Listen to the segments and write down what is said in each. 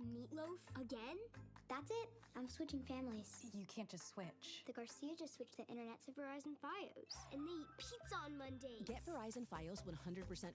Meatloaf again? That's it. I'm switching families. You can't just switch. The Garcia just switched the internet to Verizon Fios. And they eat pizza on Mondays. Get Verizon Fios 100%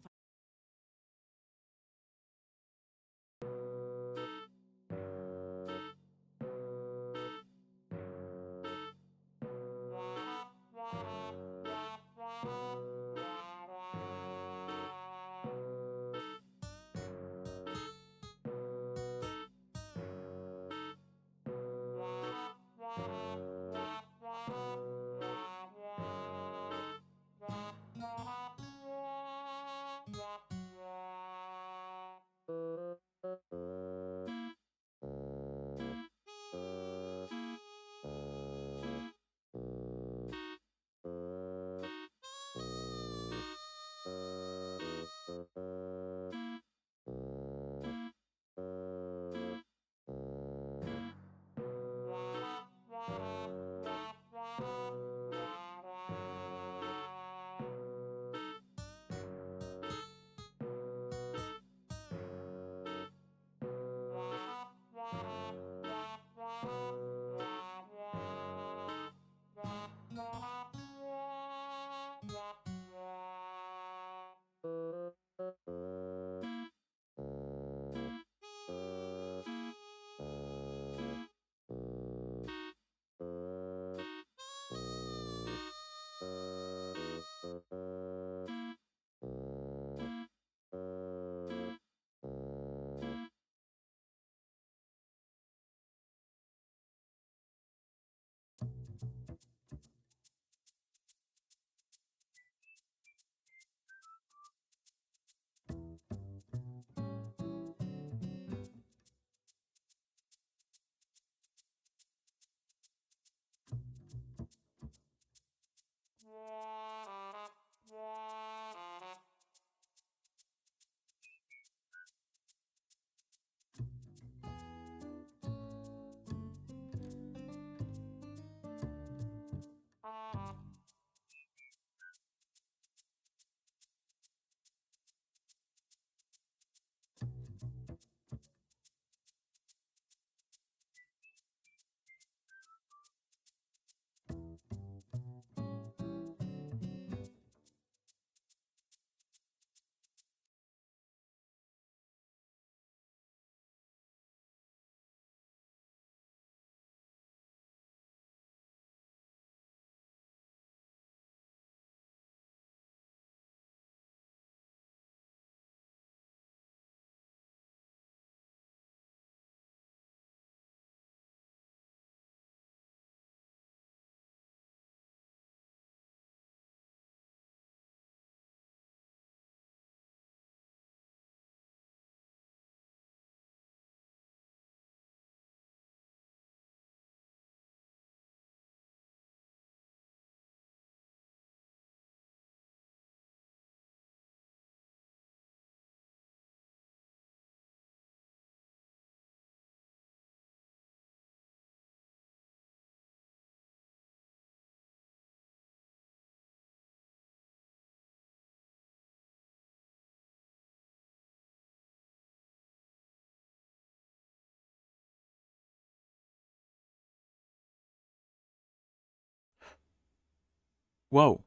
Whoa.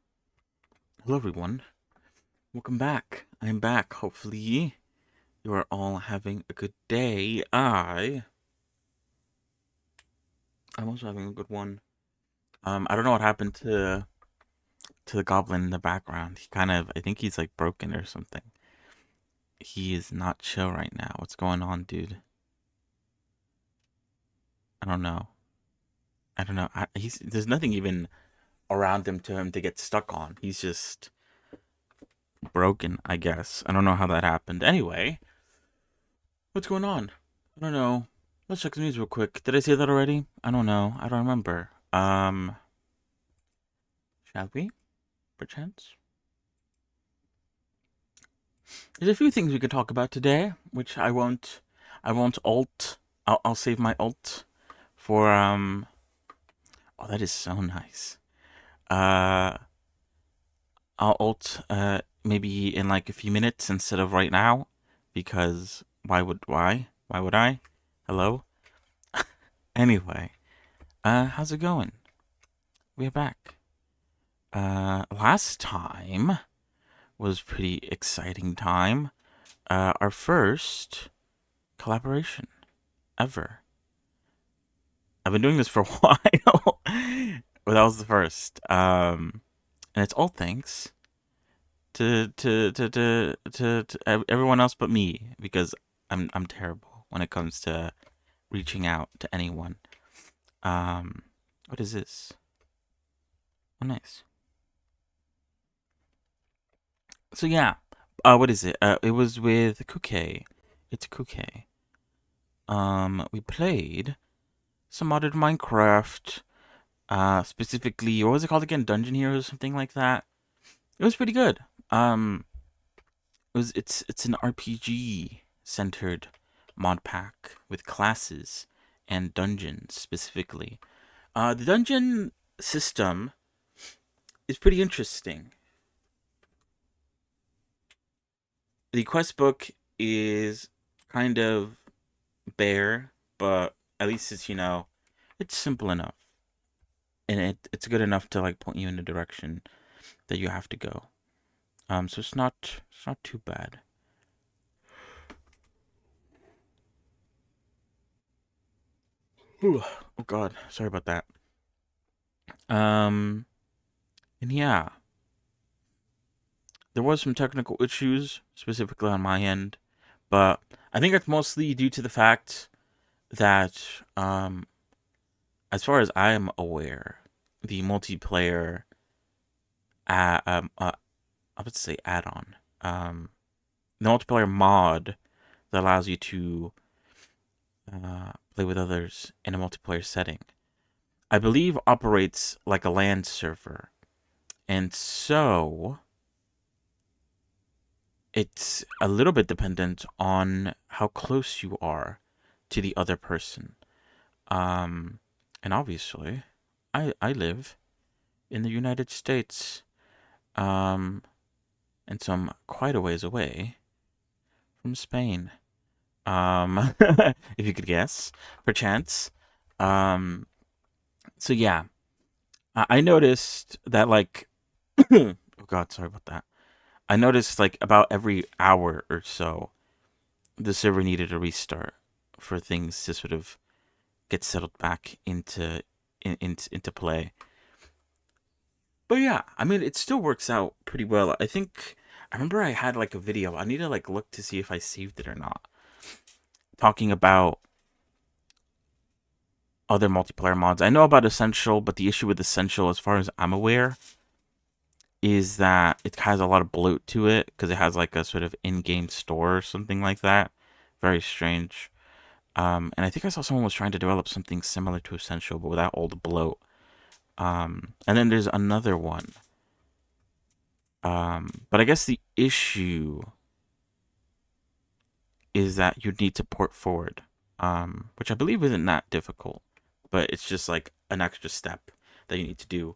Hello, everyone. Welcome back. I'm back. Hopefully, you are all having a good day. I'm also having a good one. I don't know what happened to the goblin in the background. I think he's like broken or something. He is not chill right now. What's going on, dude? I don't know. There's nothing even around him to get stuck on. He's just broken, I guess. I don't know how that happened. Anyway, what's going on? I don't know. Let's check the news real quick. Did I say that already? I don't know. I don't remember. Shall we? Perchance? There's a few things we could talk about today, which I won't alt. I'll save my alt for, oh, that is so nice. I'll alt, maybe in like a few minutes instead of right now, because why would I? Hello? Anyway, how's it going? We're back. Last time was pretty exciting time. Our first collaboration ever. I've been doing this for a while, but that was the first. And it's all thanks to everyone else but me, because I'm terrible when it comes to reaching out to anyone. What is this? Oh, nice. So yeah, what is it? It was with Kuke. It's Kuke. We played some modded Minecraft. Specifically, what was it called again? Dungeon Heroes, something like that. It was pretty good. It's an RPG centered mod pack with classes and dungeons specifically. The dungeon system is pretty interesting. The quest book is kind of bare, but at least it's it's simple enough, and it's good enough to like point you in the direction that you have to go. So it's not too bad. Ooh, oh God, sorry about that. And yeah, there was some technical issues specifically on my end, but I think it's mostly due to the fact that, as far as I am aware, the multiplayer, I would say add-on, the multiplayer mod that allows you to play with others in a multiplayer setting, I believe operates like a LAN server, and so it's a little bit dependent on how close you are to the other person. And obviously, I live in the United States, and so I'm quite a ways away from Spain. If you could guess, perchance. So yeah, I noticed that like, oh God, sorry about that. I noticed like about every hour or so, the server needed a restart for things to sort of get settled back into play. But yeah, I mean, it still works out pretty well. I think I remember I had like a video. I need to like look to see if I saved it or not, talking about other multiplayer mods. I know about Essential, but the issue with Essential, as far as I'm aware, is that it has a lot of bloat to it because it has like a sort of in-game store or something like that. Very strange. And I think I saw someone was trying to develop something similar to Essential, but without all the bloat. And then there's another one. But I guess the issue is that you need to port forward, which I believe isn't that difficult, but it's just like an extra step that you need to do.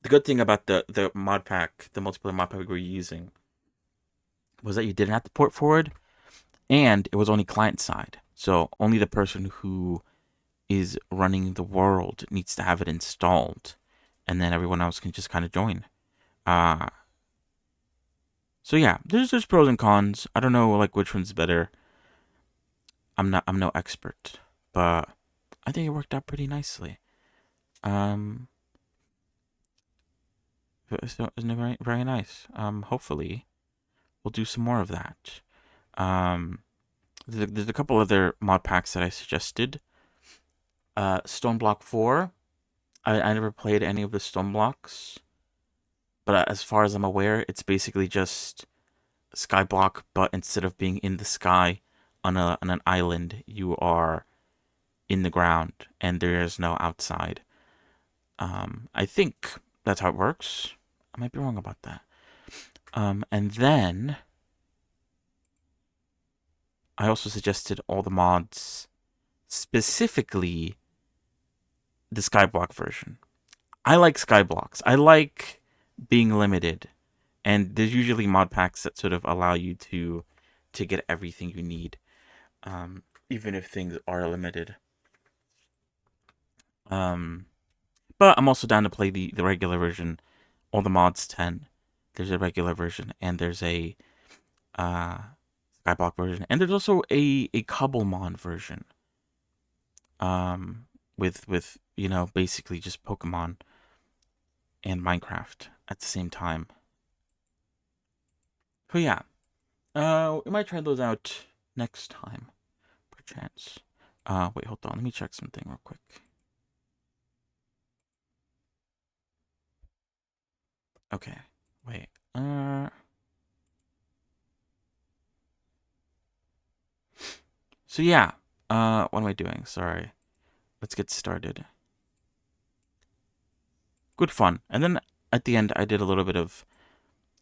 The good thing about the mod pack, the multiplayer mod pack we were using, was that you didn't have to port forward, and it was only client side. So only the person who is running the world needs to have it installed and then everyone else can just kind of join. Uh, so yeah, there's pros and cons. I don't know like which one's better. I'm no expert, but I think it worked out pretty nicely. Um, so isn't it very nice? Hopefully we'll do some more of that. Um, there's a couple other mod packs that I suggested. Stone Block 4. I never played any of the Stone Blocks, but as far as I'm aware, it's basically just Skyblock, but instead of being in the sky on an island, you are in the ground, and there is no outside. I think that's how it works. I might be wrong about that. And then I also suggested all the mods, specifically the Skyblock version. I like Skyblocks. I like being limited, and there's usually mod packs that sort of allow you to get everything you need, even if things are limited. But I'm also down to play the regular version. All the mods 10. There's a regular version, and there's a Skyblock version, and there's also a Cobblemon version. With basically just Pokemon and Minecraft at the same time. So yeah, we might try those out next time, perchance. Wait, hold on. Let me check something real quick. Okay, wait. So yeah, what am I doing? Sorry. Let's get started. Good fun. And then at the end, I did a little bit of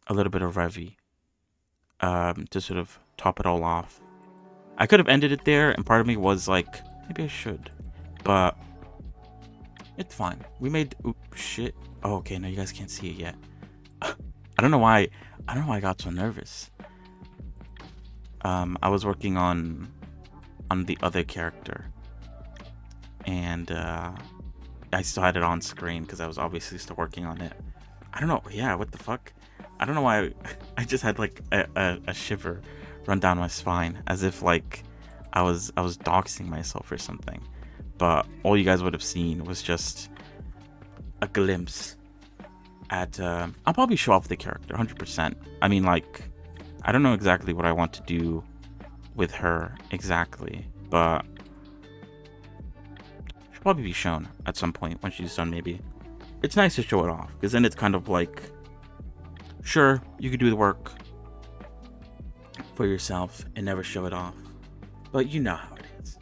Revy, to sort of top it all off. I could have ended it there, and part of me was like, maybe I should, but it's fine. We made shit. Oh, okay. No, you guys can't see it yet. I don't know why I got so nervous. I was working on the other character, and I still had it on screen because I was obviously still working on it. I don't know. Yeah, what the fuck? I don't know why I just had like a shiver run down my spine, as if like I was doxing myself or something. But all you guys would have seen was just a glimpse at. I'll probably show off the character 100%. I mean, like, I don't know exactly what I want to do with her exactly, but she'll probably be shown at some point when she's done. Maybe it's nice to show it off, because then it's kind of like, sure, you could do the work for yourself and never show it off, but you know how it is.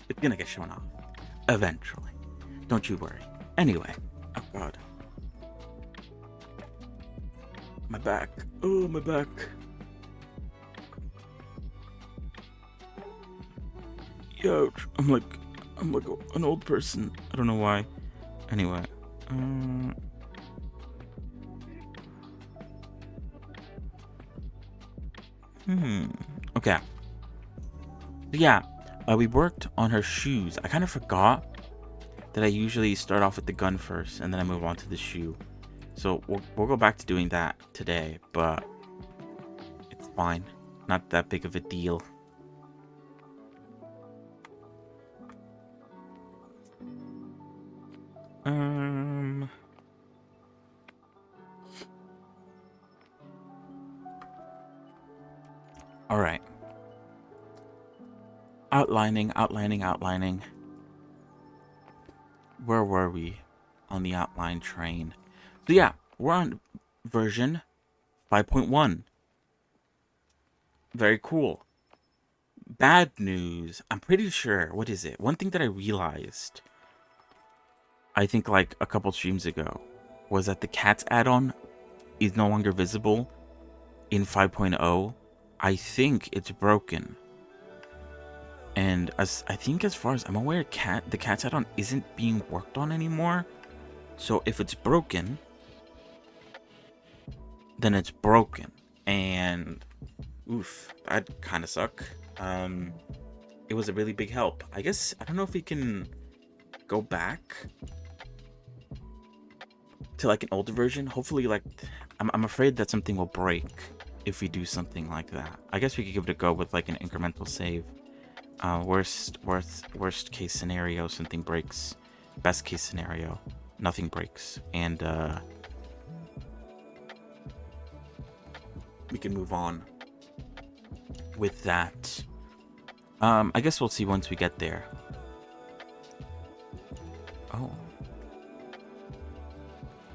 It's gonna get shown off eventually. Don't you worry. Anyway, oh god. My back. Oh, my back. Ouch. I'm like an old person. I don't know why. Anyway. Okay. Yeah. We worked on her shoes. I kind of forgot that I usually start off with the gun first, and then I move on to the shoe. So we'll go back to doing that today, but it's fine. Not that big of a deal. All right. Outlining. Where were we on the outline train? So yeah, we're on version 5.1. Very cool. Bad news. I'm pretty sure. What is it? One thing that I realized, I think like a couple streams ago, was that the cats add-on is no longer visible in 5.0. I think it's broken. And I think, as far as I'm aware, the cats add-on isn't being worked on anymore. So if it's broken, then it's broken. And oof, that'd kind of suck. It was a really big help. I guess, I don't know if we can go back to like an older version. Hopefully, like I'm afraid that something will break if we do something like that. I guess we could give it a go with like an incremental save. Worst case scenario, something breaks. Best case scenario, nothing breaks, and we can move on with that. I guess we'll see once we get there. Oh,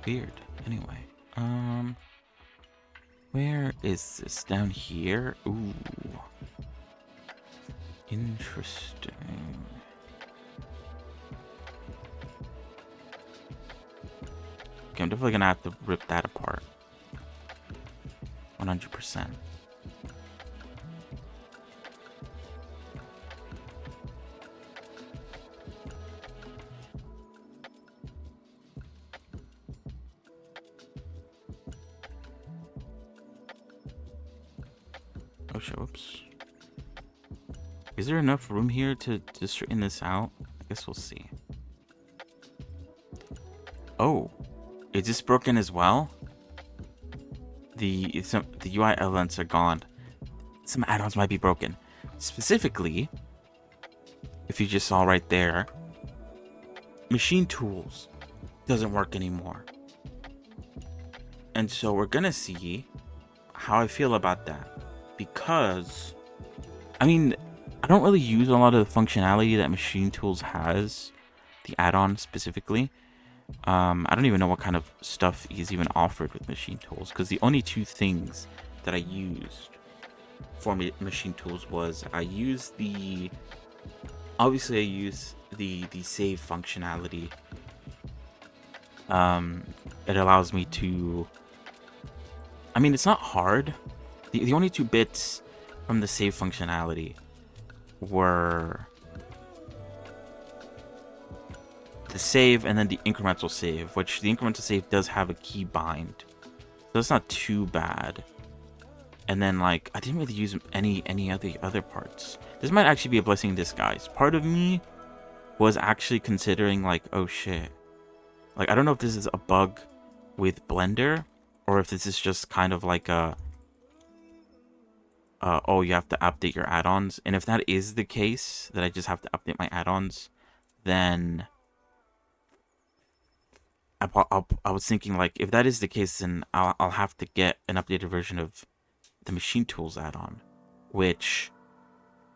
weird. Anyway, where is this? Down here? Ooh, interesting. Okay, I'm definitely gonna have to rip that apart. 100%. Oh shit, whoops. Is there enough room here to straighten this out? I guess we'll see. Oh, is this broken as well? The UI elements are gone. Some add-ons might be broken. Specifically, if you just saw right there, machine tools doesn't work anymore. And so we're gonna see how I feel about that. Because, I mean, I don't really use a lot of the functionality that machine tools has, the add-on specifically. I don't even know what kind of stuff is even offered with machine tools, because the only two things that I used for machine tools was obviously I use the save functionality. It allows me to, I mean, it's not hard. The only two bits from the save functionality were the save and then the incremental save, which the incremental save does have a key bind, so that's not too bad. And then, like, I didn't really use any other parts. This might actually be a blessing in disguise. Part of me was actually considering, like, oh shit, like, I don't know if this is a bug with Blender or if this is just kind of like a oh, you have to update your add-ons. And if that is the case, that I just have to update my add-ons, then I was thinking, like, if that is the case, then I'll have to get an updated version of the machine tools add-on, which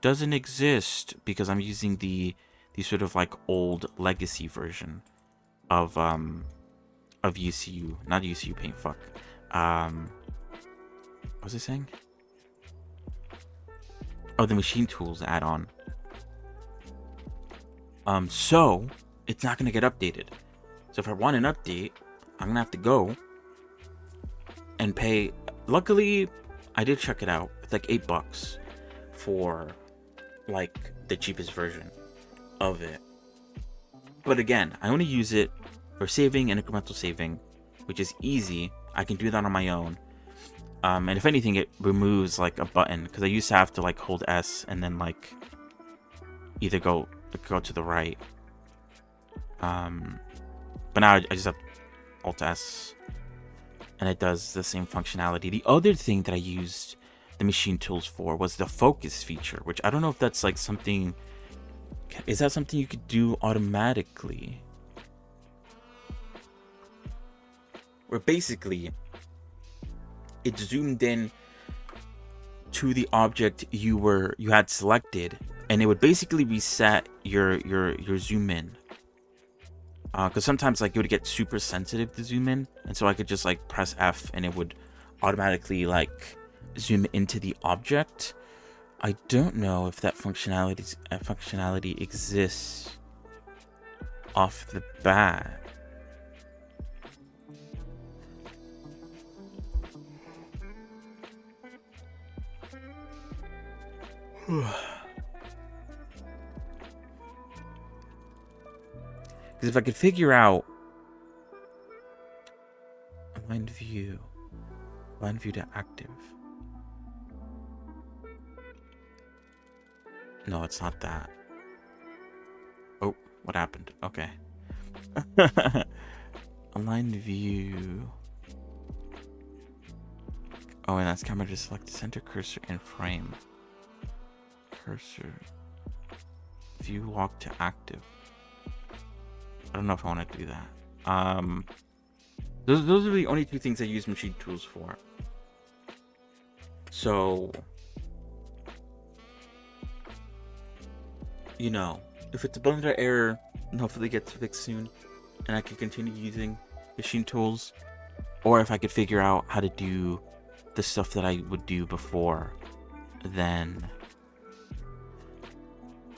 doesn't exist because I'm using the sort of like old legacy version of UCU, not UCU Paint. Fuck. What was I saying? Oh, the machine tools add-on. So it's not gonna get updated. So if I want an update, I'm gonna have to go and pay. Luckily, I did check it out. It's like $8 for like the cheapest version of it. But again, I only use it for saving and incremental saving, which is easy. I can do that on my own. And if anything, it removes like a button, because I used to have to like hold S and then like either go to the right. But now I just have Alt S, and it does the same functionality. The other thing that I used the machine tools for was the focus feature, which I don't know if that's like something. Is that something you could do automatically? Where basically it zoomed in to the object you had selected, and it would basically reset your zoom in. Because sometimes like it would get super sensitive to zoom in, and so I could just like press F and it would automatically like zoom into the object. I don't know if that functionality exists off the bat. Because if I could figure out align view to active. No, it's not that. Oh, what happened? Okay. Align view. Oh, and that's camera to select the center cursor and frame. Cursor. View lock to active. I don't know if I want to do that. Those are the only two things I use machine tools for. So, you know, if it's a Blender error, and hopefully it gets fixed soon, and I can continue using machine tools, or if I could figure out how to do the stuff that I would do before, then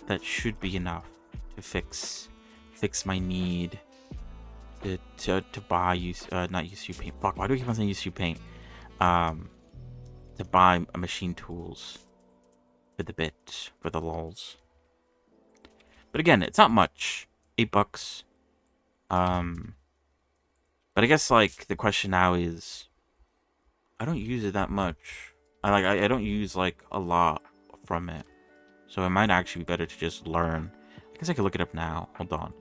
that should be enough to fix my need to buy not use you paint. Fuck, why do we keep on saying use you paint? To buy machine tools for the bit, for the lulz. But again, it's not much. $8. But I guess like the question now is, I don't use it that much. I don't use like a lot from it, so it might actually be better to just learn. I guess I could look it up now. Hold on.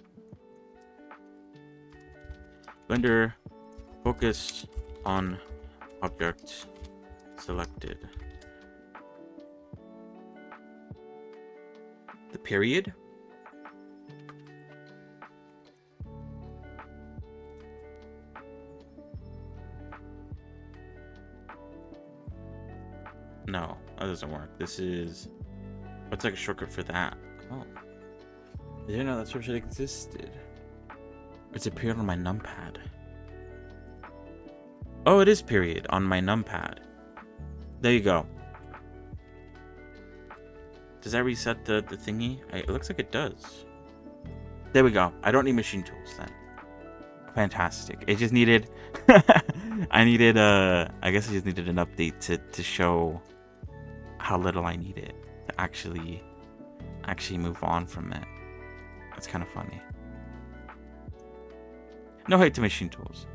Blender focus on object selected. The period. No, that doesn't work. This is... what's like a shortcut for that? Oh. I didn't know that shortcut existed. It's appeared on my numpad. Oh, it is period on my numpad. There you go. Does that reset the thingy? It looks like it does. There we go. I don't need machine tools then. Fantastic. It just needed... I guess I just needed an update to show how little I need it to actually move on from it. That's kind of funny. No hate to machine tools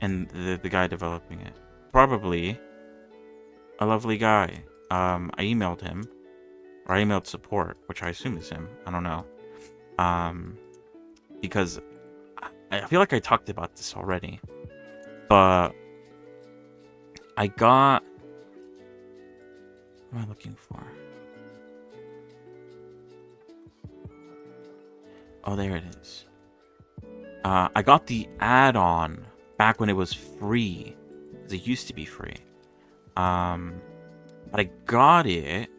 and the guy developing it. Probably a lovely guy. I emailed him, or I emailed support, which I assume is him. I don't know. Because I feel like I talked about this already, but I got... what am I looking for? Oh, there it is. I got the add-on back when it was free, because it used to be free. But I got it.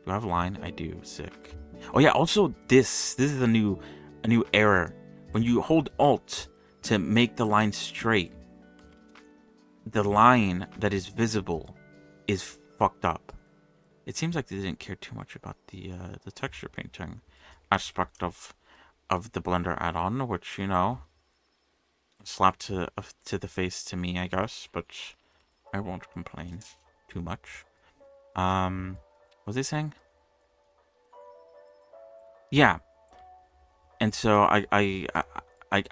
Do I have a line? I do. Sick. Oh yeah. Also, this is a new error. When you hold Alt to make the line straight, the line that is visible is fucked up. It seems like they didn't care too much about the texture painting aspect of the Blender add-on, which, you know, slapped to the face to me, I guess, but I won't complain too much. What was I saying? Yeah. And so I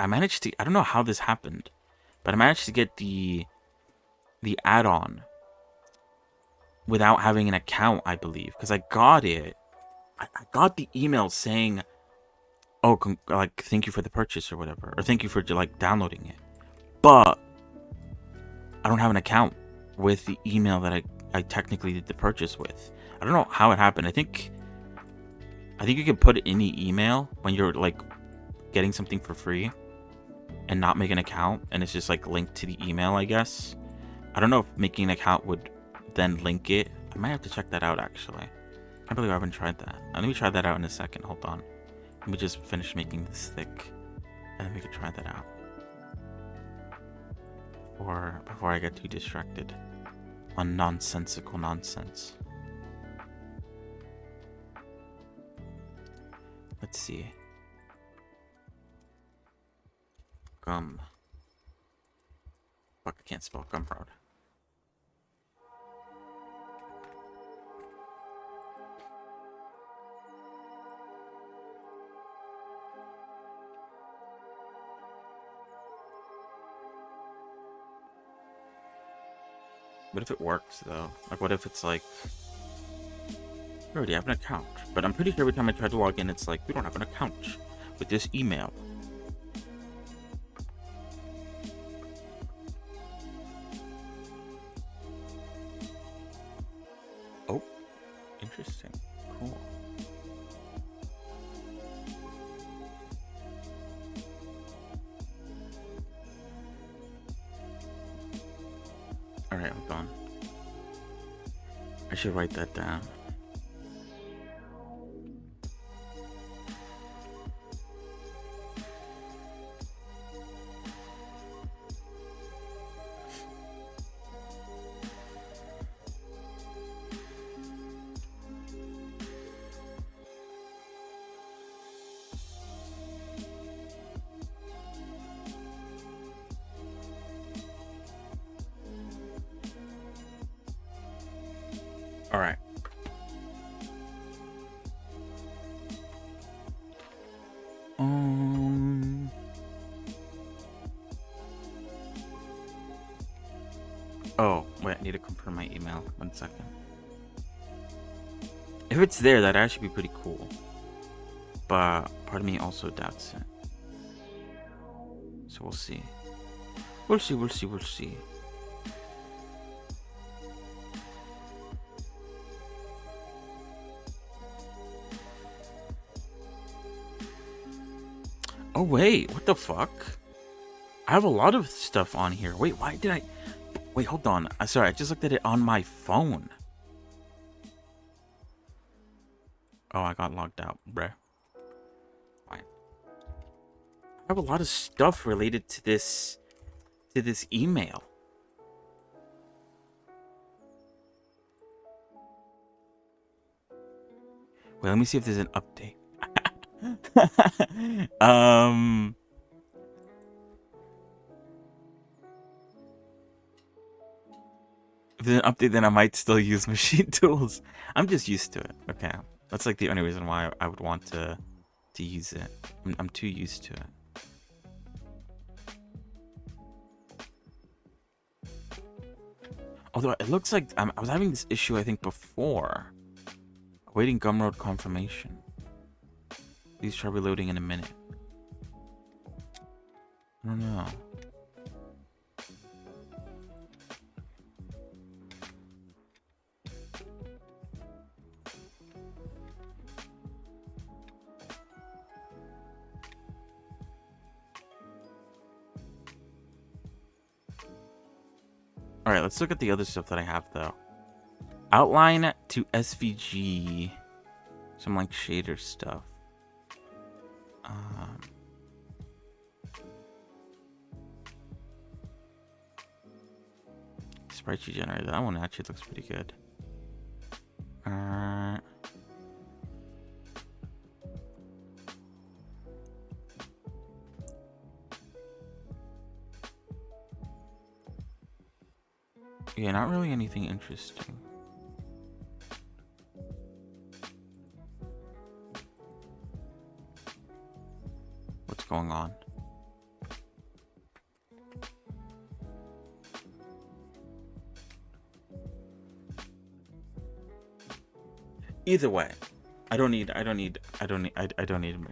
managed to... I don't know how this happened, but I managed to get the add-on without having an account, I believe, because I got it. I got the email saying, oh, like, thank you for the purchase or whatever, or thank you for, like, downloading it. But I don't have an account with the email that I technically did the purchase with. I don't know how it happened. I think you can put any email when you're, like, getting something for free and not make an account, and it's just, like, linked to the email, I guess. I don't know if making an account would then link it. I might have to check that out, actually. I can't believe I haven't tried that. Let me try that out in a second. Hold on. Let me just finish making this thick, and then we can try that out. Before I get too distracted on nonsensical nonsense. Let's see. Gum. Fuck, I can't spell Gumroad. What if it works, though? Like, what if it's like... you already have an account. But I'm pretty sure every time I try to log in, it's like, we don't have an account. with this email. Oh, interesting. Cool. Alright, I'm gone. I should write that down. All right. Oh, wait, I need to confirm my email. 1 second. If it's there, that'd actually be pretty cool. But part of me also doubts it. So we'll see. We'll see. Oh, wait, what the fuck? I have a lot of stuff on here. Wait, why did I... Wait, hold on. Sorry, I just looked at it on my phone. Oh, I got logged out, bruh. Fine. I have a lot of stuff related to this email. Wait, let me see if there's an update. If there's an update, then I might still use machine tools. I'm just used to it. Okay, that's like the only reason why I would want to use it. I'm too used to it. Although it looks like I was having this issue, I think, before. Awaiting Gumroad confirmation. Please try reloading in a minute. I don't know. Alright, let's look at the other stuff that I have, though. Outline to SVG. Some, like, shader stuff. Sprite sheet generator. That one actually looks pretty good. Yeah, not really anything interesting. What's going on? Either way, I don't need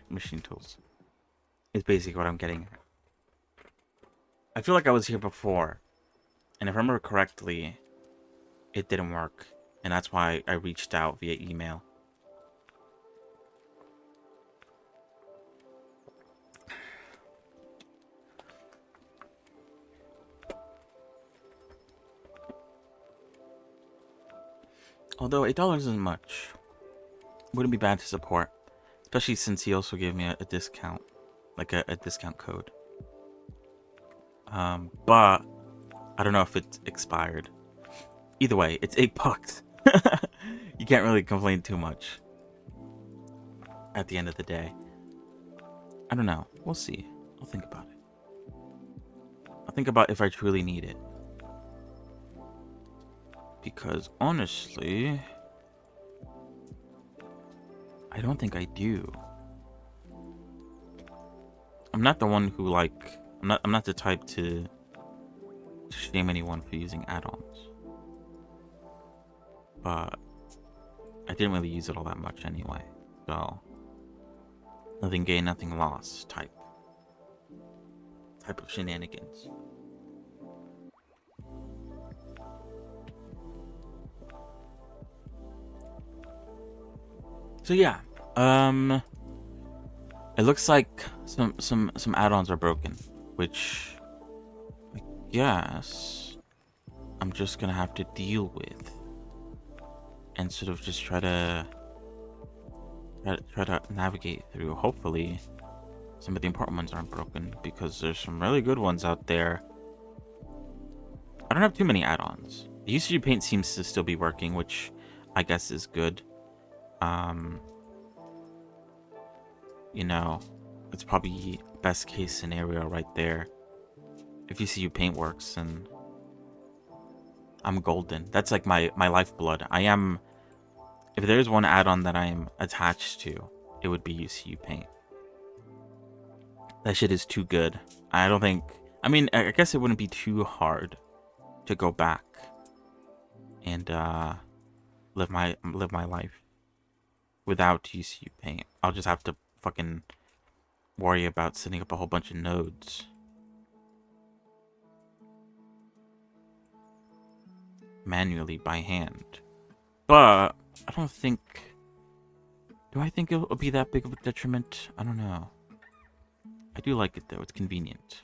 machine tools. It's basically what I'm getting at. I feel like I was here before, and if I remember correctly, it didn't work, and that's why I reached out via email. Although $8 isn't much. Wouldn't be bad to support. Especially since he also gave me a discount. Like a discount code. But I don't know if it's expired. Either way, it's $8. You can't really complain too much. At the end of the day. I don't know. We'll see. I'll think about it. I'll think about if I truly need it. Because honestly, I don't think I do. I'm not the one who I'm not the type to shame anyone for using add-ons. But I didn't really use it all that much anyway. So nothing gained, nothing lost type of shenanigans. So yeah, it looks like some add-ons are broken, which I guess I'm just gonna have to deal with and sort of just try to navigate through. Hopefully, some of the important ones aren't broken, because there's some really good ones out there. I don't have too many add-ons. The UCG Paint seems to still be working, which I guess is good. You know, it's probably best case scenario right there. If UCG Paint works, and I'm golden. That's like my lifeblood. If there's one add-on that I'm attached to, it would be UCG Paint. That shit is too good. I guess it wouldn't be too hard to go back and live my life without UCG Paint. I'll just have to fucking worry about setting up a whole bunch of nodes. Manually by hand. But I don't think... Do I think it'll be that big of a detriment? I don't know. I do like it though, it's convenient.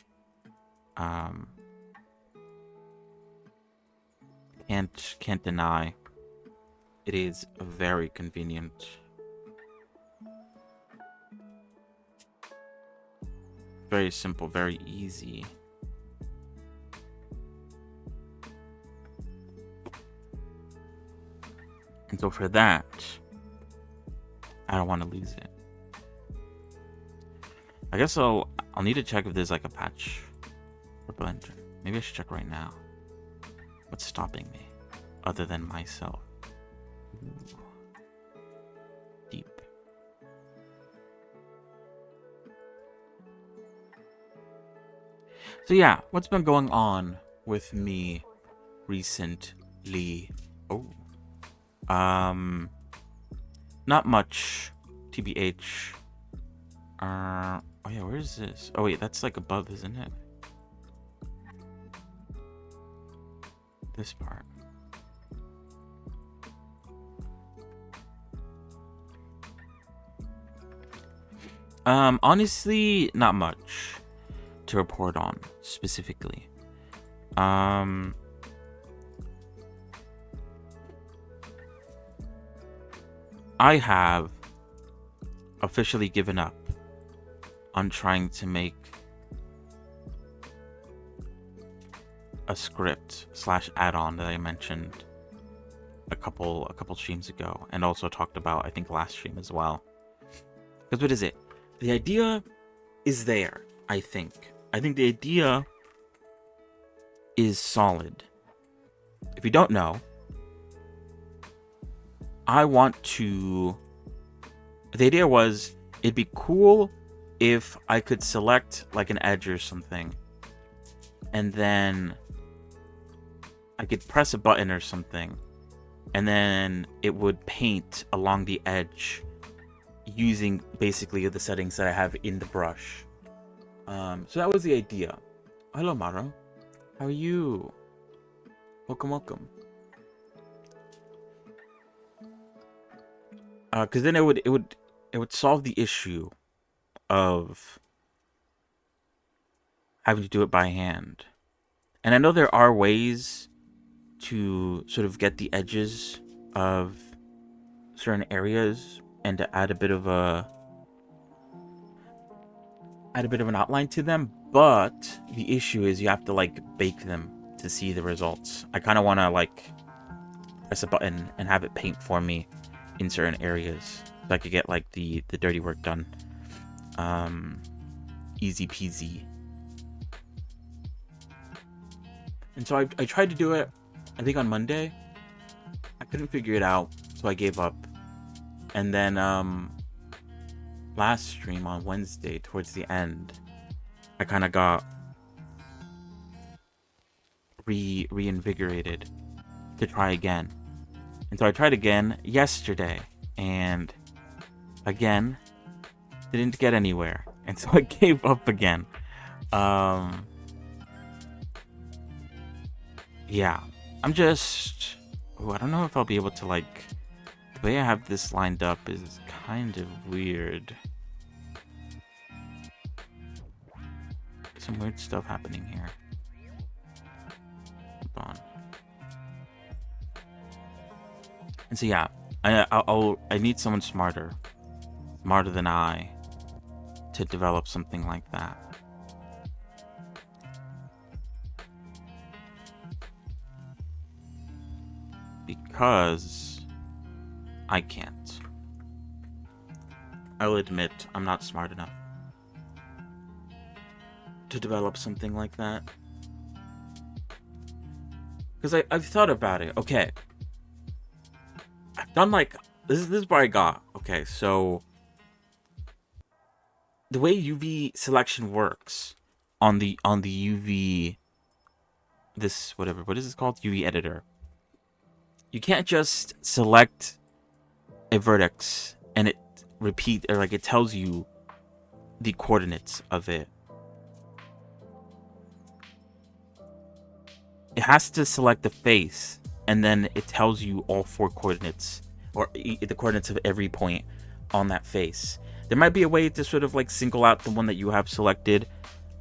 Can't deny. It is very convenient. Very simple, very easy. And so for that, I don't want to lose it. I guess I'll need to check if there's like a patch for Blender. Maybe I should check right now. What's stopping me other than myself? Ooh. Deep. So yeah, what's been going on with me recently? Oh. Not much, TBH. Oh yeah, where is this? Oh wait, that's like above, isn't it? This part. Honestly, not much to report on specifically. I have officially given up on trying to make a script / add-on that I mentioned a couple streams ago, and also talked about, I think, last stream as well. Because what is it? The idea is there, I think. I think the idea is solid. If you don't know, the idea was, it'd be cool if I could select like an edge or something, and then I could press a button or something, and then it would paint along the edge using basically the settings that I have in the brush. So that was the idea. Hello, Maro. How are you? Welcome. Because then it would solve the issue of having to do it by hand. And I know there are ways to sort of get the edges of certain areas and to add a bit of an outline to them, but the issue is you have to like bake them to see the results. I kind of want to like press a button and have it paint for me in certain areas so I could get like the dirty work done. Easy peasy. And so I tried to do it, I think on Monday. I couldn't figure it out, so I gave up. And then last stream on Wednesday, towards the end, I kind of got reinvigorated to try again. And so I tried again yesterday, and again, didn't get anywhere, and so I gave up again. Yeah, I'm just. Oh, I don't know if I'll be able to like. The way I have this lined up is kind of weird. Some weird stuff happening here. Hold on. And so yeah, I need someone smarter than I, to develop something like that. Because I can't. I'll admit I'm not smart enough to develop something like that. Because I've thought about it. Okay. I've done like this is where I got. Okay, so the way UV selection works on the UV what is this called? UV editor. You can't just select a vertex and it it tells you the coordinates of it. It has to select the face, and then it tells you all 4 coordinates, or the coordinates of every point on that face. There might be a way to sort of like single out the one that you have selected.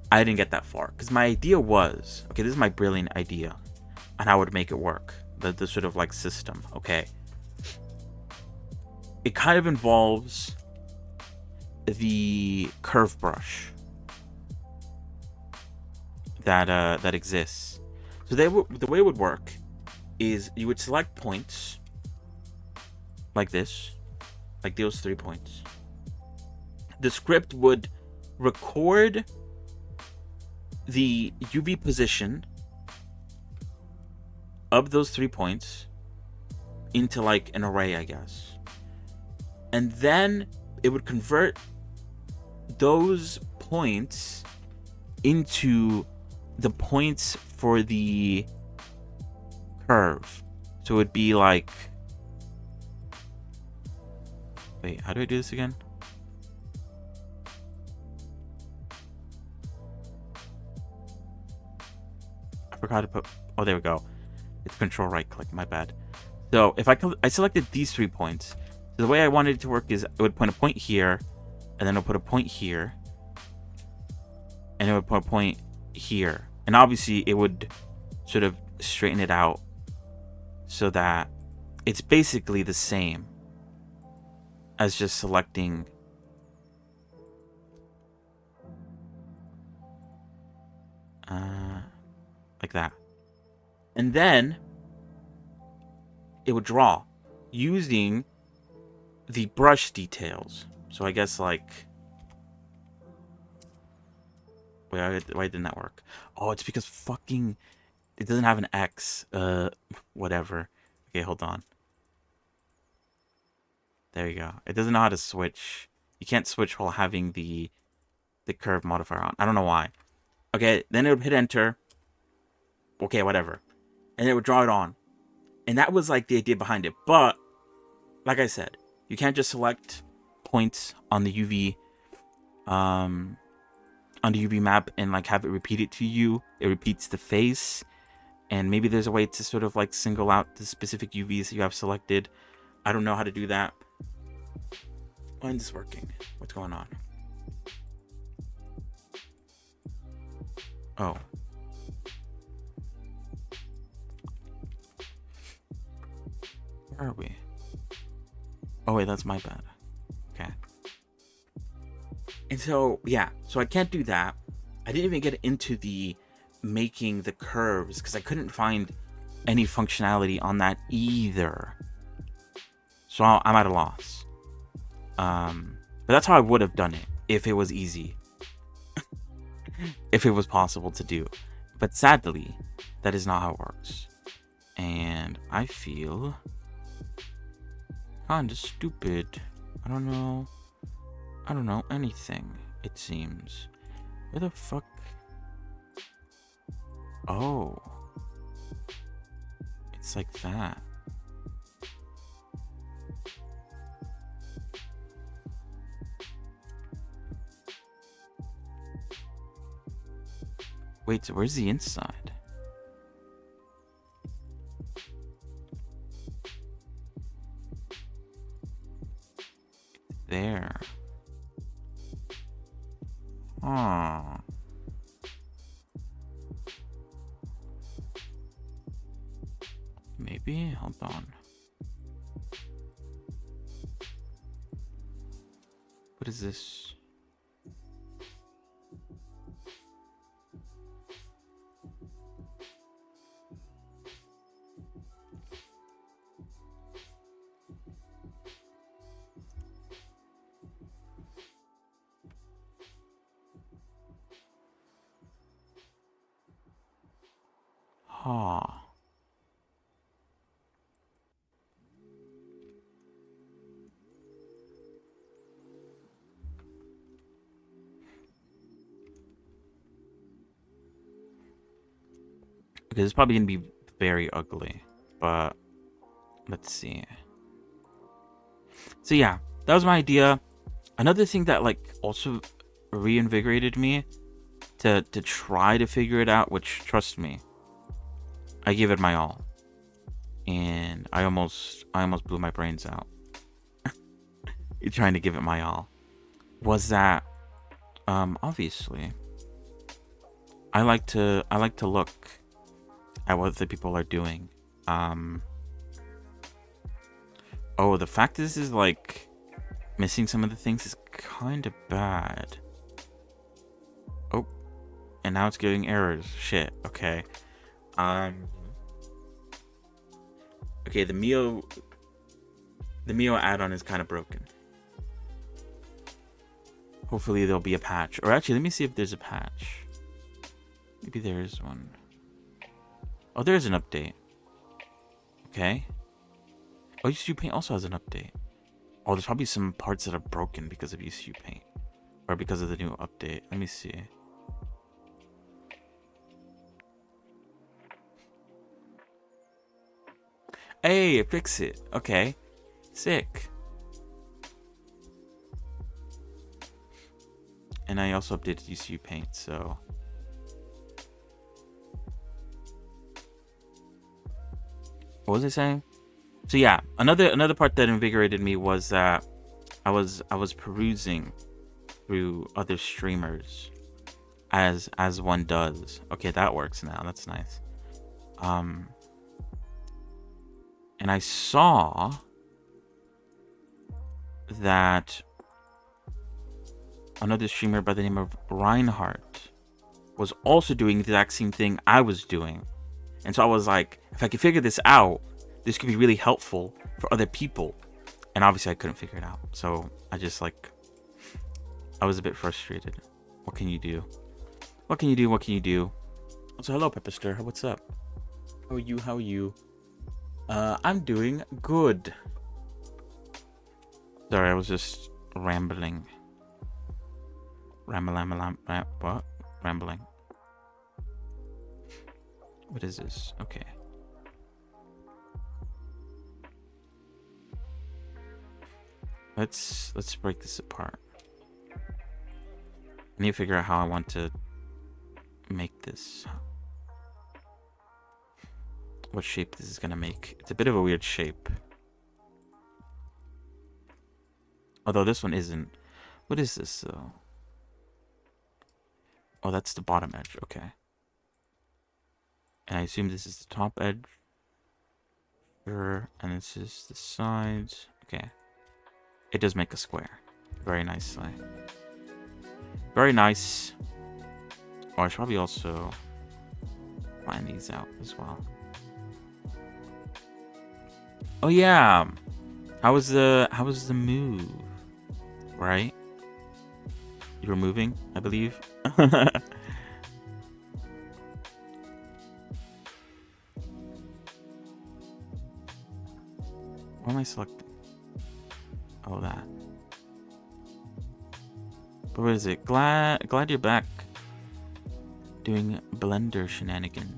I didn't get that far, because my idea was, okay, this is my brilliant idea on how I would make it work. The sort of like system, okay? It kind of involves the curve brush that exists. So the way it would work is you would select points like this, like those 3 points. The script would record the UV position of those 3 points into like an array, I guess. And then it would convert those points into the points for the curve. So it would be like, wait, how do I do this again? I forgot to put, oh, there we go. It's control right click, my bad. So if I selected these 3 points. So the way I wanted it to work is it would put a point here, and then it would put a point here, and it would put a point here. And obviously it would sort of straighten it out so that it's basically the same as just selecting like that. And then it would draw using the brush details. So I guess like, why didn't that work? Oh, it's because fucking it doesn't have an X. Whatever. Okay, hold on. There you go. It doesn't know how to switch. You can't switch while having the curve modifier on. I don't know why. Okay, then it would hit enter. Okay, whatever. And it would draw it on. And that was like the idea behind it. But like I said, you can't just select points on the UV map and like have it repeat it to you. It repeats the face. And maybe there's a way to sort of like single out the specific UVs that you have selected. I don't know how to do that. Why isn't this working? What's going on? Oh. Where are we? Oh wait, that's my bad. Okay. And so, yeah. So I can't do that. I didn't even get into the making the curves because I couldn't find any functionality on that either. So I'm at a loss. But that's how I would have done it if it was easy. If it was possible to do. But sadly, that is not how it works. And I feel kind of stupid. I don't know anything, it seems. Where the fuck? Oh. It's like that. Wait, so where's the inside? There. Huh. Maybe? Hold on. What is this? Huh. Okay, this is probably gonna be very ugly, but let's see. So yeah, that was my idea. Another thing that like also reinvigorated me to try to figure it out, which trust me, I gave it my all, and I almost blew my brains out trying to give it my all. Was that obviously I like to look at what the people are doing. Oh, the fact this is like missing some of the things is kind of bad. Oh, and now it's giving errors. Shit. Okay. Okay, the Mio add-on is kind of broken. Hopefully there'll be a patch. Or actually, let me see if there's a patch. Maybe there is one. Oh, there's an update. Okay. Oh, USU Paint also has an update. Oh, there's probably some parts that are broken because of USU Paint. Or because of the new update. Let me see. Hey, fix it. Okay. Sick. And I also updated USU Paint, so... What was I saying? So yeah, another part that invigorated me was that I was perusing through other streamers as one does. Okay, that works now. That's nice. And I saw that another streamer by the name of Reinhardt was also doing the exact same thing I was doing. And so I was like, if I could figure this out, this could be really helpful for other people. And obviously I couldn't figure it out. So I just like, I was a bit frustrated. What can you do? What can you do? What can you do? So hello, Pepperster. What's up? How are you? How are you? I'm doing good. Sorry, I was just rambling. What? Rambling. What is this? Okay. Let's break this apart. I need to figure out how I want to make this. What shape this is gonna make. It's a bit of a weird shape. Although this one isn't. What is this though? Oh, that's the bottom edge. Okay. And I assume this is the top edge. Sure. And this is the sides. Okay. It does make a square. Very nicely. Very nice. Oh, I should probably also find these out as well. Oh yeah. How was the move? Right? You were moving, I believe. What am I selecting? Oh, that. But what is it? Glad you're back. Doing Blender shenanigans.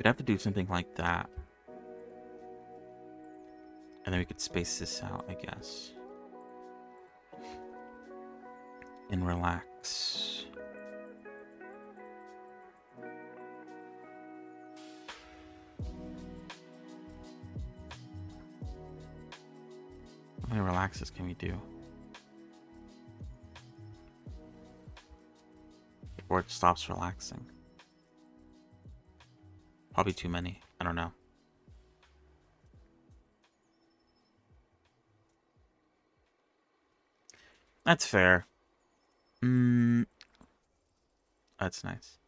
We'd have to do something like that. And then we could space this out, I guess. And relax. How many relaxes can we do? Before it stops relaxing. Probably too many. I don't know. That's fair. That's nice.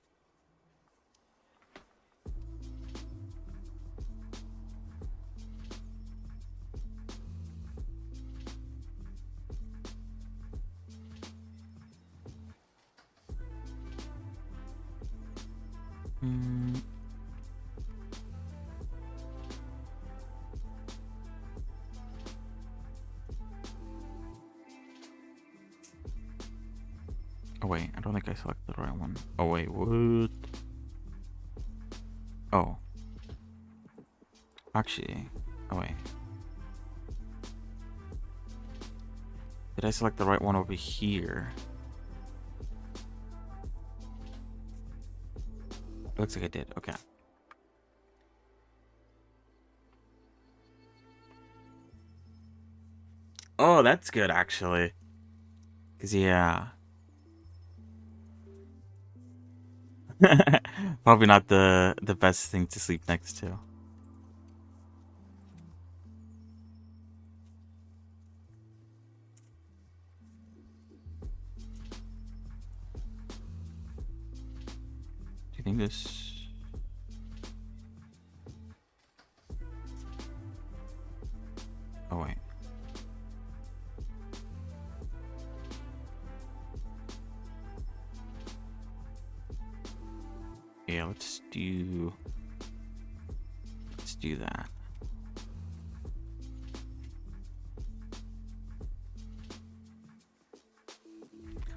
Oh wait, I don't think I selected the right one. Oh wait, what? Oh. Actually, oh wait. Did I select the right one over here? Looks like I did, okay. Oh, that's good actually. 'Cause yeah. Probably not the best thing to sleep next to. Do you think this... Oh wait. Yeah, let's do that.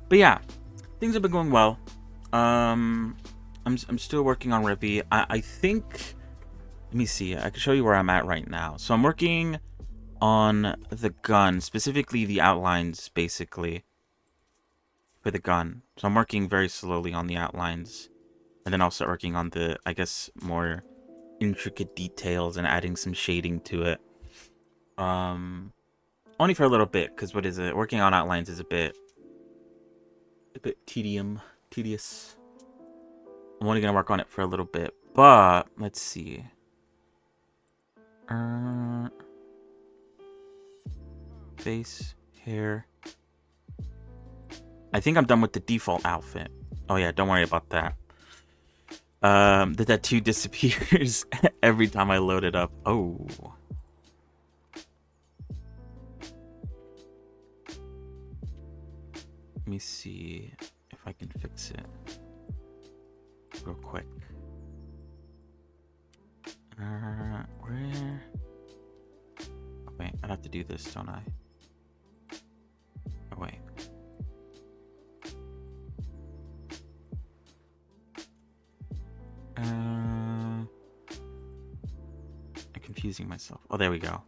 But yeah, things have been going well. I'm still working on Revy. I think, let me see. I can show you where I'm at right now. So I'm working on the gun, specifically the outlines, basically, for the gun. So I'm working very slowly on the outlines. And then I'll start working on the, I guess, more intricate details and adding some shading to it. Only for a little bit, because what is it? Working on outlines is a bit tedious. I'm only gonna work on it for a little bit, but let's see. Face, hair. I think I'm done with the default outfit. Oh yeah, don't worry about that. The tattoo disappears every time I load it up. Oh. Let me see if I can fix it real quick. Where? Oh, wait, I'd have to do this, don't I? Oh, wait. I'm confusing myself. Oh, there we go.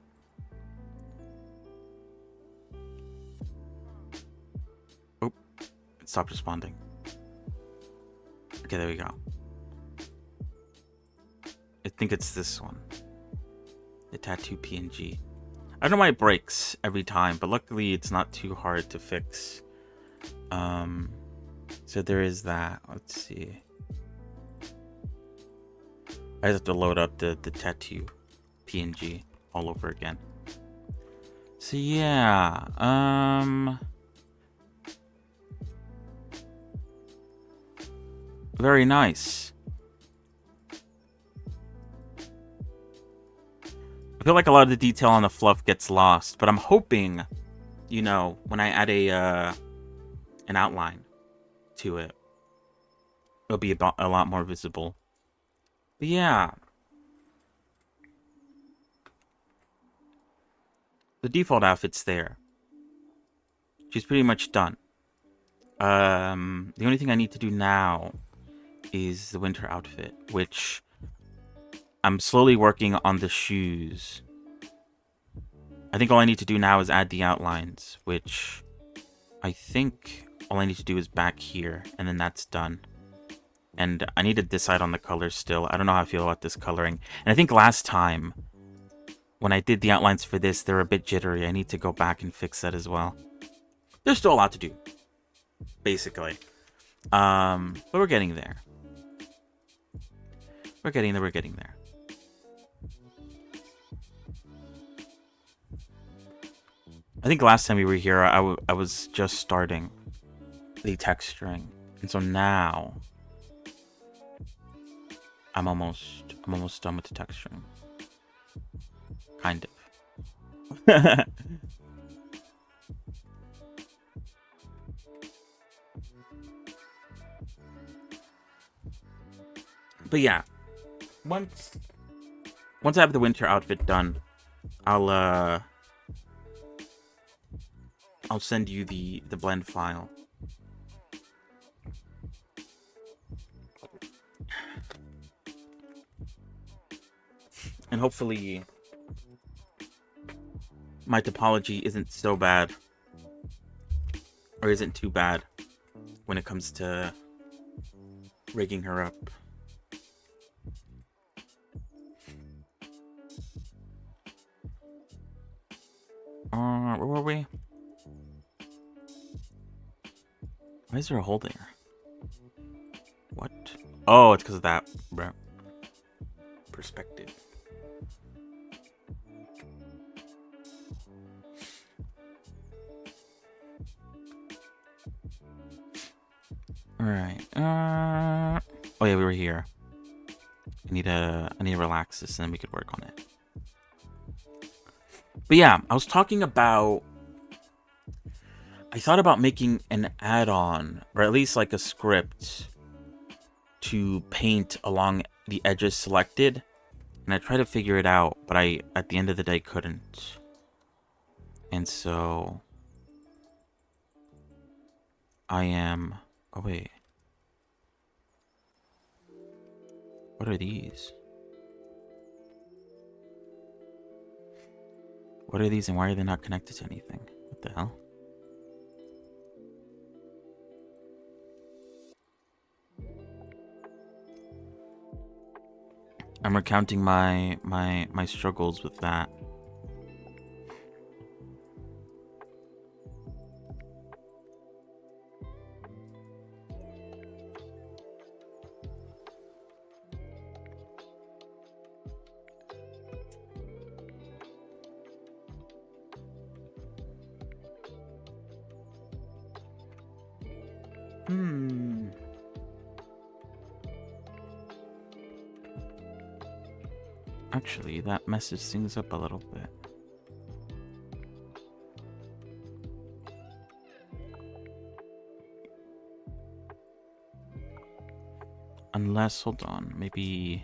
Oh, it stopped responding. Okay, there we go. I think it's this one. The tattoo PNG. I don't know why it breaks every time, but luckily it's not too hard to fix. So there is that. Let's see. I just have to load up the tattoo PNG all over again. So yeah, very nice. I feel like a lot of the detail on the fluff gets lost, but I'm hoping, you know, when I add an outline to it, it'll be a lot more visible. But yeah. The default outfit's there. She's pretty much done. The only thing I need to do now is the winter outfit, which I'm slowly working on the shoes. I think all I need to do now is add the outlines, which I think all I need to do is back here, and then that's done. And I need to decide on the colors still. I don't know how I feel about this coloring. And I think last time, when I did the outlines for this, they're a bit jittery. I need to go back and fix that as well. There's still a lot to do, basically. But we're getting there. We're getting there. I think last time we were here, I was just starting the texturing. And so now I'm almost done with the texturing. Kind of. But yeah, once I have the winter outfit done, I'll send you the blend file. And hopefully my topology isn't so bad, or isn't too bad when it comes to rigging her up. Where were we? Why is there a hole there? What? Oh, it's because of that, bro. Perspective. Alright. Oh yeah, we were here. I need to relax this and then we could work on it. But yeah, I was talking about... I thought about making an add-on, or at least like a script, to paint along the edges selected. And I tried to figure it out, but I, at the end of the day, couldn't. And so... I am... Oh, wait. What are these? What are these and why are they not connected to anything? What the hell? I'm recounting my struggles with that. Actually, that messes things up a little bit. Unless, hold on, maybe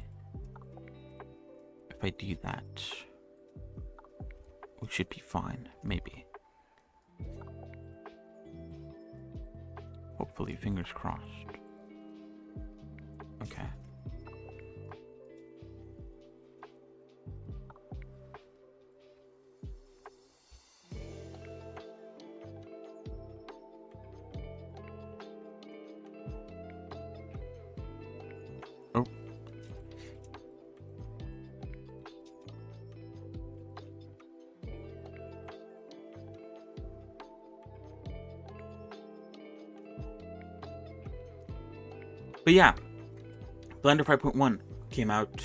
if I do that, we should be fine, maybe. Hopefully, fingers crossed. Okay. Oh. But yeah, Blender 5.1 came out.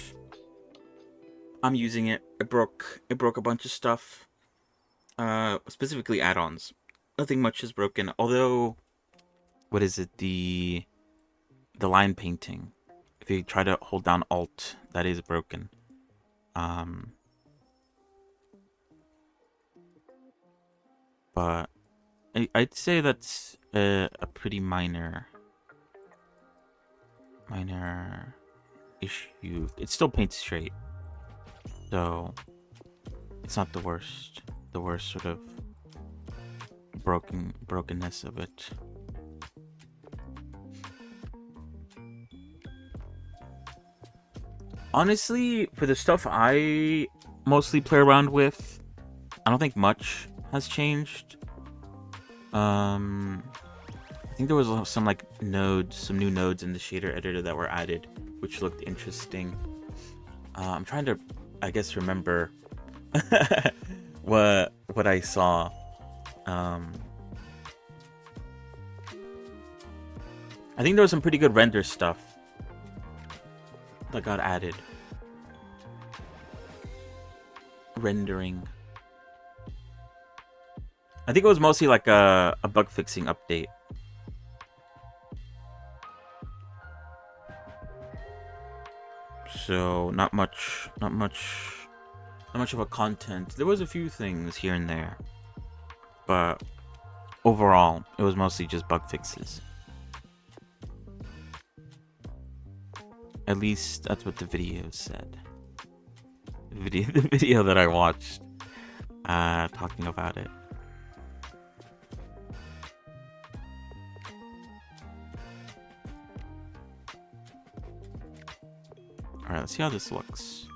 I'm using it. It broke a bunch of stuff. Specifically add-ons. Nothing much is broken. Although, what is it? The line painting. If you try to hold down Alt, that is broken. But I'd say that's a pretty minor issue. It still paints straight, so it's not the worst sort of brokenness of it. Honestly, for the stuff I mostly play around with, I don't think much has changed. I think there was some like nodes, some new nodes in the shader editor that were added, which looked interesting. I'm trying to, I guess, remember what I saw. I think there was some pretty good render stuff that got added. Rendering. I think it was mostly like a bug fixing update. So not much of a content. There was a few things here and there, but overall, it was mostly just bug fixes. At least that's what the video said. The video that I watched, talking about it. All right, let's see how this looks.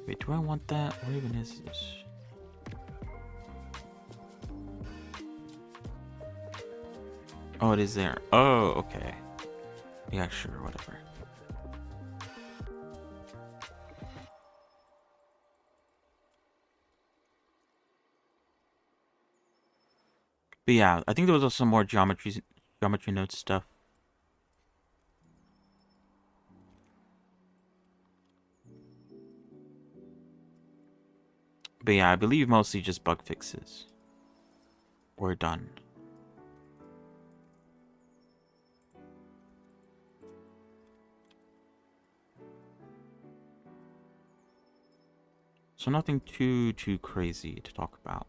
Wait, do I want that? Where even is this? Oh, it is there. Oh, okay. Yeah, sure, whatever. But yeah, I think there was also some more geometry node stuff. But yeah, I believe mostly just bug fixes. We're done. So nothing too crazy to talk about.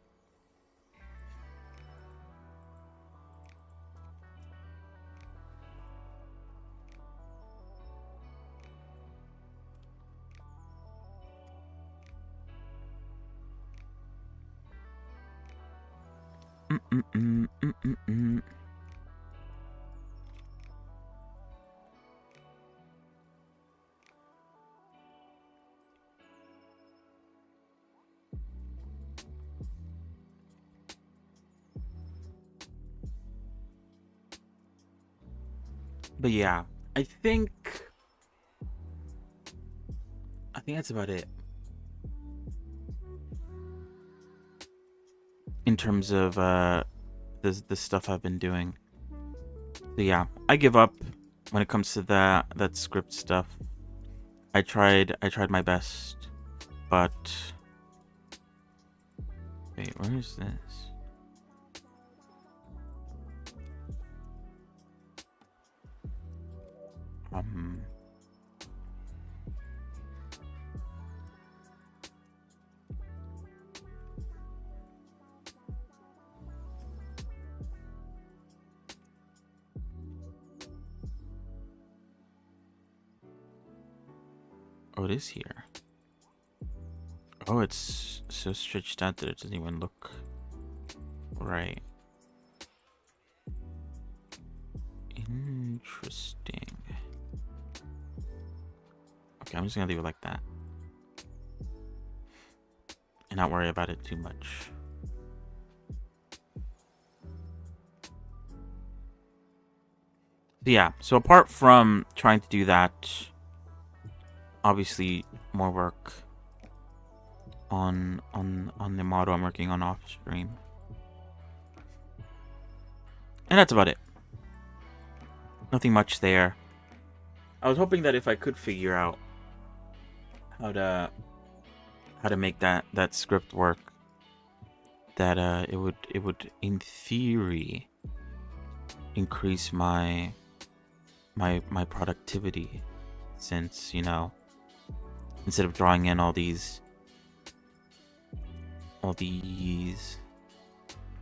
But yeah, I think that's about it. In terms of the stuff I've been doing. So yeah, I give up when it comes to that script stuff. I tried my best, but wait, where is this? Oh, it is here. Oh, it's so stretched out that it doesn't even look right. Interesting. Okay, I'm just gonna leave it like that. And not worry about it too much. Yeah, so apart from trying to do that, obviously more work on the model I'm working on off stream. And that's about it. Nothing much there. I was hoping that if I could figure out how to make that script work, that it would in theory increase my productivity, since, you know, instead of drawing in all these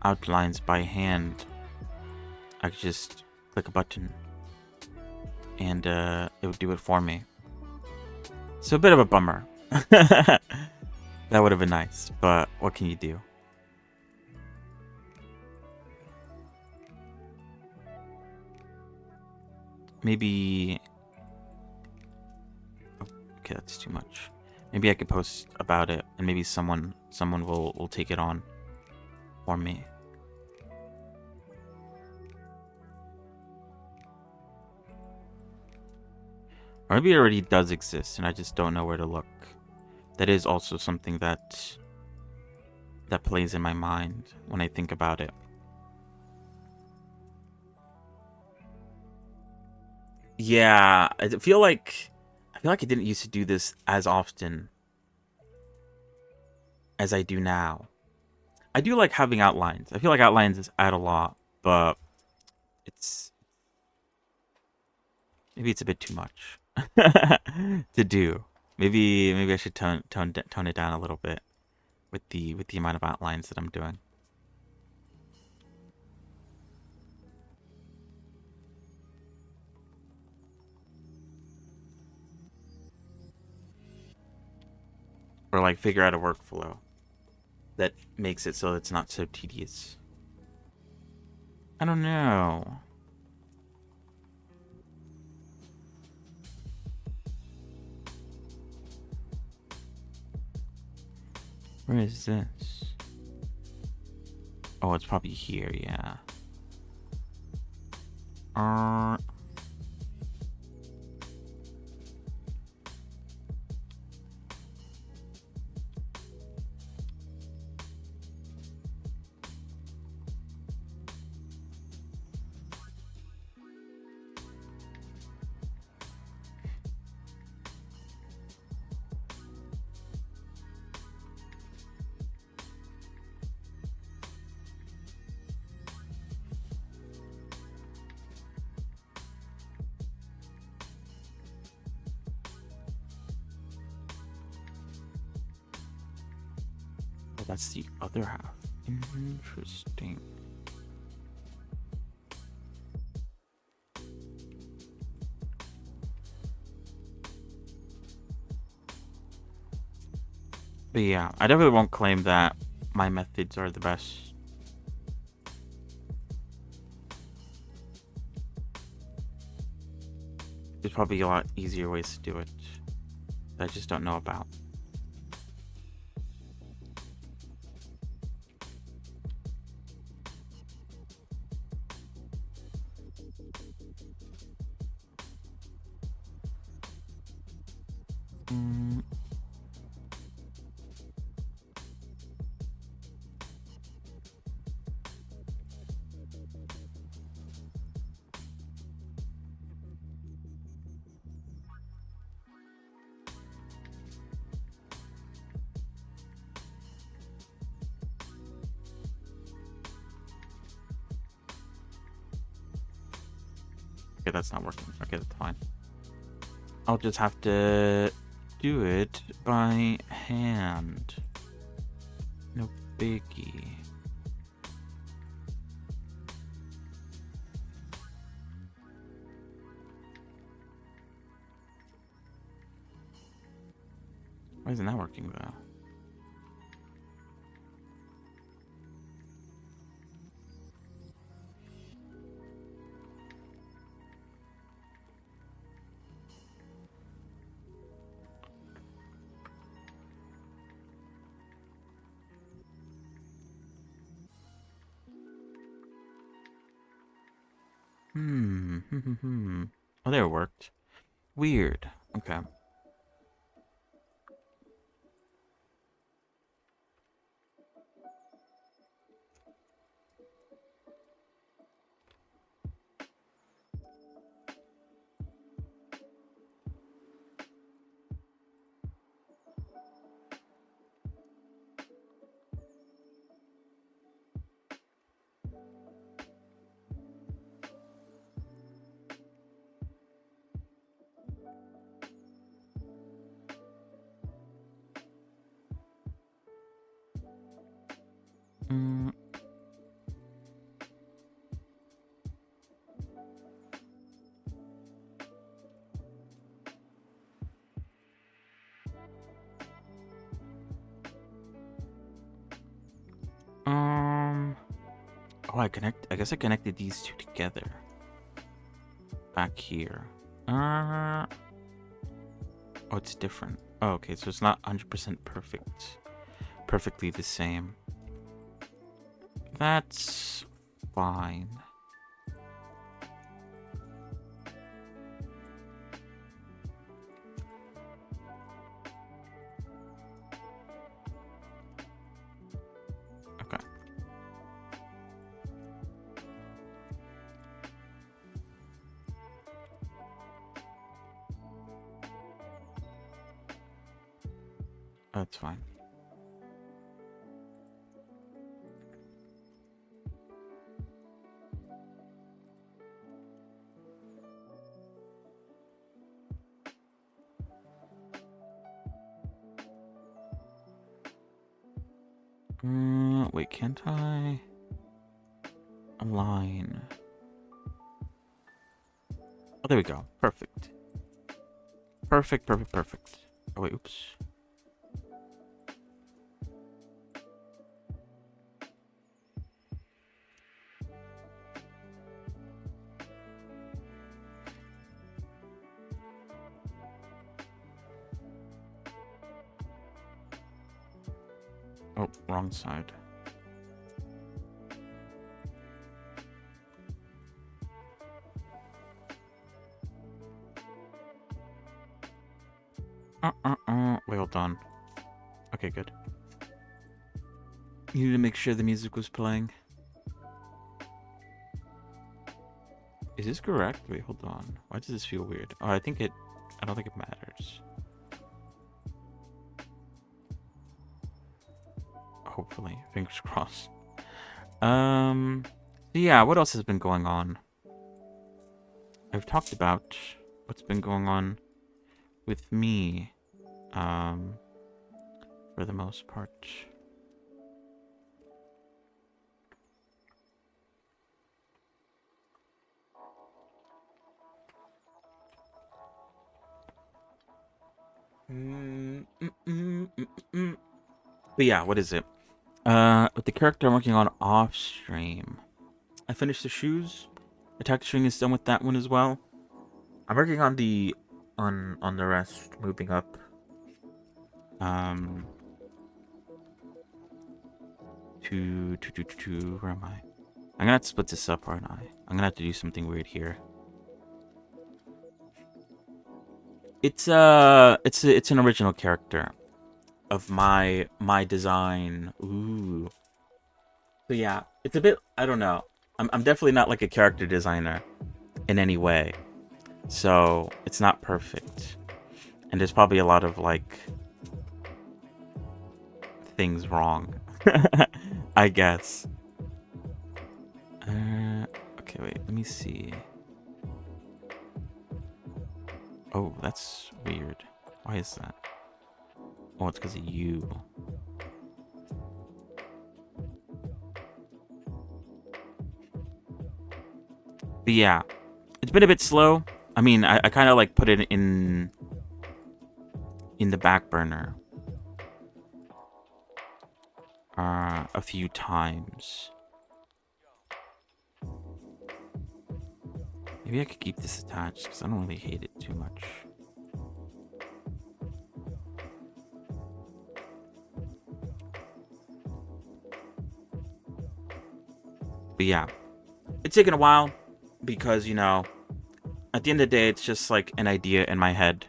outlines by hand, I could just click a button and it would do it for me. So a bit of a bummer. That would have been nice, but what can you do? maybe... Okay, that's too much. Maybe I could post about it, and maybe someone will take it on for me. Or maybe it already does exist, and I just don't know where to look. That is also something that plays in my mind when I think about it. Yeah, I feel like I didn't used to do this as often as I do now. I do like having outlines. I feel like outlines add a lot, but it's maybe it's a bit too much to do. Maybe I should tone it down a little bit with the amount of outlines that I'm doing. Or like figure out a workflow that makes it so it's not so tedious. I don't know. Where is this? Oh, it's probably here, yeah. Oh, that's the other half. Interesting. But yeah, I definitely won't claim that my methods are the best. There's probably a lot easier ways to do it that I just don't know about. Okay, that's not working. Okay, that's fine. I'll just have to do it by hand. No biggie. Why isn't that working though? Oh, there it worked. Weird. Okay. Oh, I guess I connected these two together. back here. Oh, it's different. Oh, okay, so it's not 100% perfectly the same. That's fine. Okay. That's fine. Wait, can't I align? Oh, there we go. Perfect. Perfect. Oh, wait, oops. Oh, wrong side. Wait, hold on. Okay, good. You need to make sure the music was playing. Is this correct? Wait, hold on. Why does this feel weird? Oh, I don't think it matters. Hopefully. Fingers crossed. Yeah, what else has been going on? I've talked about what's been going on with me, for the most part. But yeah, what is it? With the character I'm working on off stream, I finished the shoes. Attack string is done with that one as well. I'm working on the rest, moving up. Where am I? I'm gonna have to split this up, aren't I? I'm gonna have to do something weird here. It's an original character of my design. Ooh. So yeah, it's a bit, I don't know. I'm definitely not like a character designer in any way. So it's not perfect. And there's probably a lot of like things wrong. I guess. Okay, wait, let me see. Oh, that's weird. Why is that? Oh, it's because of you. But yeah, it's been a bit slow. I mean, I kind of like put it in the back burner a few times. Maybe I could keep this attached because I don't really hate it too much. But yeah, it's taken a while because, you know, at the end of the day, it's just like an idea in my head,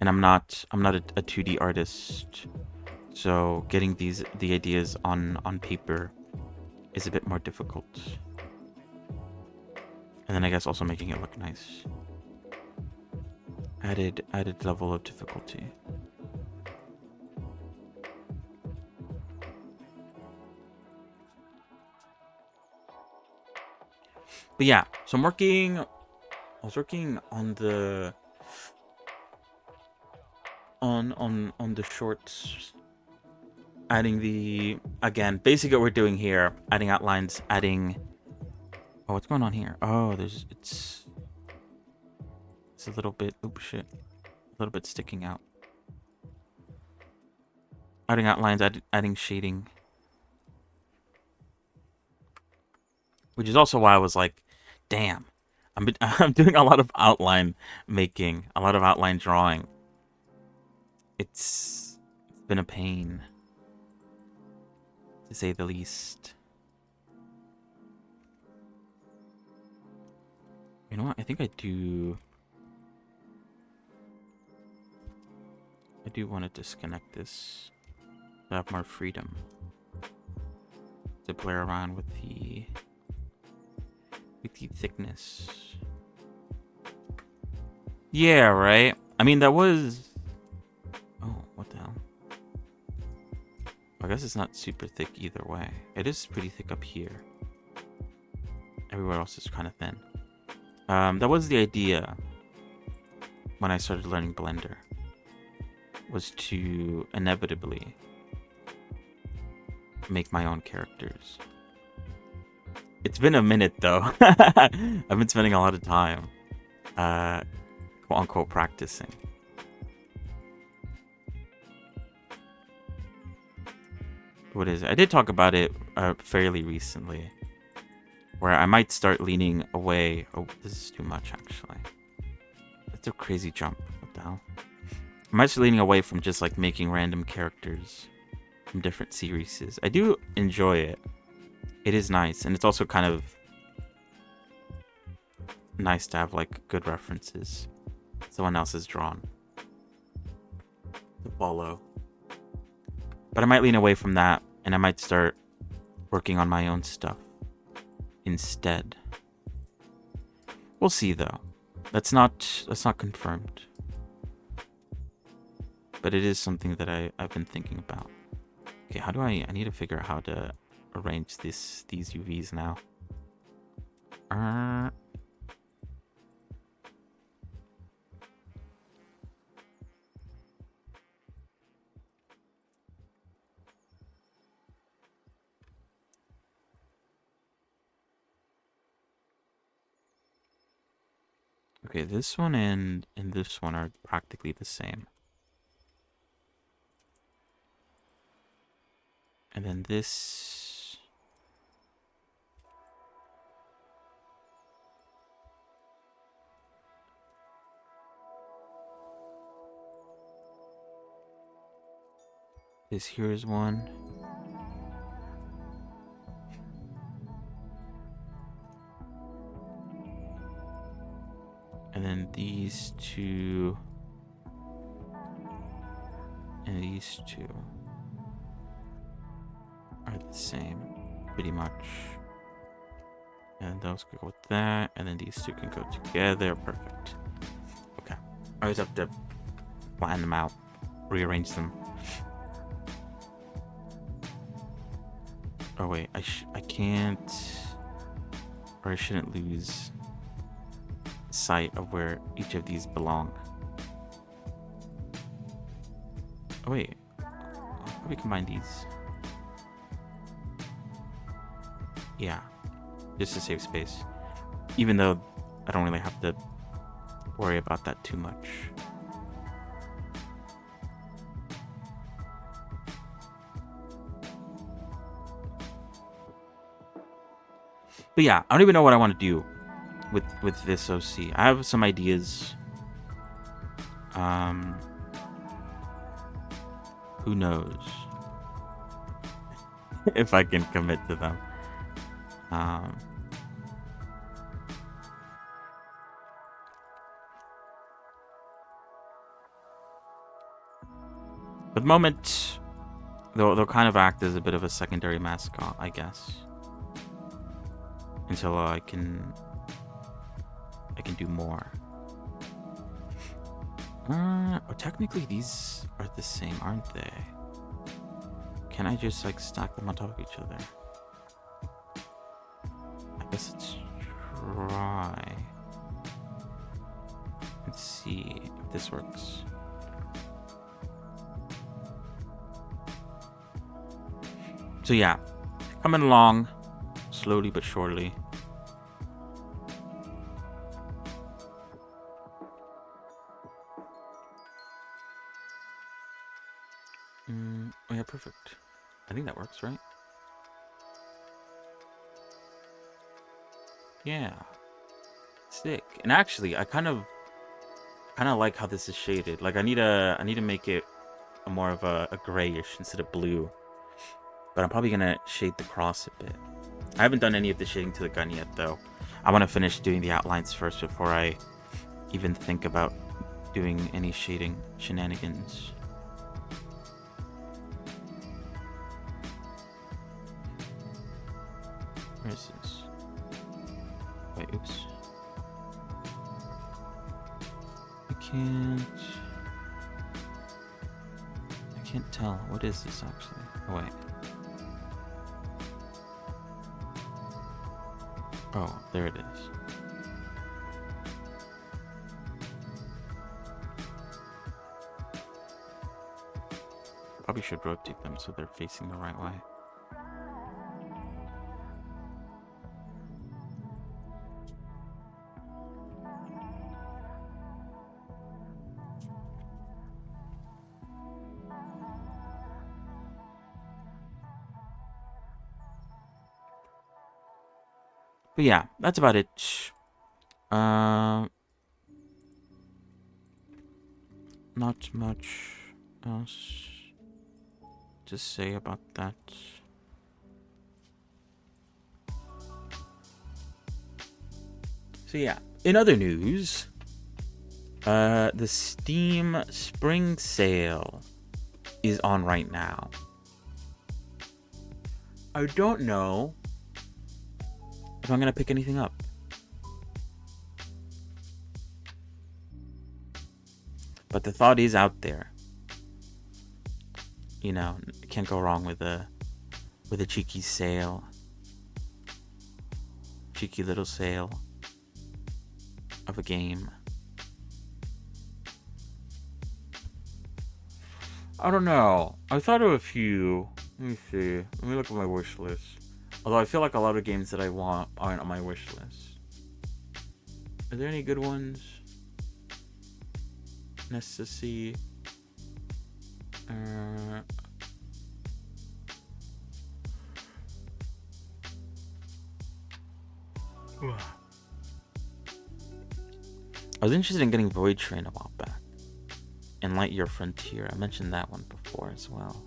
and I'm not a 2D artist, so getting the ideas on paper is a bit more difficult. And then I guess also making it look nice. Added level of difficulty. But yeah, so I was working on the on the shorts, adding again, basically what we're doing here, adding outlines, adding, oh, what's going on here? Oh, it's a little bit, oops, shit, a little bit sticking out. Adding outlines, adding shading. Which is also why I was like, damn, I'm doing a lot of outline making, a lot of outline drawing. It's been a pain, to say the least. You know what? I think I do want to disconnect this to have more freedom to play around with the thickness. Yeah, right? I mean, that was... Oh, what the hell? I guess it's not super thick either way. It is pretty thick up here. Everywhere else is kind of thin. That was the idea when I started learning Blender. Was to inevitably make my own characters. It's been a minute though. I've been spending a lot of time quote unquote practicing. What is it? I did talk about it fairly recently, where I might start leaning away. Oh, this is too much actually. That's a crazy jump. What the hell? I might start leaning away from just like making random characters from different series. I do enjoy it. It is nice, and it's also kind of nice to have like good references someone else has drawn to follow. But I might lean away from that, and I might start working on my own stuff instead. We'll see though. That's not confirmed. But it is something that I've been thinking about. Okay, how do I need to figure out how to arrange these UVs now. Okay, this one and this one are practically the same. And then this... This here is one. And then these two. And these two are the same, pretty much. And those can go with that, and then these two can go together. Perfect. Okay. I always have to flatten them out, rearrange them. Oh wait, I can't, or I shouldn't lose sight of where each of these belong. Oh wait, how do we combine these? Yeah, just to save space. Even though I don't really have to worry about that too much. But yeah, I don't even know what I want to do with this OC. I have some ideas. Who knows if I can commit to them. For the moment, they'll kind of act as a bit of a secondary mascot, I guess. Until I can do more. Technically these are the same, aren't they? Can I just like stack them on top of each other? I guess let's try and see if this works. So yeah, coming along slowly but surely. Oh yeah, perfect. I think that works, right? Yeah. Sick. And actually, I kind of like how this is shaded. Like I need to make it a more of a grayish instead of blue. But I'm probably gonna shade the cross a bit. I haven't done any of the shading to the gun yet, though. I want to finish doing the outlines first before I even think about doing any shading shenanigans. Where is this? Wait, oops. I can't tell. What is this actually? Oh, wait. Oh, there it is. Probably should rotate them so they're facing the right way. But yeah, that's about it. Not much else to say about that. So yeah, in other news, the Steam Spring Sale is on right now. I don't know if I'm gonna pick anything up. But the thought is out there. You know, can't go wrong with a cheeky sale. Cheeky little sale of a game. I don't know. I thought of a few. Let me see. Let me look at my wish list. Although I feel like a lot of games that I want aren't on my wish list. Are there any good ones? Nice to see. I was interested in getting Void Train a while back. And Lightyear Frontier. I mentioned that one before as well.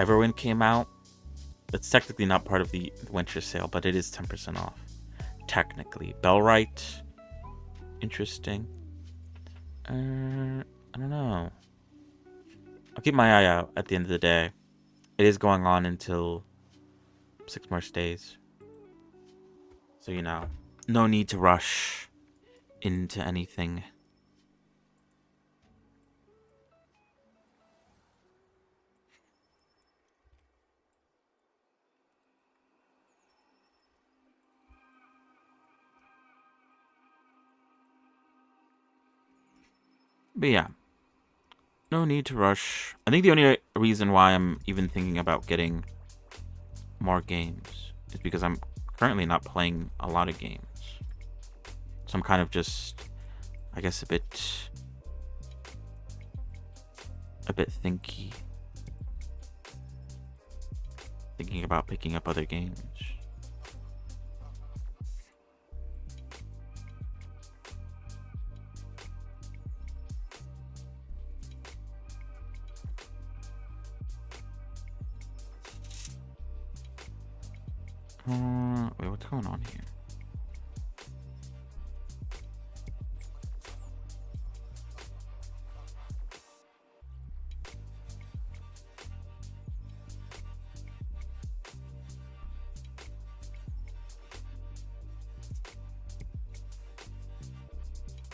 Everwind came out. It's technically not part of the winter sale, but it is 10% off. Technically. Bellwright. Interesting. I don't know. I'll keep my eye out at the end of the day. It is going on until 6 more days. So, you know, no need to rush into anything. But yeah, no need to rush. I think the only reason why I'm even thinking about getting more games is because I'm currently not playing a lot of games. So I'm kind of just, I guess, a bit thinky. Thinking about picking up other games. Wait, what's going on here?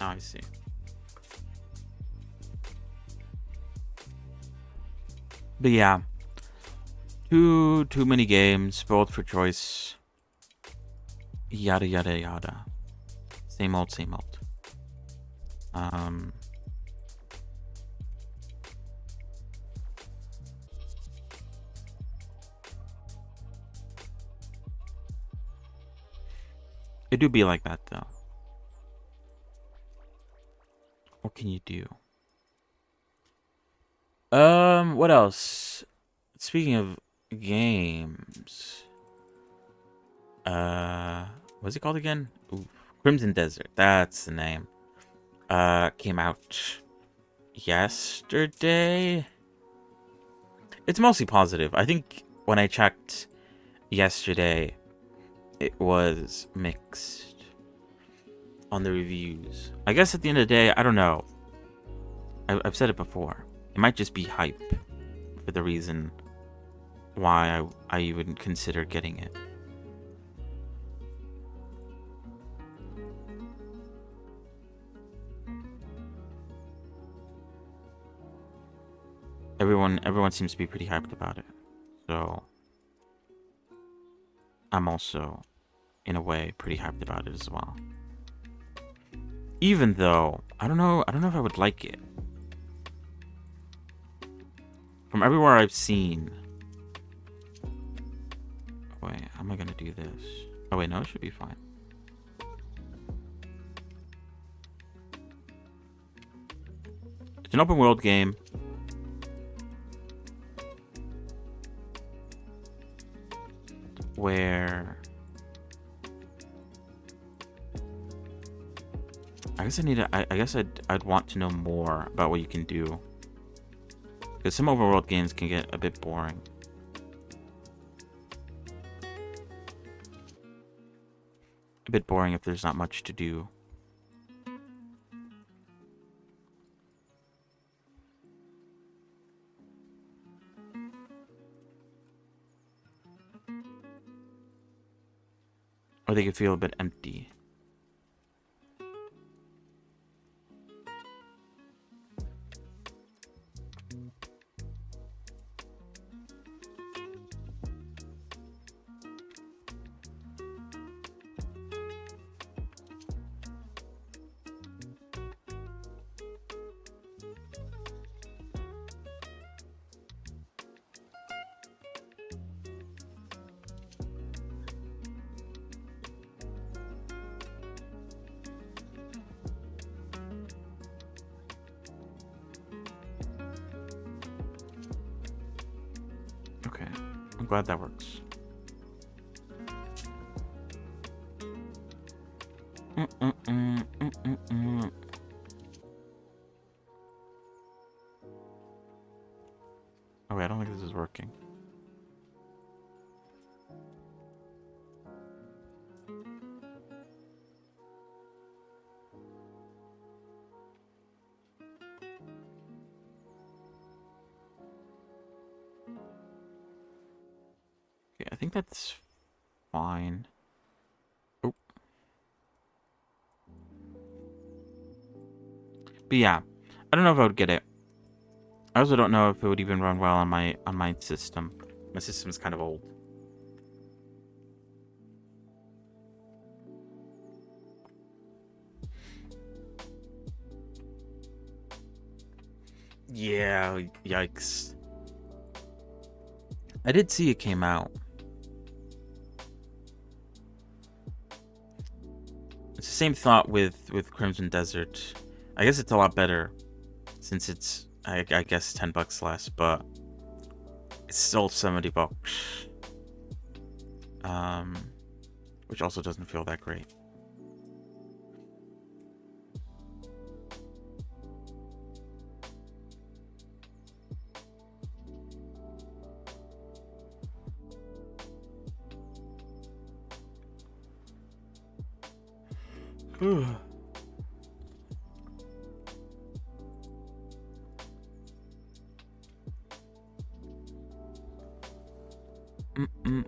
Oh, I see. But yeah, too many games, spoiled for choice. Yada yada yada. Same old, same old. It do be like that though. What can you do? What else? Speaking of games, what's it called again? Ooh, Crimson Desert, that's the name. Came out yesterday. It's mostly positive. I think when I checked yesterday, it was mixed on the reviews. I guess at the end of the day, I don't know. I've said it before. It might just be hype for the reason why I even consider getting it. Everyone seems to be pretty hyped about it. So I'm also, in a way, pretty hyped about it as well. Even though I don't know if I would like it. From everywhere I've seen. Wait, how am I gonna do this? Oh wait, no, it should be fine. It's an open world game. Where I guess I guess I'd want to know more about what you can do, because some overworld games can get a bit boring. A bit boring if there's not much to do. Or they could feel a bit empty. Okay, I'm glad that works. Oh wait, I don't think this is working. Okay, I think that's fine. Oh. But yeah, I don't know if I would get it. I also don't know if it would even run well on my system. My system's kind of old. Yeah, yikes. I did see it came out. It's the same thought with Crimson Desert. I guess it's a lot better since it's I guess $10 less, but it's still $70. Which also doesn't feel that great.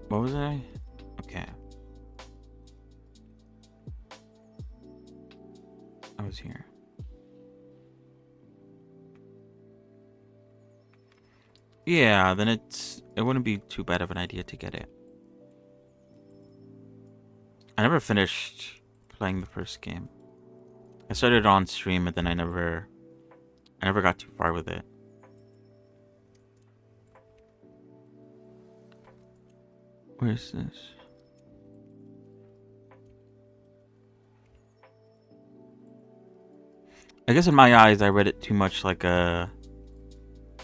What was I? Okay. I was here. Yeah, then it wouldn't be too bad of an idea to get it. I never finished playing the first game. I started on stream, and then I never got too far with it. Where's this? I guess in my eyes, I read it too much like a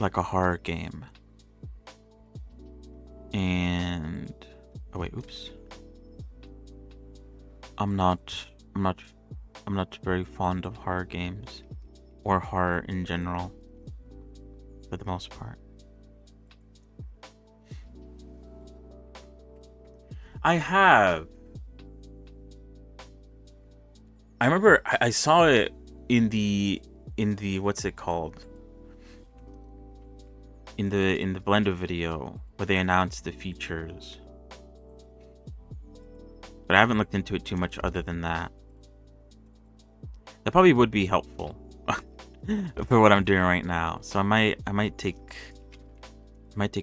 horror game. And oh wait, oops. I'm not I'm not I'm not very fond of horror games or horror in general for the most part. I have. I remember I saw it in the what's it called? In the Blender video where they announced the features. But I haven't looked into it too much other than that. That probably would be helpful for what I'm doing right now. So I might take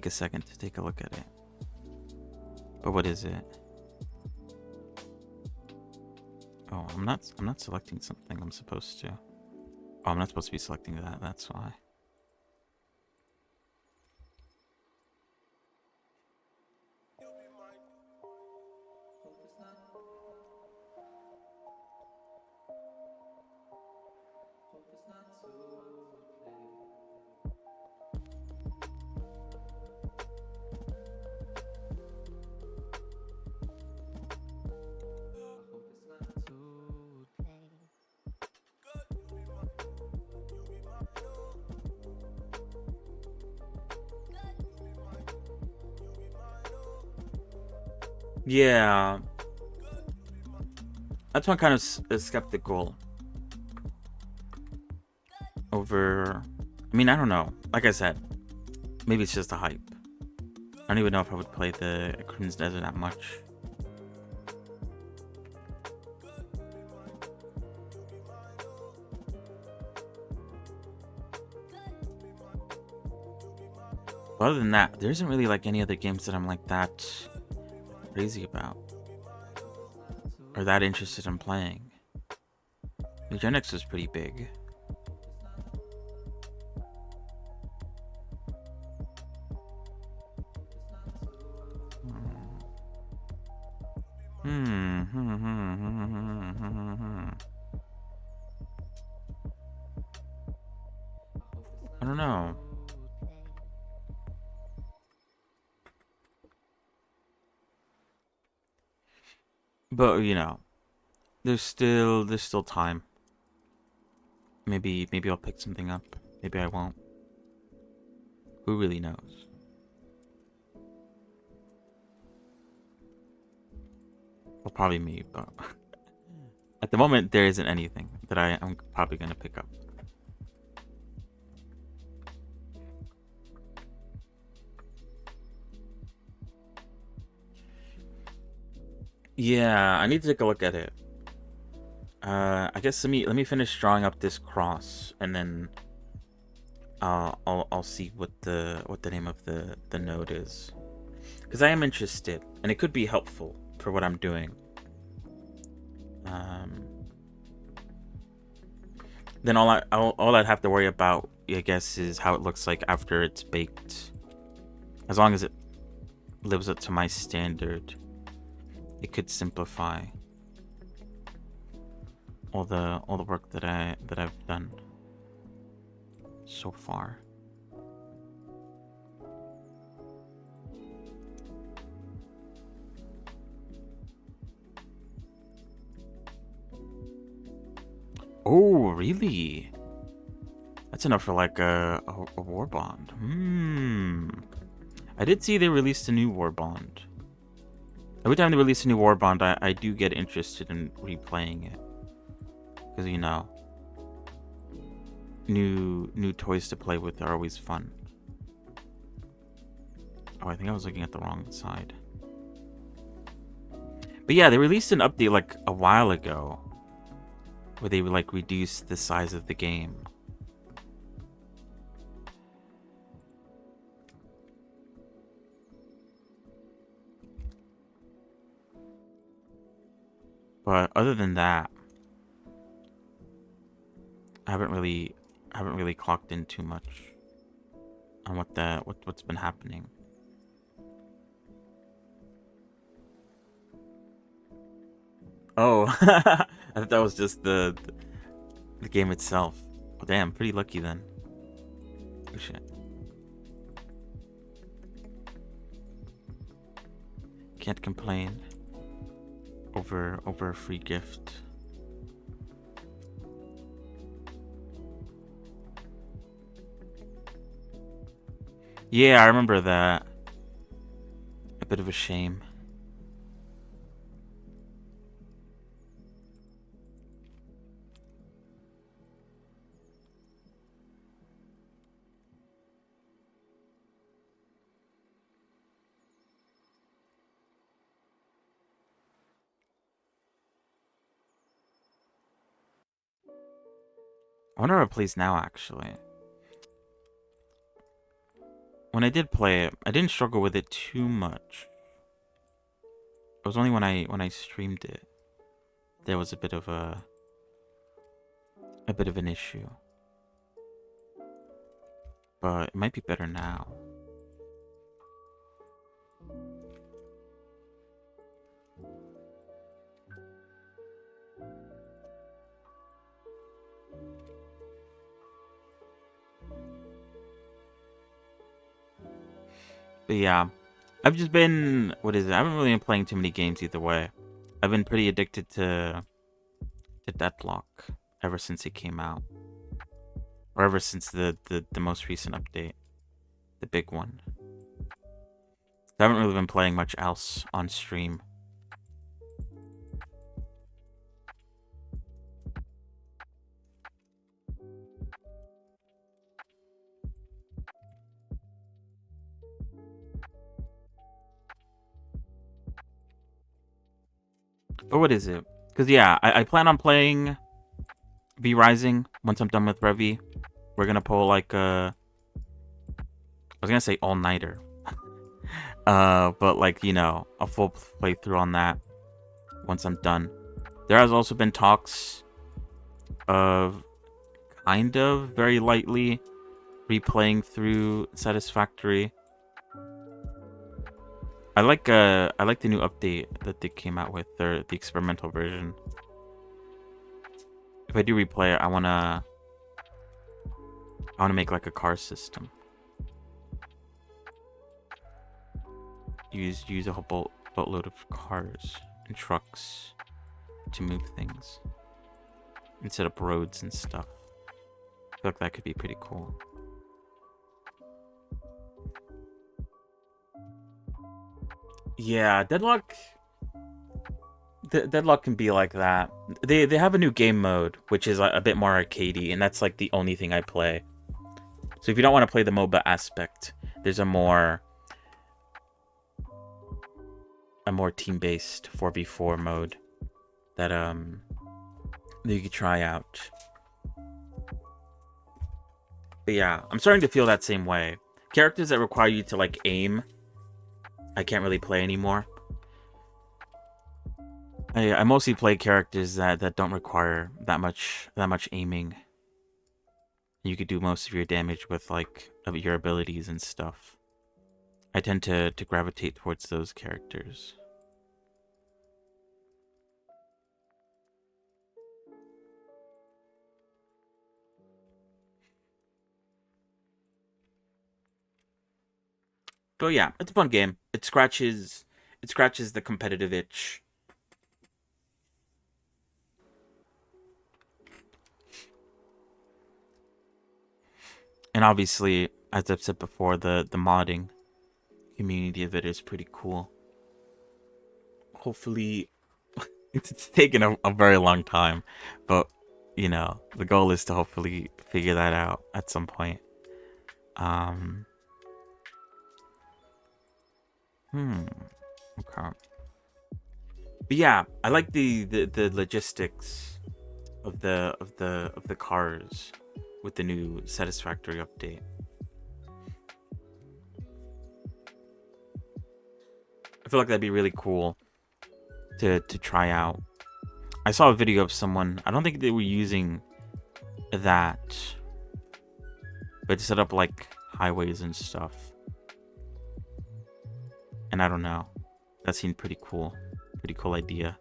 a second to take a look at it. But what is it? Oh, I'm not selecting something I'm supposed to. Oh, I'm not supposed to be selecting that. That's why. Yeah, that's why I'm kind of skeptical over. I mean, I don't know. Like I said, maybe it's just a hype. I don't even know if I would play the Crimson Desert that much. But other than that, there isn't really like any other games that I'm like that crazy about or that interested in playing. Eugenics was pretty big. I don't know. But you know, there's still time. Maybe I'll pick something up. Maybe I won't. Who really knows? Well, probably me, but at the moment there isn't anything that I'm probably gonna pick up. Yeah, I need to take a look at it. I guess let me finish drawing up this cross, and then I'll see what the name of the node is, because I am interested, and it could be helpful for what I'm doing. Then all I'd have to worry about, I guess, is how it looks like after it's baked. As long as it lives up to my standard, it could simplify all the work that I've done so far. Oh, really? That's enough for like a war bond. I did see they released a new war bond. Every time they release a new war bond, I do get interested in replaying it. Because, you know, new toys to play with are always fun. Oh, I think I was looking at the wrong side. But yeah, they released an update like a while ago where they like reduced the size of the game. But other than that, I haven't really clocked in too much on what's been happening. Oh, I thought that was just the game itself. Oh, damn, pretty lucky then. Oh shit. Can't complain over a free gift. Yeah, I remember that. A bit of a shame. I wonder how it plays now, actually. When I did play it, I didn't struggle with it too much. It was only when I streamed it there was a bit of an issue. But it might be better now. But yeah, I've just been, what is it? I haven't really been playing too many games either way. I've been pretty addicted to Deadlock ever since it came out. Or ever since the most recent update. The big one. I haven't really been playing much else on stream. But what is it? Because yeah, I plan on playing V Rising once I'm done with Revy. We're gonna pull like I was gonna say all-nighter. But like, you know, a full playthrough on that once I'm done. There has also been talks of kind of very lightly replaying through Satisfactory. I like the new update that they came out with, the experimental version. If I do replay it, I wanna make like a car system. Use a whole boatload of cars and trucks to move things instead of roads and stuff. I feel like that could be pretty cool. Yeah, Deadlock can be like that. They have a new game mode, which is a bit more arcadey, and that's like the only thing I play. So if you don't want to play the MOBA aspect, there's a more team-based 4v4 mode that you could try out. But yeah, I'm starting to feel that same way. Characters that require you to like aim, I can't really play anymore. I mostly play characters that don't require that much aiming. You could do most of your damage with like your abilities and stuff. I tend to gravitate towards those characters. But yeah, it's a fun game. It scratches the competitive itch. And obviously, as I've said before, the modding community of it is pretty cool. Hopefully, it's taken a very long time, but you know, the goal is to hopefully figure that out at some point. Okay. But yeah, I like the logistics of the cars with the new Satisfactory update. I feel like that'd be really cool to try out. I saw a video of someone, I don't think they were using that, but to set up like highways and stuff. And I don't know. That seemed pretty cool. Pretty cool idea.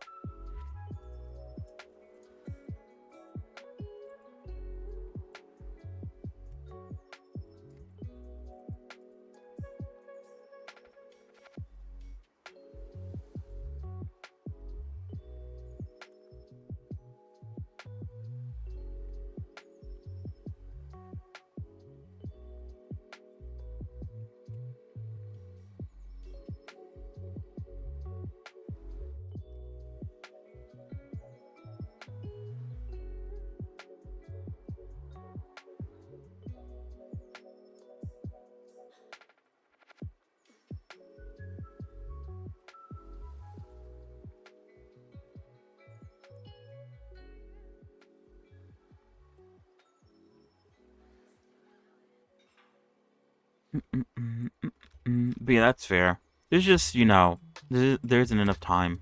But yeah, that's fair. There's just, you know, there isn't enough time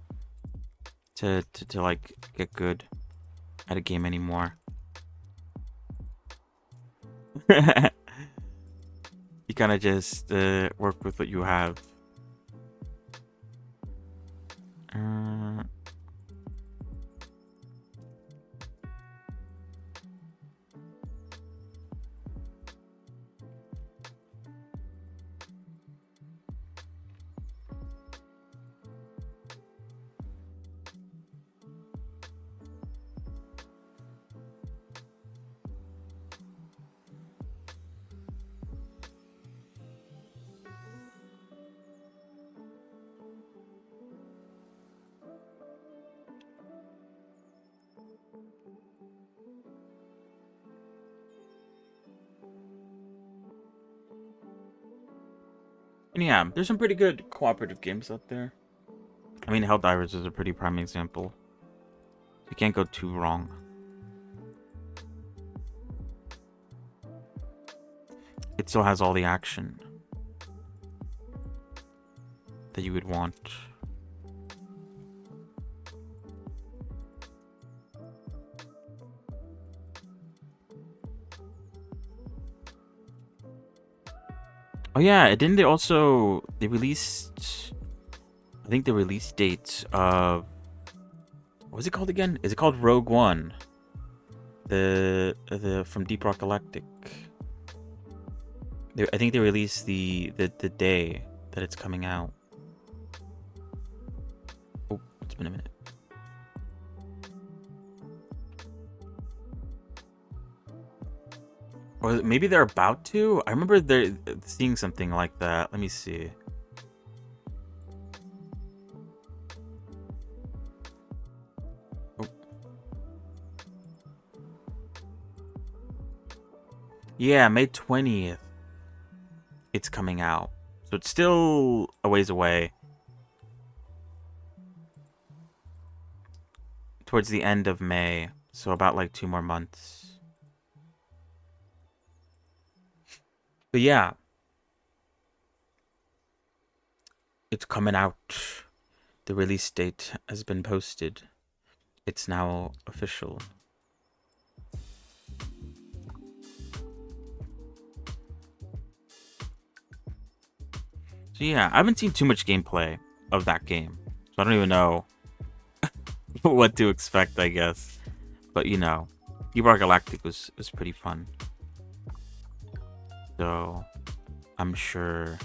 to like get good at a game anymore. You kind of just work with what you have. Uh, and yeah, there's some pretty good cooperative games out there. I mean, Helldivers is a pretty prime example. You can't go too wrong. It still has all the action that you would want. Oh yeah, didn't they also they released I think the release date of what was it called again? Is it called Rogue One? The from Deep Rock Galactic. I think they released the day that it's coming out. Oh, it's been a minute. Or maybe they're about to? I remember they're seeing something like that. Let me see. Oh. Yeah, May 20th. It's coming out. So it's still a ways away. Towards the end of May. So about like 2 more months. But yeah. It's coming out. The release date has been posted. It's now official. So yeah, I haven't seen too much gameplay of that game. So I don't even know what to expect, I guess. But you know, Deep Rock Galactic was pretty fun. So I'm sure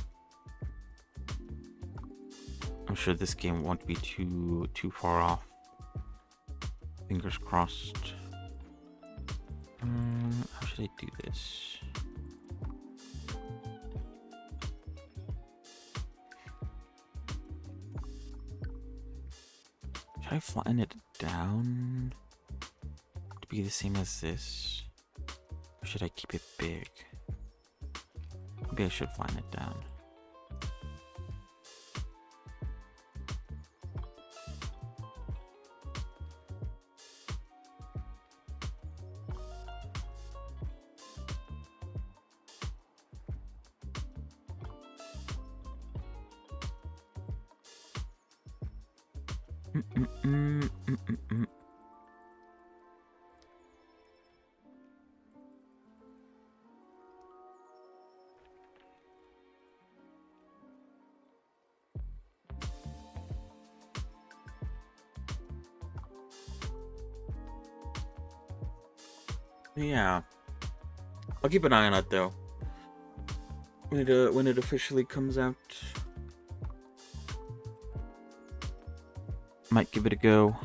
this game won't be too far off. Fingers crossed. How should I do this? Should I flatten it down to be the same as this? Or should I keep it big? Maybe I should flatten it down. Yeah, I'll keep an eye on it though. When it officially comes out, might give it a go.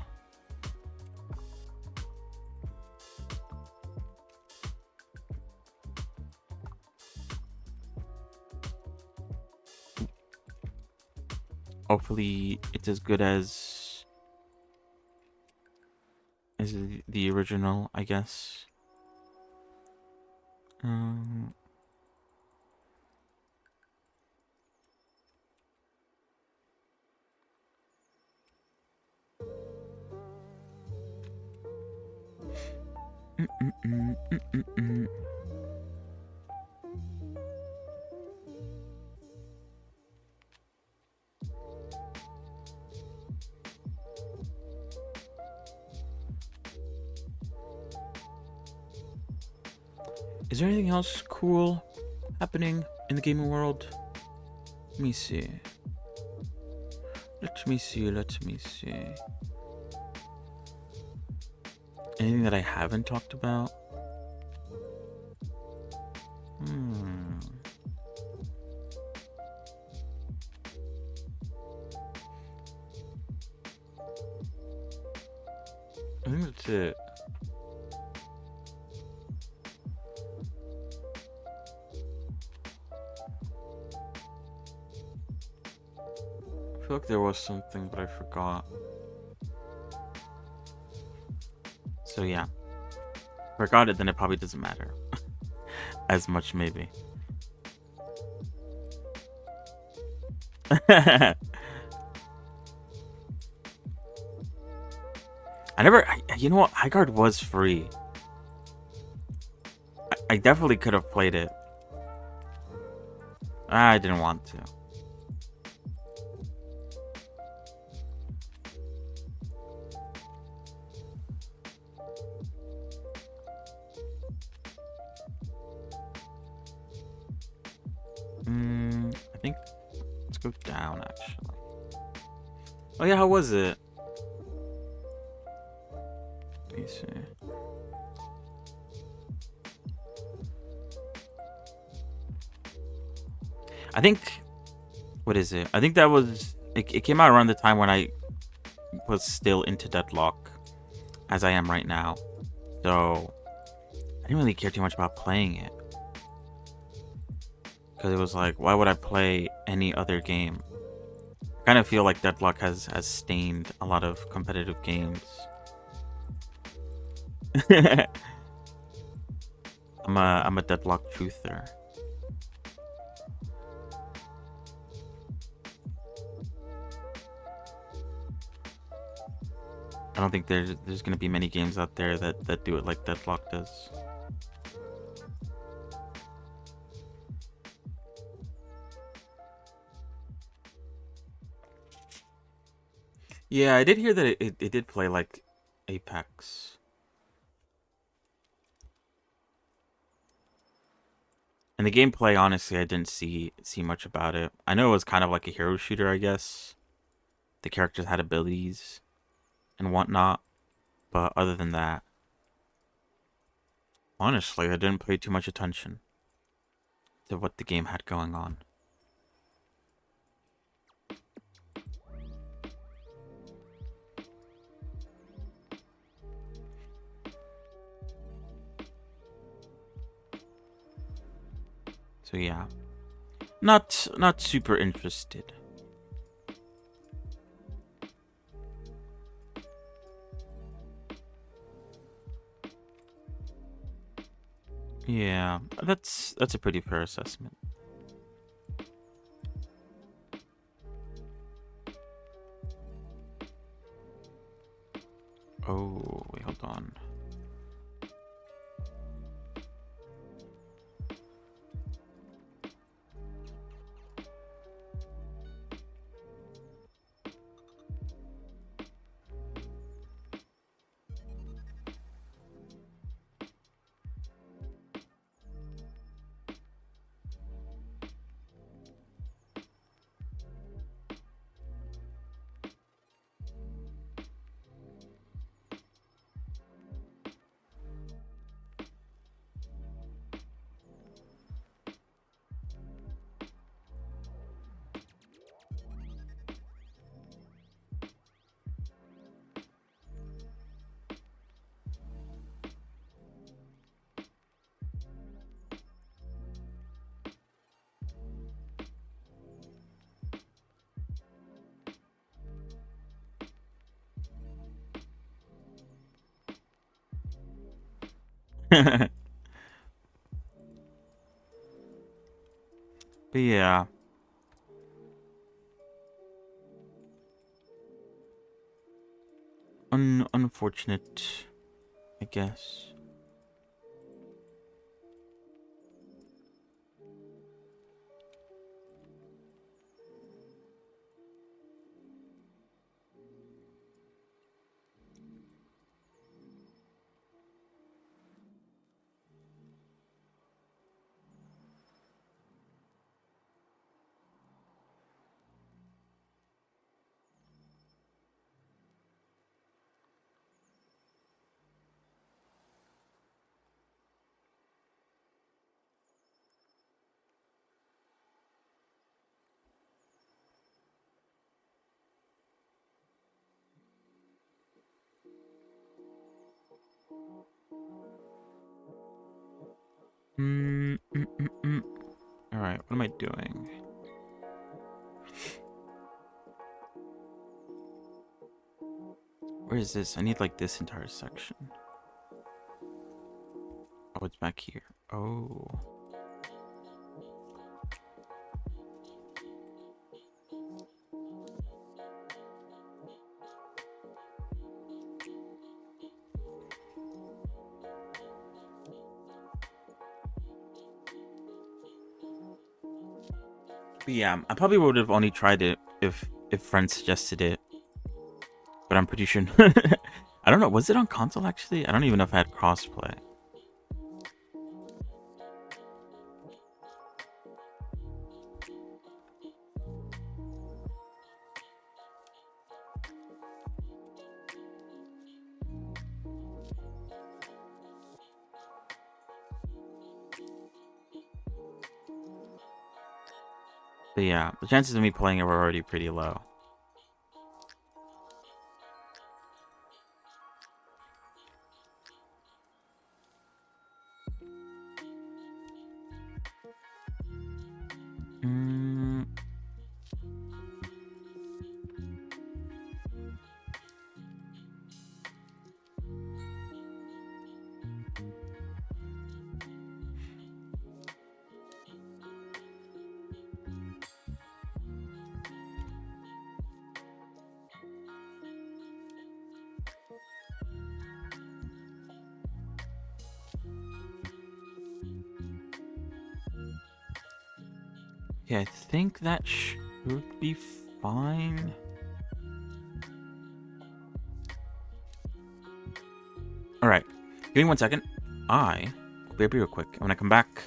Hopefully, it's as good as the original, I guess. Is there anything else cool happening in the gaming world? Let me see. Let me see. Anything that I haven't talked about? I think that's it. I feel like there was something, but I forgot. So yeah. Forgot it, then it probably doesn't matter. As much, maybe. You know what? Highguard was free. I definitely could have played it. I didn't want to. I think let's go down actually. Oh yeah, how was it? Let me see. I think what is it? I think that was it came out around the time when I was still into Deadlock, as I am right now. So I didn't really care too much about playing it. Because it was like, why would I play any other game? I kind of feel like Deadlock has stained a lot of competitive games. I'm a Deadlock truther. I don't think there's gonna be many games out there that do it like Deadlock does. Yeah, I did hear that it did play like Apex. And the gameplay, honestly, I didn't see much about it. I know it was kind of like a hero shooter, I guess. The characters had abilities and whatnot. But other than that, honestly, I didn't pay too much attention to what the game had going on. So yeah, not super interested. Yeah, that's a pretty fair assessment. Oh, wait, hold on. But yeah. Unfortunate, I guess. Alright, what am I doing? Where is this? I need like this entire section. Oh, it's back here. Oh. But yeah, I probably would have only tried it if friends suggested it. But I'm pretty sure. I don't know. Was it on console actually? I don't even know if I had crossplay. But yeah, the chances of me playing it were already pretty low. Mm. Yeah, I think that should be fine. Alright, give me 1 second. I will be real quick. When I come back,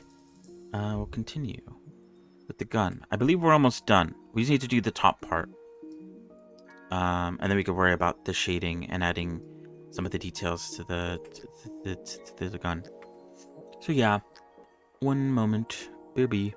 we'll continue with the gun. I believe we're almost done. We just need to do the top part. And then we can worry about the shading and adding some of the details to the gun. So yeah, 1 moment, baby.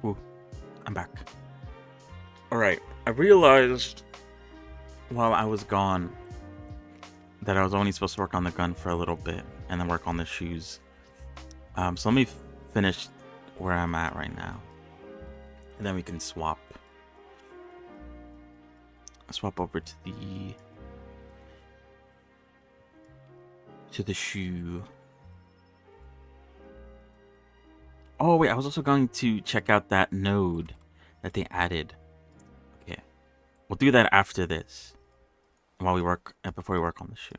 Ooh, I'm back. Alright, I realized while I was gone that I was only supposed to work on the gun for a little bit and then work on the shoes. So let me finish where I'm at right now. And then we can swap over to the shoe. Oh wait, I was also going to check out that node that they added. Okay, we'll do that after this, while we work before we work on the shoe.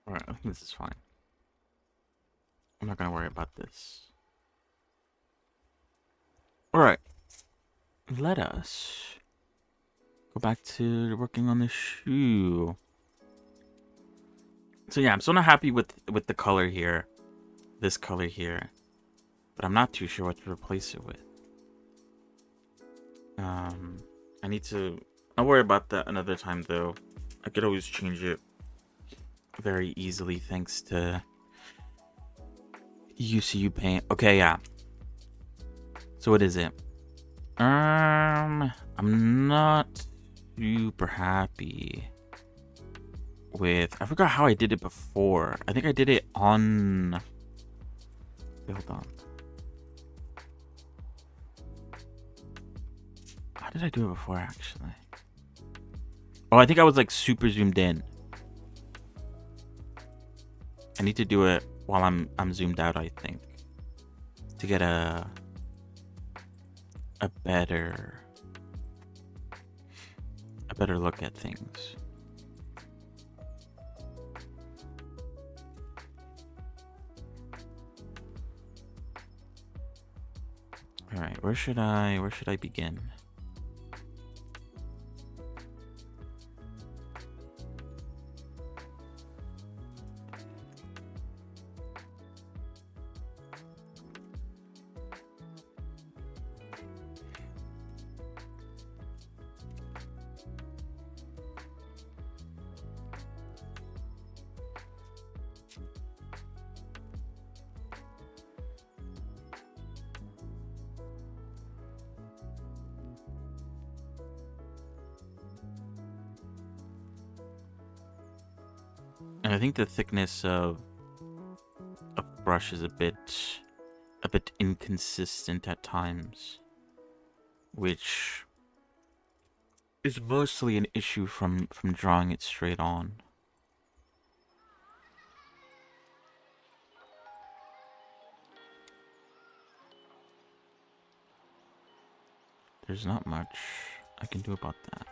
Alright, I think this is fine. I'm not gonna worry about this. Alright. Let us go back to working on the shoe. So yeah, I'm still not happy with the color here. This color here. But I'm not too sure what to replace it with. I need to... I'll worry about that another time though. I could always change it very easily thanks to UCU paint. Okay, yeah. So what is it? I'm not super happy with... I forgot how I did it before. I think I did it on... Wait, hold on. How did I do it before, actually? Oh, I think I was like super zoomed in. I need to do it while I'm zoomed out, I think, to get a better look at things. All right, where should I begin? And I think the thickness of brush is a bit inconsistent at times, which is mostly an issue from drawing it straight on. There's not much I can do about that.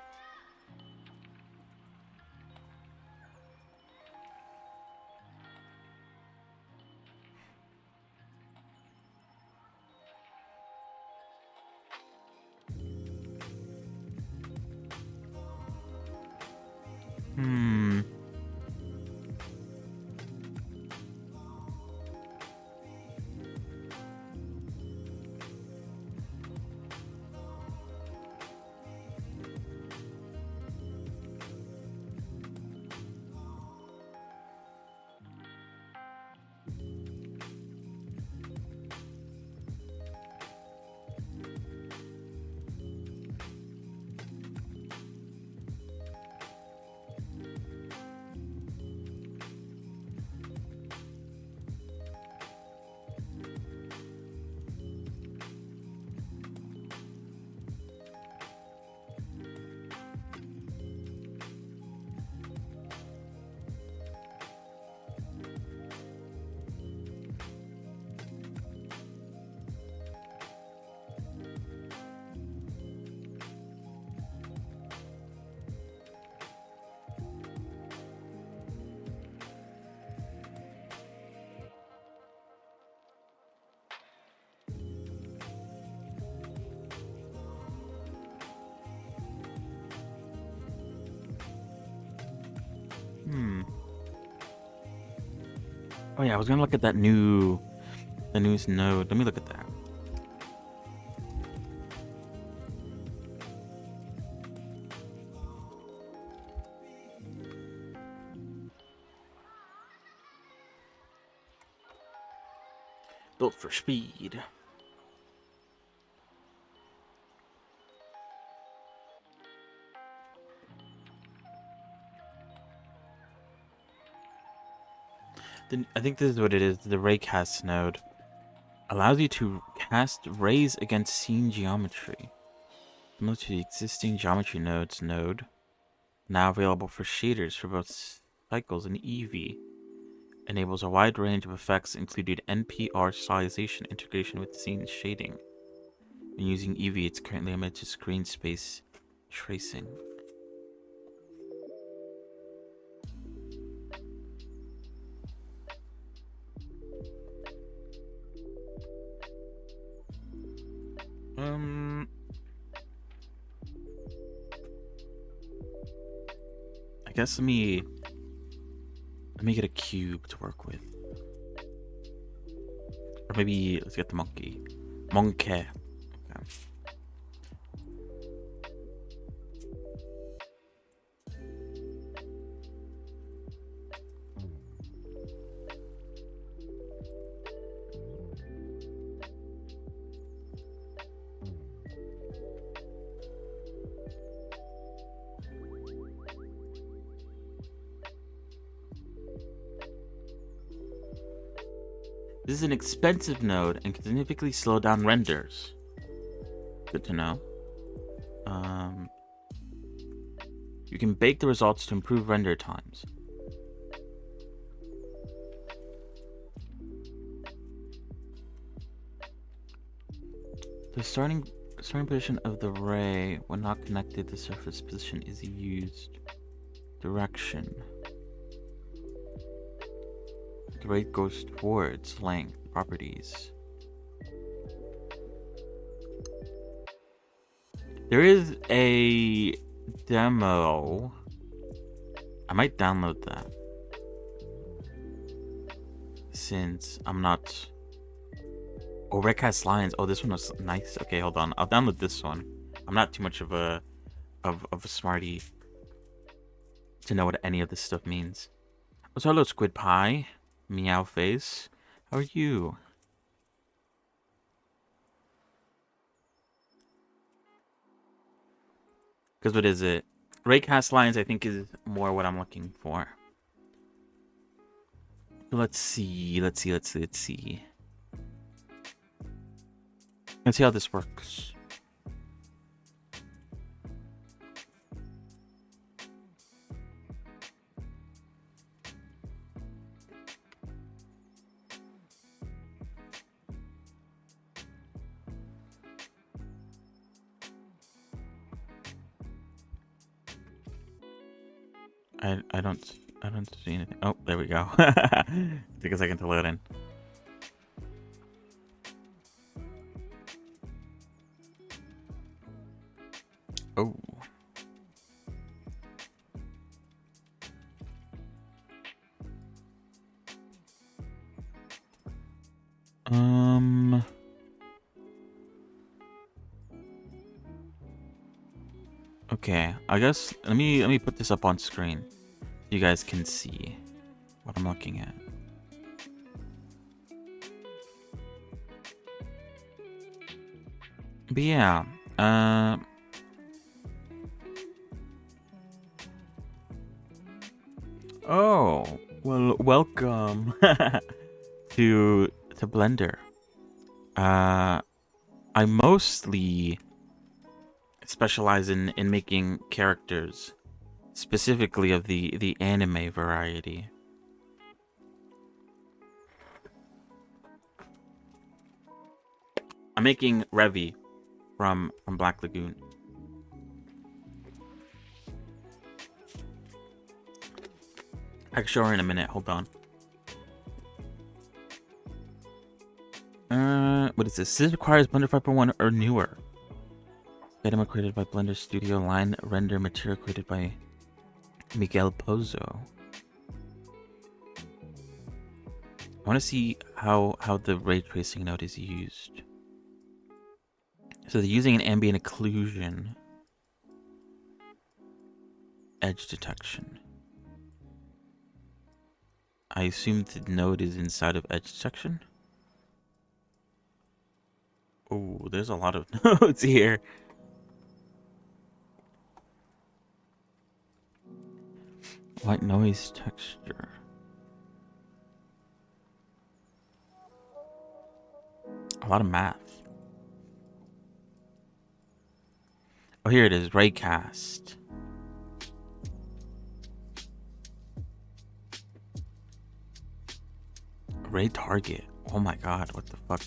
Oh yeah, I was gonna look at the newest node. Let me look at that. Built for speed. I think this is what it is. The raycast node allows you to cast rays against scene geometry. Similar to the existing geometry nodes node, now available for shaders for both cycles and Eevee. Enables a wide range of effects, including NPR stylization integration with scene shading. When using Eevee, it's currently limited to screen space tracing. I guess let me get a cube to work with. Or maybe let's get the monkey. Monkey. Okay. This is an expensive node and can significantly slow down renders. Good to know. You can bake the results to improve render times. The starting position of the ray, when not connected to surface position, is used. Direction. The ray goes towards length, properties. There is a demo. I might download that. Since I'm not... Oh, Redcast Lines. Oh, this one was nice. Okay, hold on. I'll download this one. I'm not too much of a smarty to know what any of this stuff means. Oh, so hello, Squid Pie. Meow Face. How are you? Because what is it? Raycast Lines, I think, is more what I'm looking for. Let's see. Let's see how this works. I don't see anything. Oh, there we go. Took a second to load in. Oh. Okay, I guess let me put this up on screen so you guys can see what I'm looking at. But yeah, oh, well, welcome to Blender. I mostly specialize in making characters, specifically of the anime variety. I'm making Revi from Black Lagoon. I can show her in a minute. Hold on. What is this? This requires Blender 5.1 or newer. Item created by Blender Studio. Line render material created by Miguel Pozo. I want to see how the ray tracing node is used. So they're using an ambient occlusion. Edge detection. I assume the node is inside of edge detection. Oh, there's a lot of nodes here. White noise texture. A lot of math. Oh, here it is. Raycast. Ray target. Oh my god, what the fuck?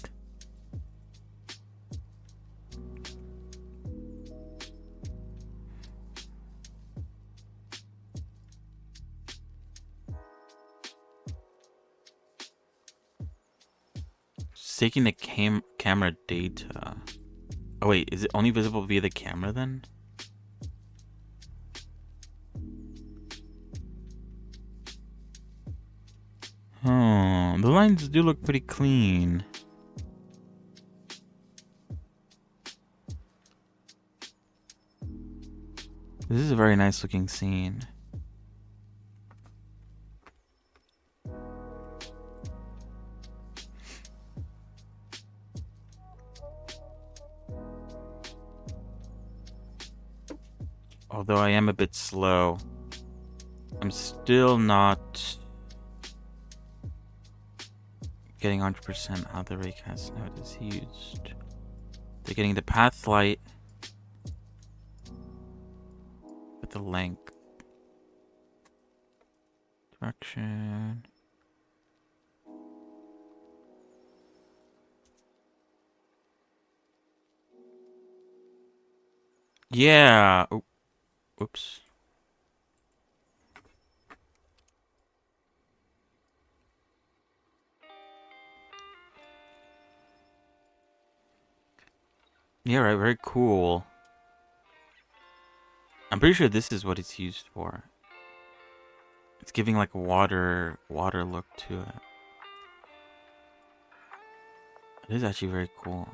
It's taking the camera data. Oh wait, is it only visible via the camera then? Oh, the lines do look pretty clean. This is a very nice looking scene. Although I am a bit slow, I'm still not getting 100% how the raycast node is used. They're getting the path light with the length. Direction. Yeah. Oh, oops. Yeah, right. Very cool. I'm pretty sure this is what it's used for. It's giving like a water look to it. It is actually very cool.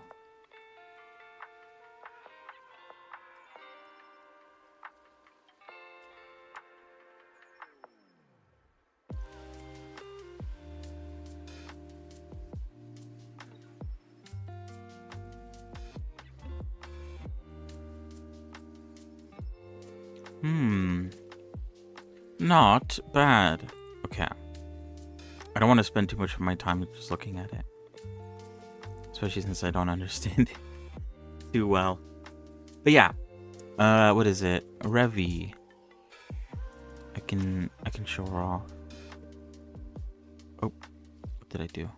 Not bad. Okay. I don't want to spend too much of my time just looking at it. Especially since I don't understand it too well. But yeah. What is it? Revi. I can show her off. Oh, what did I do?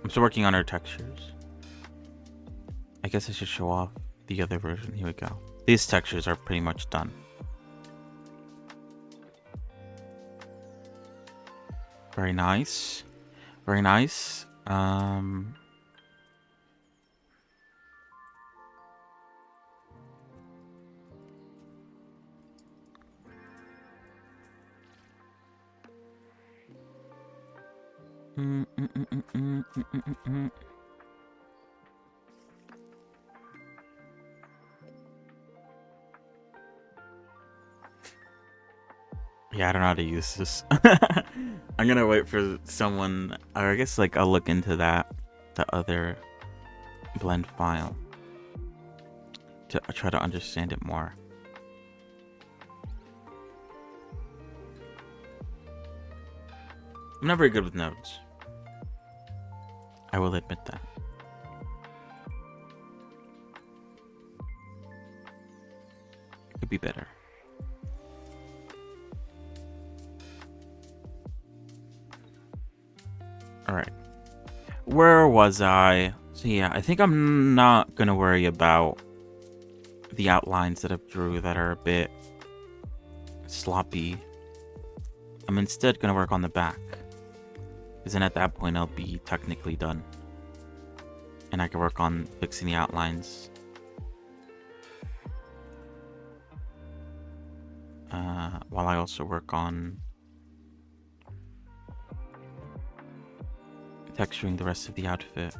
I'm still working on her textures. I guess I should show off the other version. Here we go. These textures are pretty much done. Very nice. Very nice. Yeah, I don't know how to use this. I'm gonna wait for someone, or I guess like I'll look into that, the other blend file, to try to understand it more. I'm not very good with nodes. I will admit that. Could be better. Alright. Where was I? So yeah, I think I'm not gonna worry about the outlines that I've drew that are a bit sloppy. I'm instead gonna work on the back. Because then at that point I'll be technically done. And I can work on fixing the outlines. While I also work on texturing the rest of the outfit.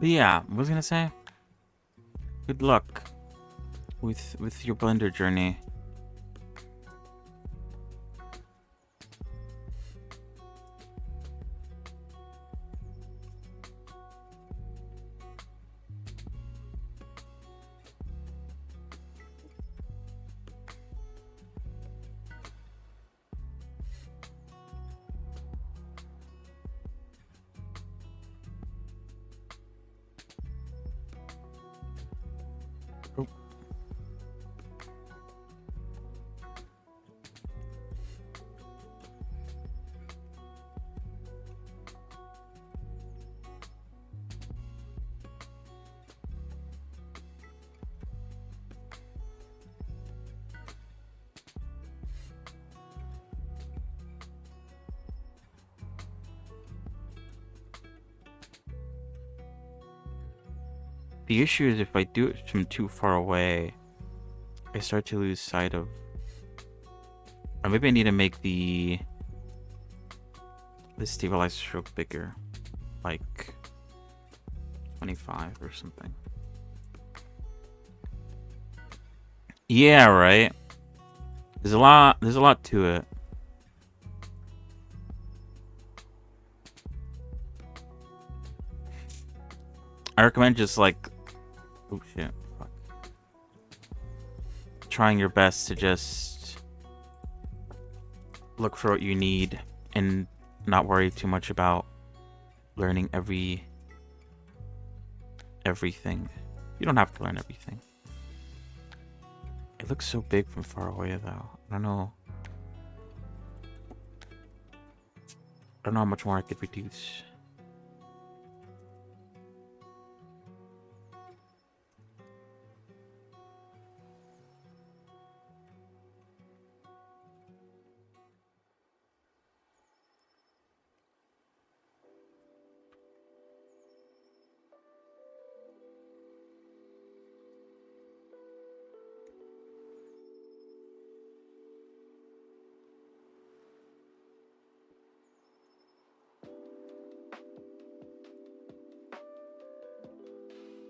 But yeah, what was I gonna say? Good luck with your Blender journey. The issue is if I do it from too far away, I start to lose sight of... Or maybe I need to make the stabilized stroke bigger. Like 25 or something. Yeah, right. There's a lot to it. I recommend just like, oh shit, fuck. Trying your best to just look for what you need and not worry too much about learning everything. You don't have to learn everything. It looks so big from far away though. I don't know how much more I could reduce.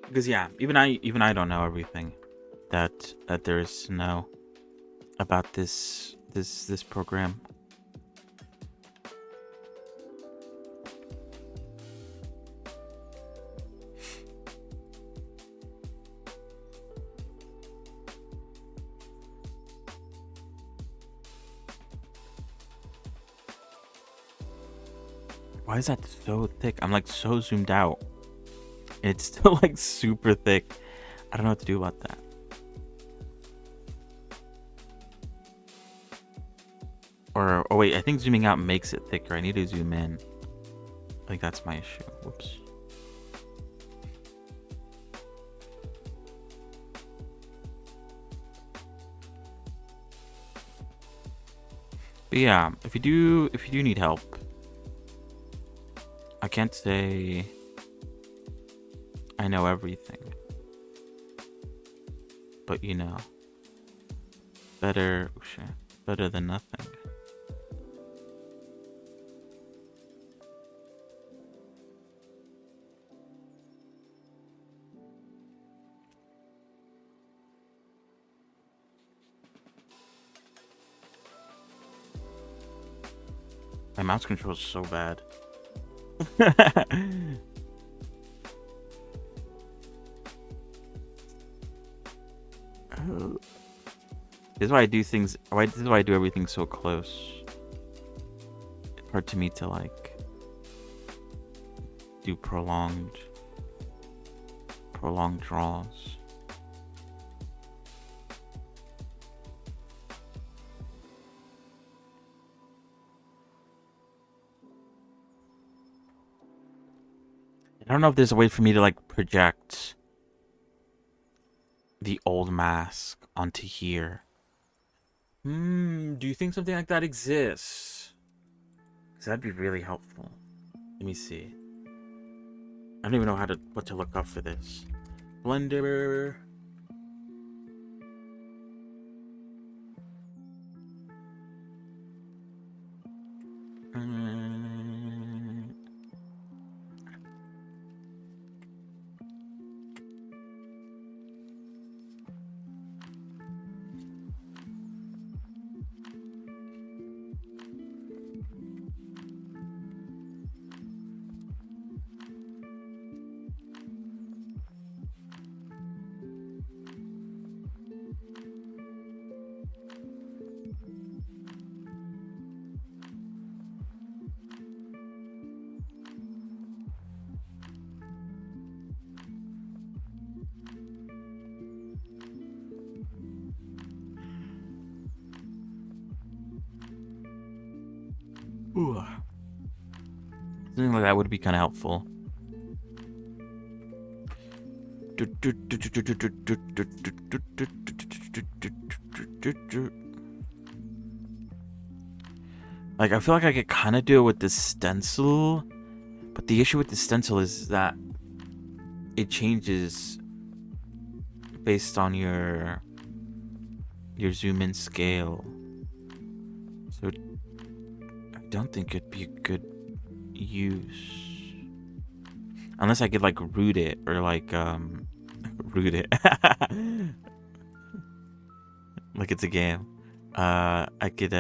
Because yeah, even I don't know everything that there is to know about this program. Why is that so thick? I'm like so zoomed out. It's still like super thick. I don't know what to do about that. Or, oh wait, I think zooming out makes it thicker. I need to zoom in. I think that's my issue. Whoops. But yeah, if you do need help, I can't say I know everything. But you know, better than nothing. My mouse control is so bad. This is why I do things. This is why I do everything so close. It's hard to me to like do prolonged draws. I don't know if there's a way for me to like project the old mask onto here. Do you think something like that exists? Because that'd be really helpful. Let me see. I don't even know what to look up for this. Blender. Ooh. Something like that would be kind of helpful. Like, I feel like I could kind of do it with the stencil, but the issue with the stencil is that it changes based on your zoom in scale. So I don't think it'd be a good use. Unless I could like root it or like root it. Like it's a game. I could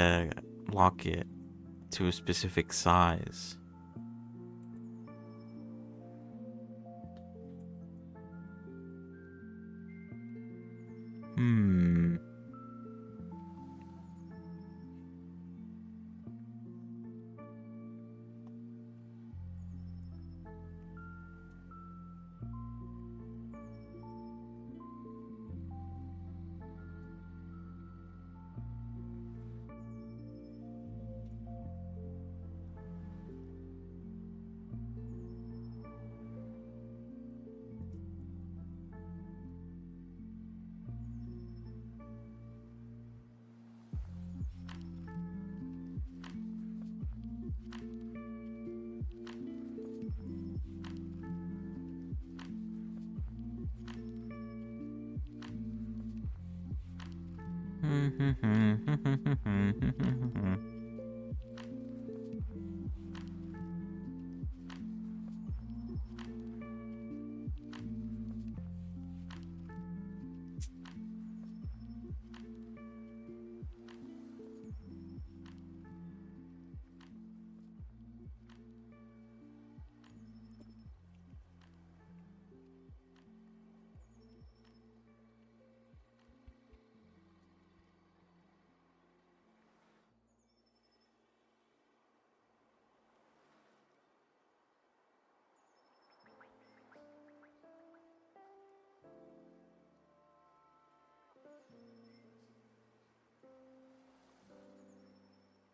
lock it to a specific size.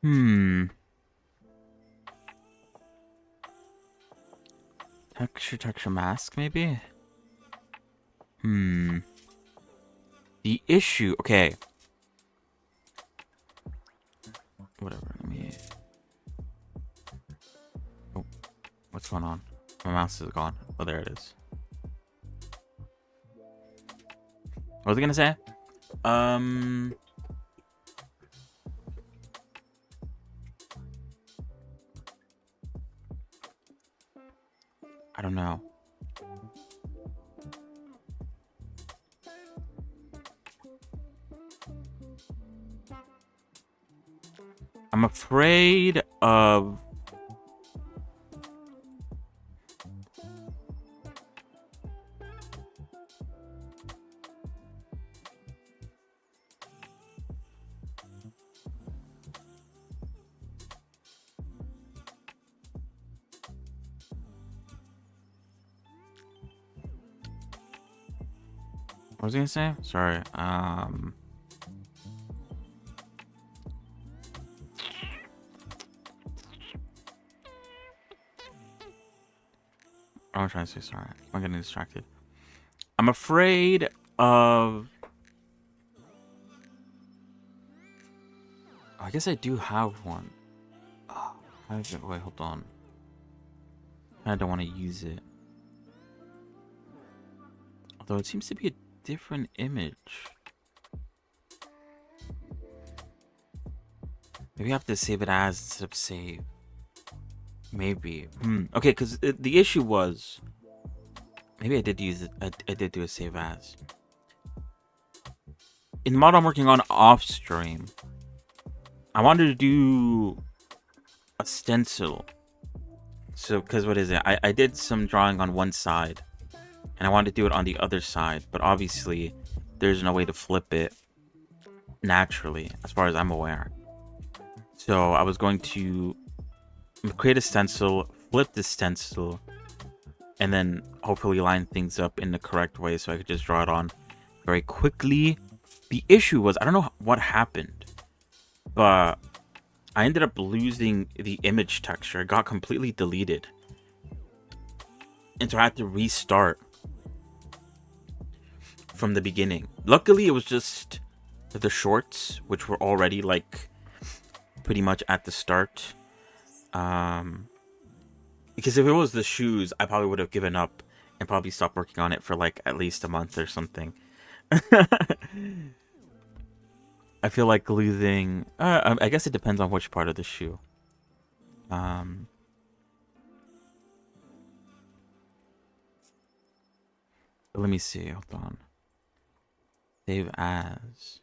Hmm. Texture mask, maybe? Hmm. The issue... Okay. Whatever, let me... Oh, what's going on? My mouse is gone. Oh, there it is. What was I gonna say? I don't know. I'm afraid of... What was I gonna say? Sorry. I'm trying to say sorry. I'm getting distracted. I'm afraid of... I guess I do have one. Wait, hold on. I don't want to use it. Although it seems to be a different image. Maybe I have to save it as instead of save. Maybe. Okay, because the issue was... Maybe I did use it. I did do a save as. In the model I'm working on off stream, I wanted to do a stencil. So, because what is it? I did some drawing on one side, and I wanted to do it on the other side, but obviously there's no way to flip it naturally, as far as I'm aware. So I was going to create a stencil, flip the stencil, and then hopefully line things up in the correct way so I could just draw it on very quickly. The issue was, I don't know what happened, but I ended up losing the image texture. It got completely deleted. And so I had to restart from the beginning. Luckily, it was just the shorts, which were already like pretty much at the start. Because if it was the shoes, I probably would have given up and probably stopped working on it for like at least a month or something. I feel like losing... I guess it depends on which part of the shoe. But let me see. Hold on. Save as...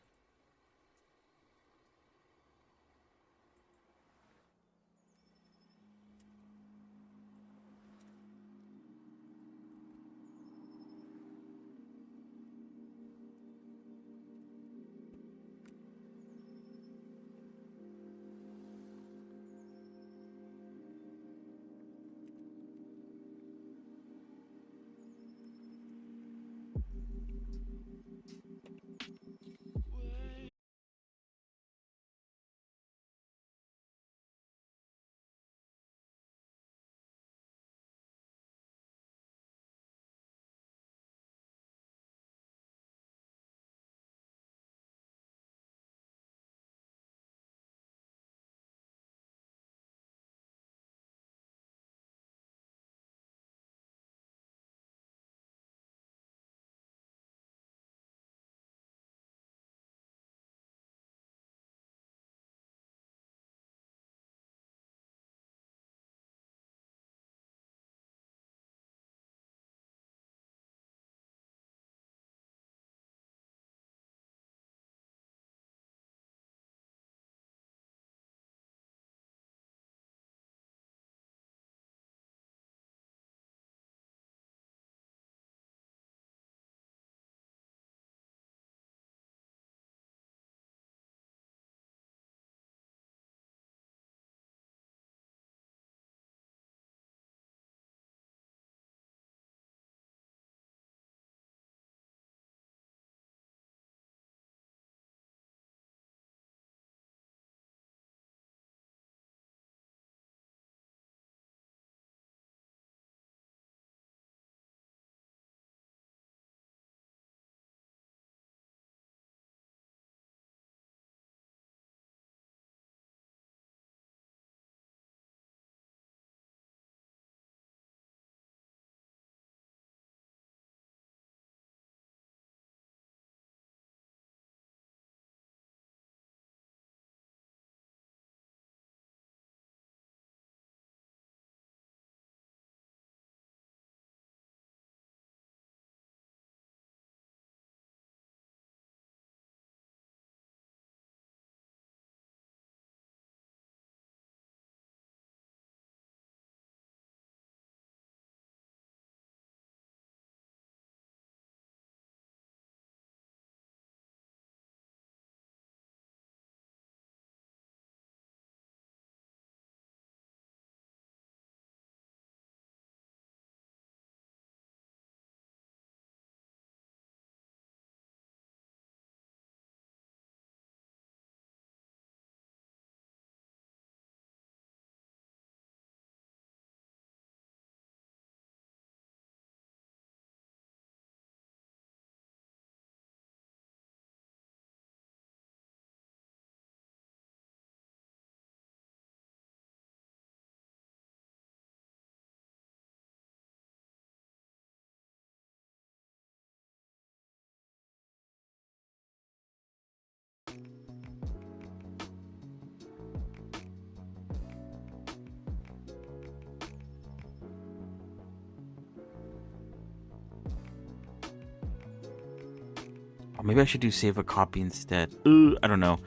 Oh, maybe I should do save a copy instead. I don't know.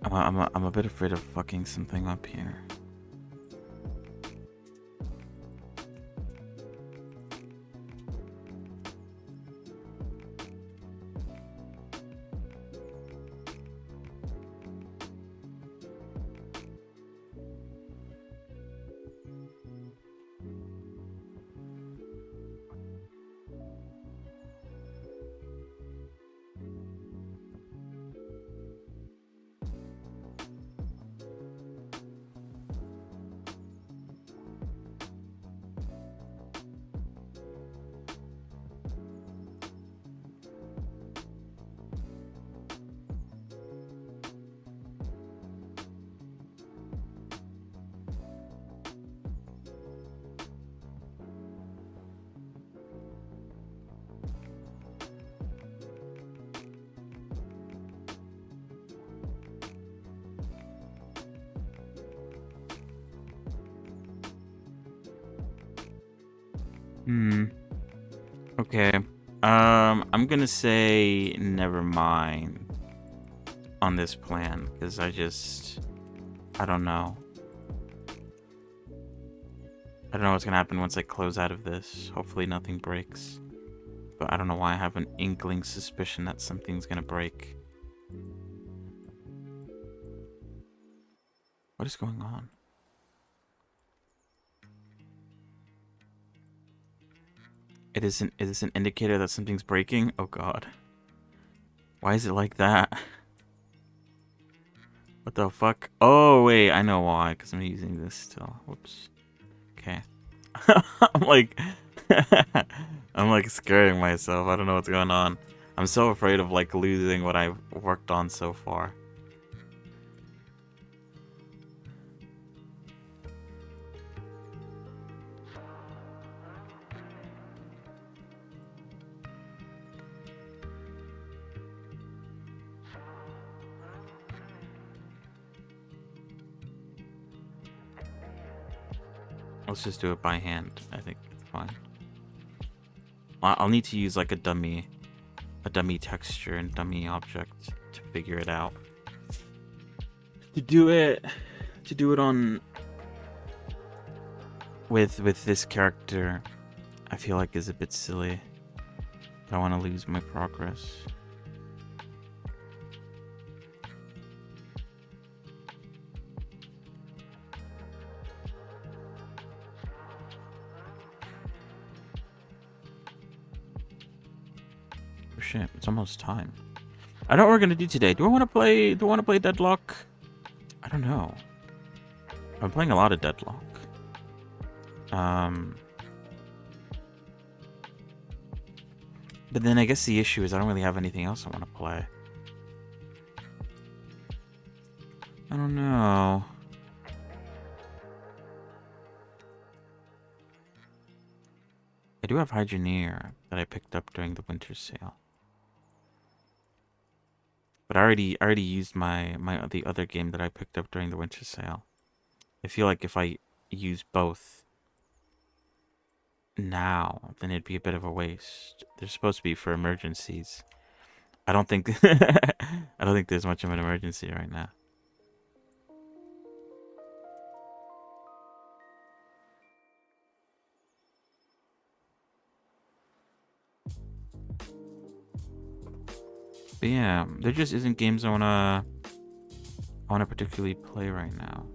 I'm a bit afraid of fucking something up here. Okay. I'm gonna say never mind on this plan because I don't know. I don't know what's gonna happen once I close out of this. Hopefully nothing breaks. But I don't know why I have an inkling suspicion that something's gonna break. What is going on? Is this an indicator that something's breaking? Oh god. Why is it like that? What the fuck? Oh wait, I know why, because I'm using this still. Whoops. Okay. I'm like I'm like scaring myself. I don't know what's going on. I'm so afraid of like losing what I've worked on so far. Let's just do it by hand. I think it's fine. I'll need to use like a dummy texture and dummy object to figure it out. To do it on with this character, I feel like is a bit silly. I don't want to lose my progress. Oh shit, it's almost time. I don't know what we're gonna do today. Do I want to play Deadlock? I don't know. I'm playing a lot of Deadlock. But then I guess the issue is I don't really have anything else I want to play. I don't know. I do have Hydroneer that I picked up during the winter sale. But I already used the other game that I picked up during the winter sale. I feel like if I use both now, then it'd be a bit of a waste. They're supposed to be for emergencies. I don't think I don't think there's much of an emergency right now. But yeah, there just isn't games I wanna particularly play right now.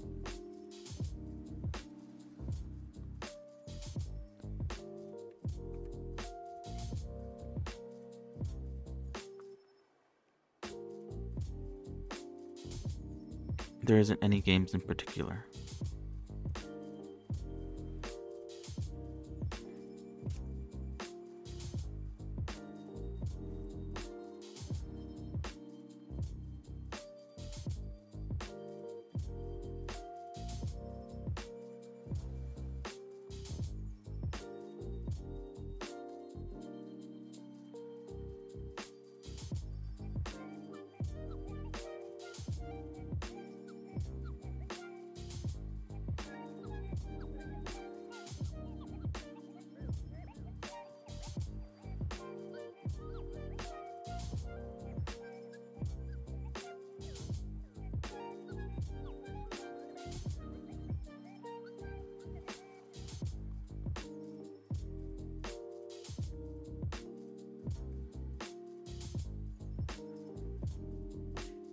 There isn't any games in particular.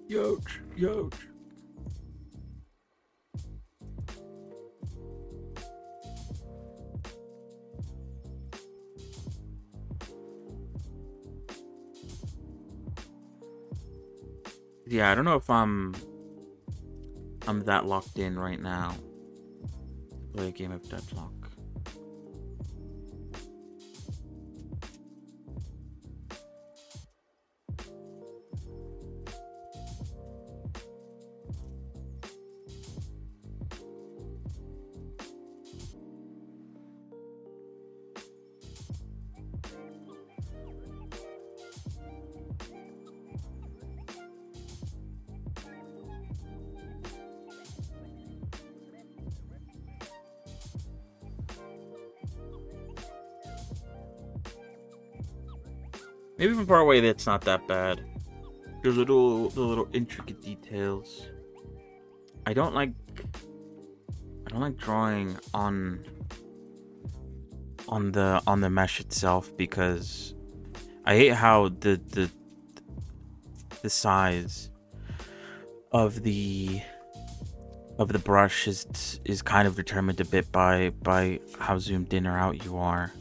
Yoch, yoch. Yeah, I don't know if I'm that locked in right now. Play a game of Deadlock. Maybe from far away that's not that bad. There's the little intricate details. I don't like drawing on the mesh itself because I hate how the size of the brush is kind of determined a bit by how zoomed in or out you are.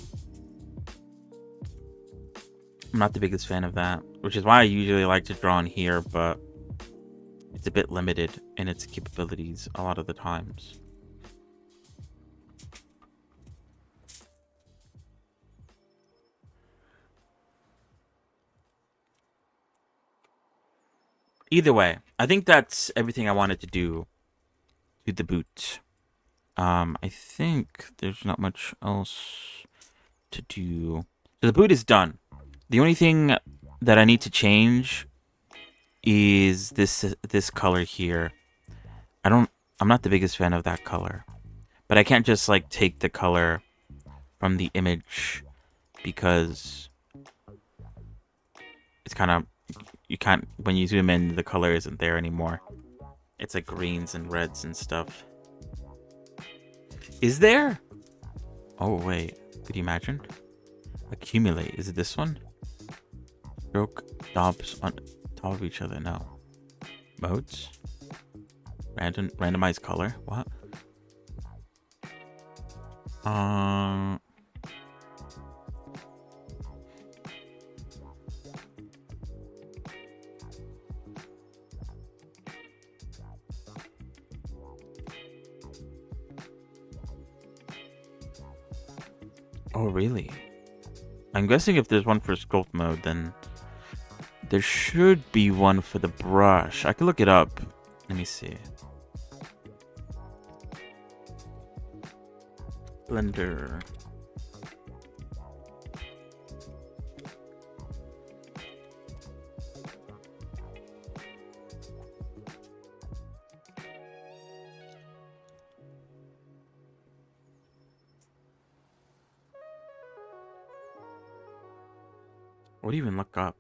I'm not the biggest fan of that, which is why I usually like to draw in here, but it's a bit limited in its capabilities a lot of the times. Either way, I think that's everything I wanted to do to the boot. I think there's not much else to do. So the boot is done. The only thing that I need to change is this color here. I'm not the biggest fan of that color. But I can't just like take the color from the image because it's kind of, you can't, when you zoom in, the color isn't there anymore. It's like greens and reds and stuff. Is there? Oh wait, could you imagine? Accumulate, is it this one? Stroke dots on top of each other, no. Modes? Randomized color, what? Oh, really? I'm guessing if there's one for sculpt mode, then there should be one for the brush. I could look it up. Let me see. Blender. What do you even look up?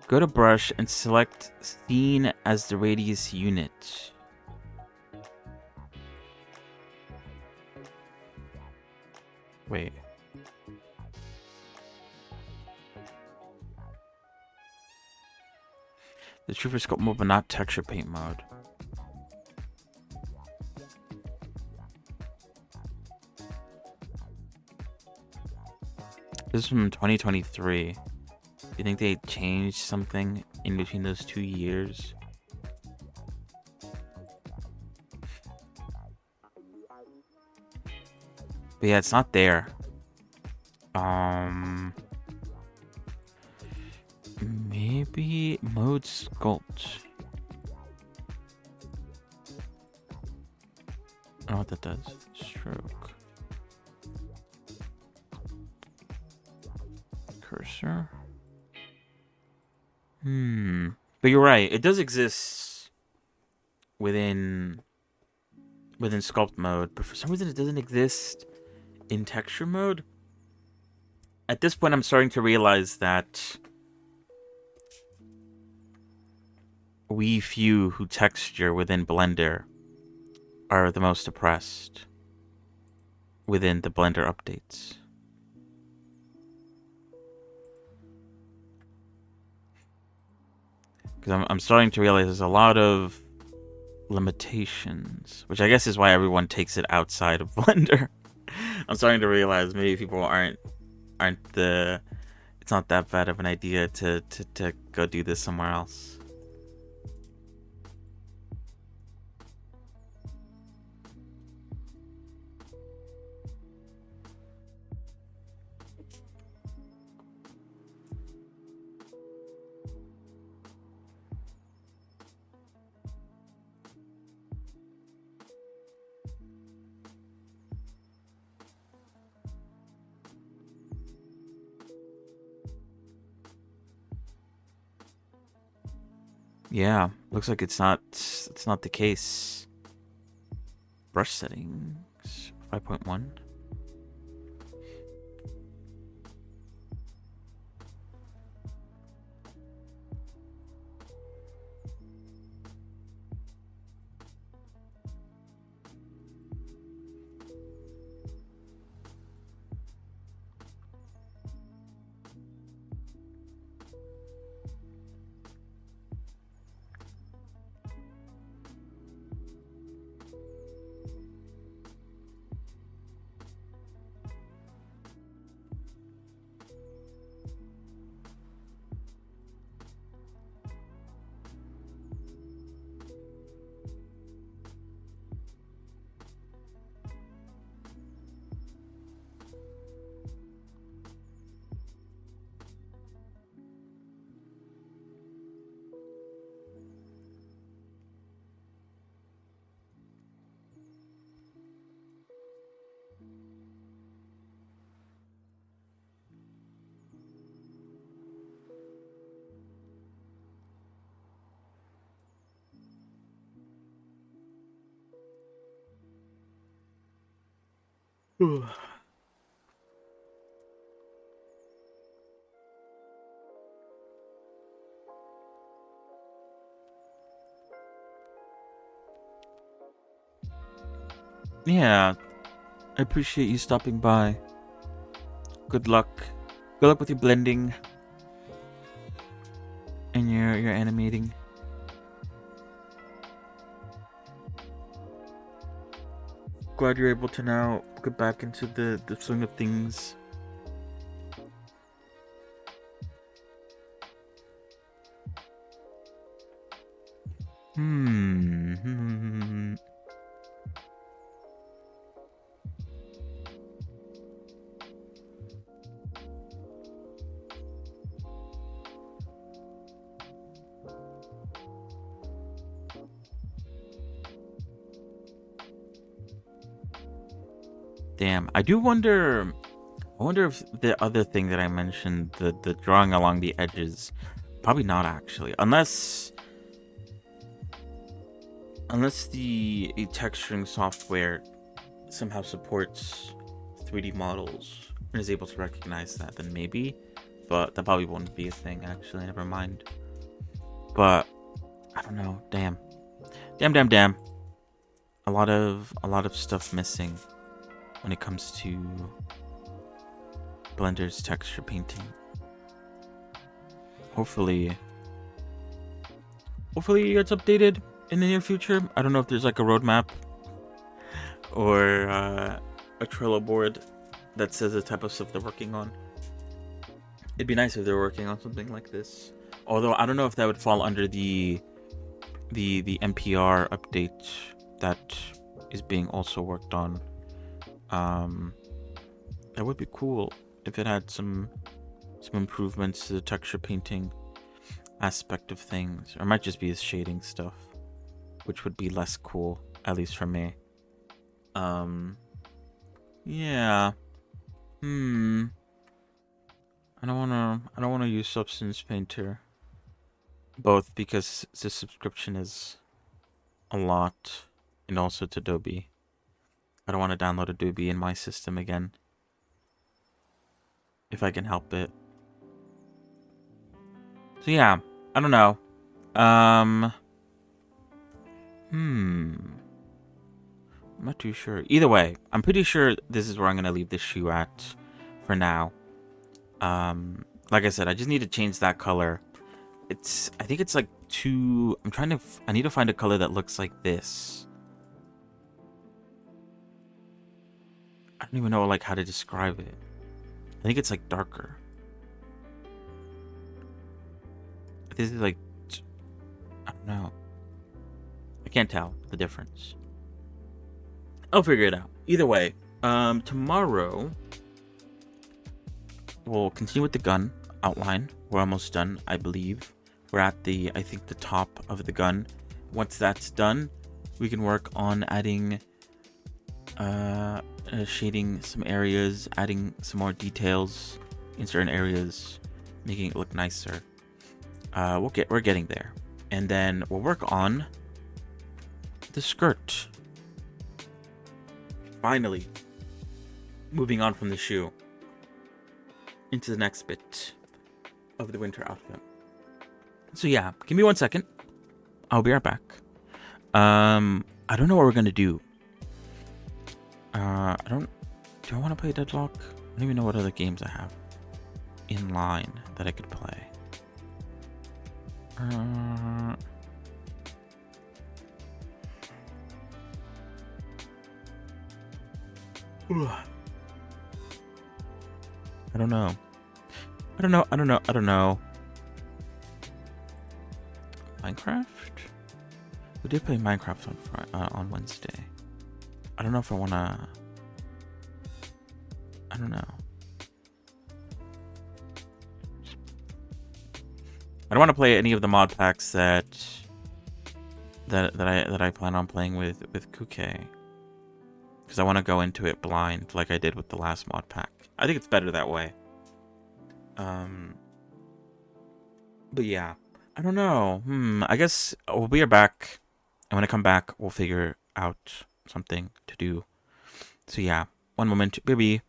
Go to brush and select scene as the radius unit. Wait. The true for sculpt mode, but not texture paint mode. This is from 2023. Do you think they changed something in between those 2 years? But yeah, it's not there. Maybe mode sculpt. I don't know what that does. Stroke. Cursor. But you're right. It does exist within sculpt mode, but for some reason it doesn't exist in texture mode. At this point, I'm starting to realize that we few who texture within Blender are the most oppressed within the Blender updates. Because I'm starting to realize there's a lot of limitations, which I guess is why everyone takes it outside of Blender. I'm starting to realize maybe people aren't the. It's not that bad of an idea to go do this somewhere else. Yeah, looks like it's not the case. Brush settings 5.1. Yeah, I appreciate you stopping by. Good luck. Good luck with your blending and your animating. Glad you're able to now get back into the swing of things. Damn, I do wonder. I wonder if the other thing that I mentioned, the drawing along the edges, probably not actually, unless the texturing software somehow supports 3D models and is able to recognize that, then maybe. But that probably won't be a thing. Actually, never mind. But I don't know. Damn. A lot of stuff missing when it comes to Blender's texture painting. Hopefully it's updated in the near future. I don't know if there's like a roadmap or a Trello board that says the type of stuff they're working on. It'd be nice if they're working on something like this. Although I don't know if that would fall under the NPR update that is being also worked on. That would be cool if it had some improvements to the texture painting aspect of things, or it might just be his shading stuff, which would be less cool, at least for me. Yeah. I don't wanna use Substance Painter. Both because the subscription is a lot, and also to Adobe. I don't want to download Adobe in my system again, if I can help it. So yeah, I don't know. I'm not too sure. Either way, I'm pretty sure this is where I'm gonna leave this shoe at for now. Like I said, I just need to change that color. I think it's like too. I need to find a color that looks like this. I don't even know like how to describe it. I think it's like darker. This is like, I don't know. I can't tell the difference. I'll figure it out. Either way, tomorrow we'll continue with the gun outline. We're almost done, I believe. We're at I think the top of the gun. Once that's done, we can work on adding, shading some areas, adding some more details in certain areas, making it look nicer. We're getting there, and then we'll work on the skirt. Finally, moving on from the shoe into the next bit of the winter outfit. So yeah, give me 1 second. I'll be right back. I don't know what we're gonna do. Do I want to play Deadlock? I don't even know what other games I have in line that I could play. I don't know. Minecraft? We did play Minecraft on Wednesday. I don't know if I wanna. I don't know. I don't want to play any of the mod packs that I plan on playing with Kuke, because I want to go into it blind like I did with the last mod pack. I think it's better that way. But yeah, I don't know. I guess we'll be back, and when I come back, we'll figure out something to do. So yeah, one moment, baby.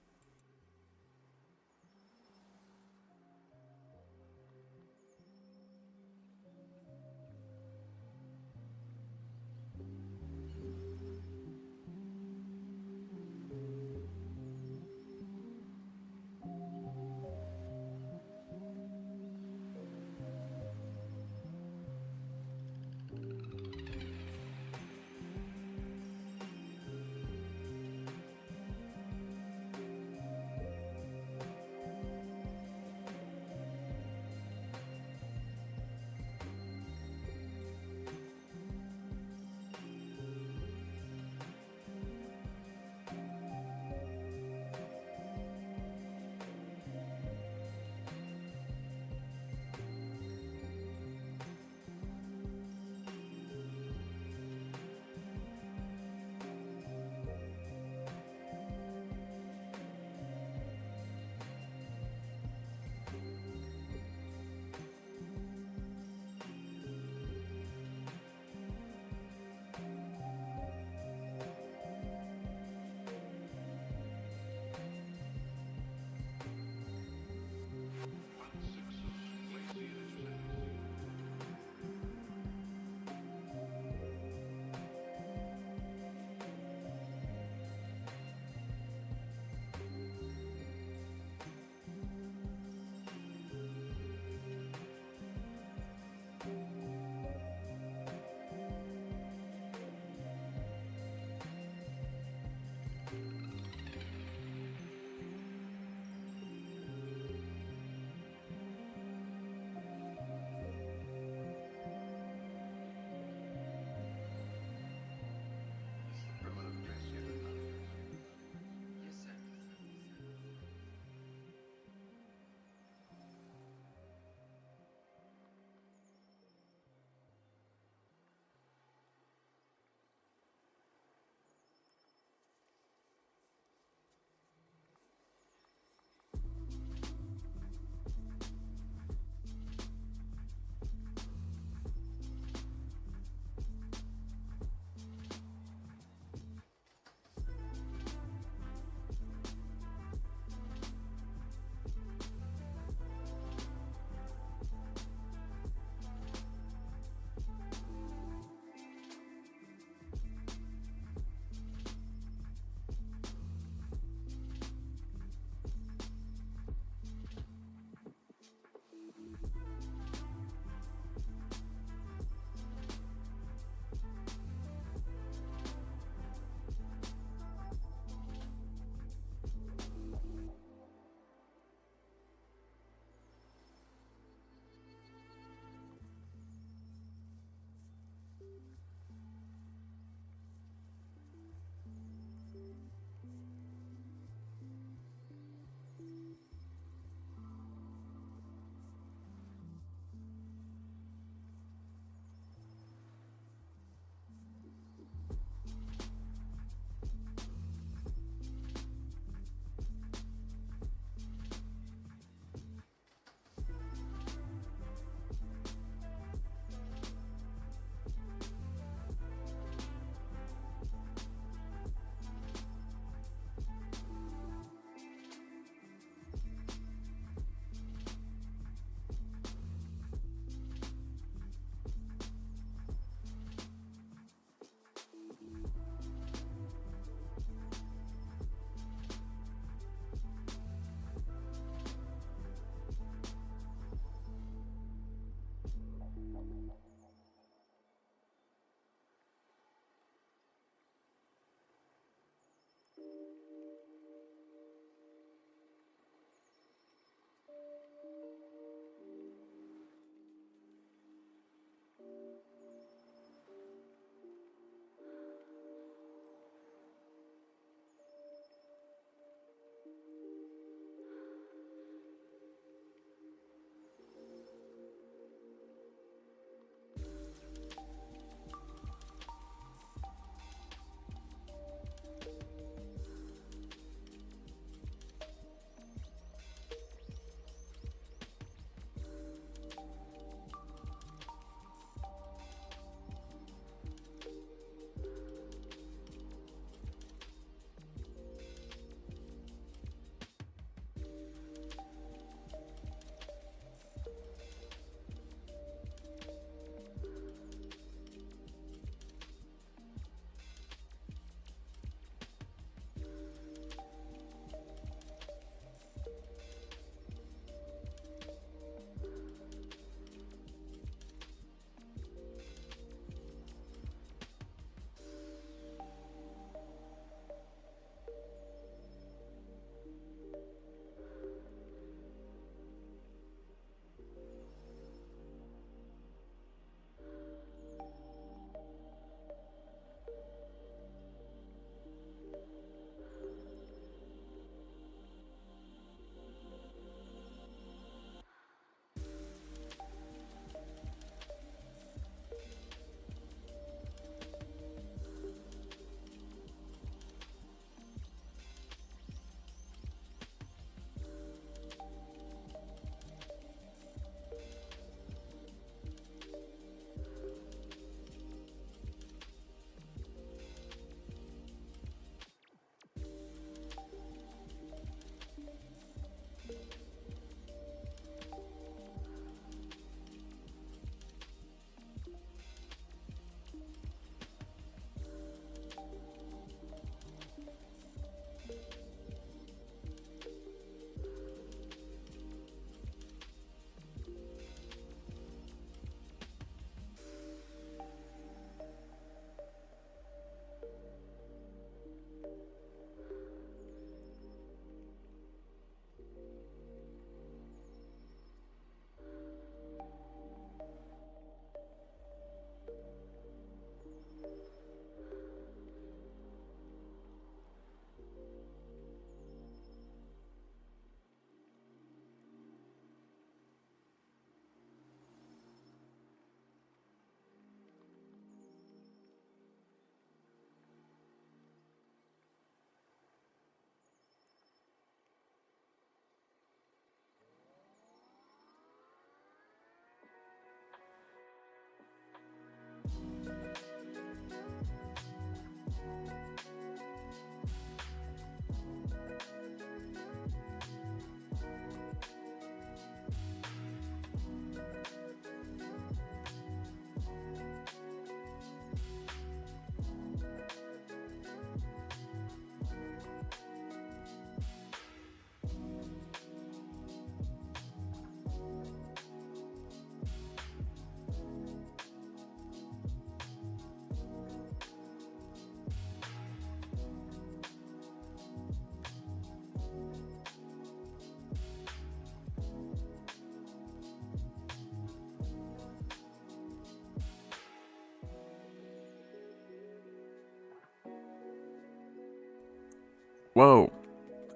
Whoa,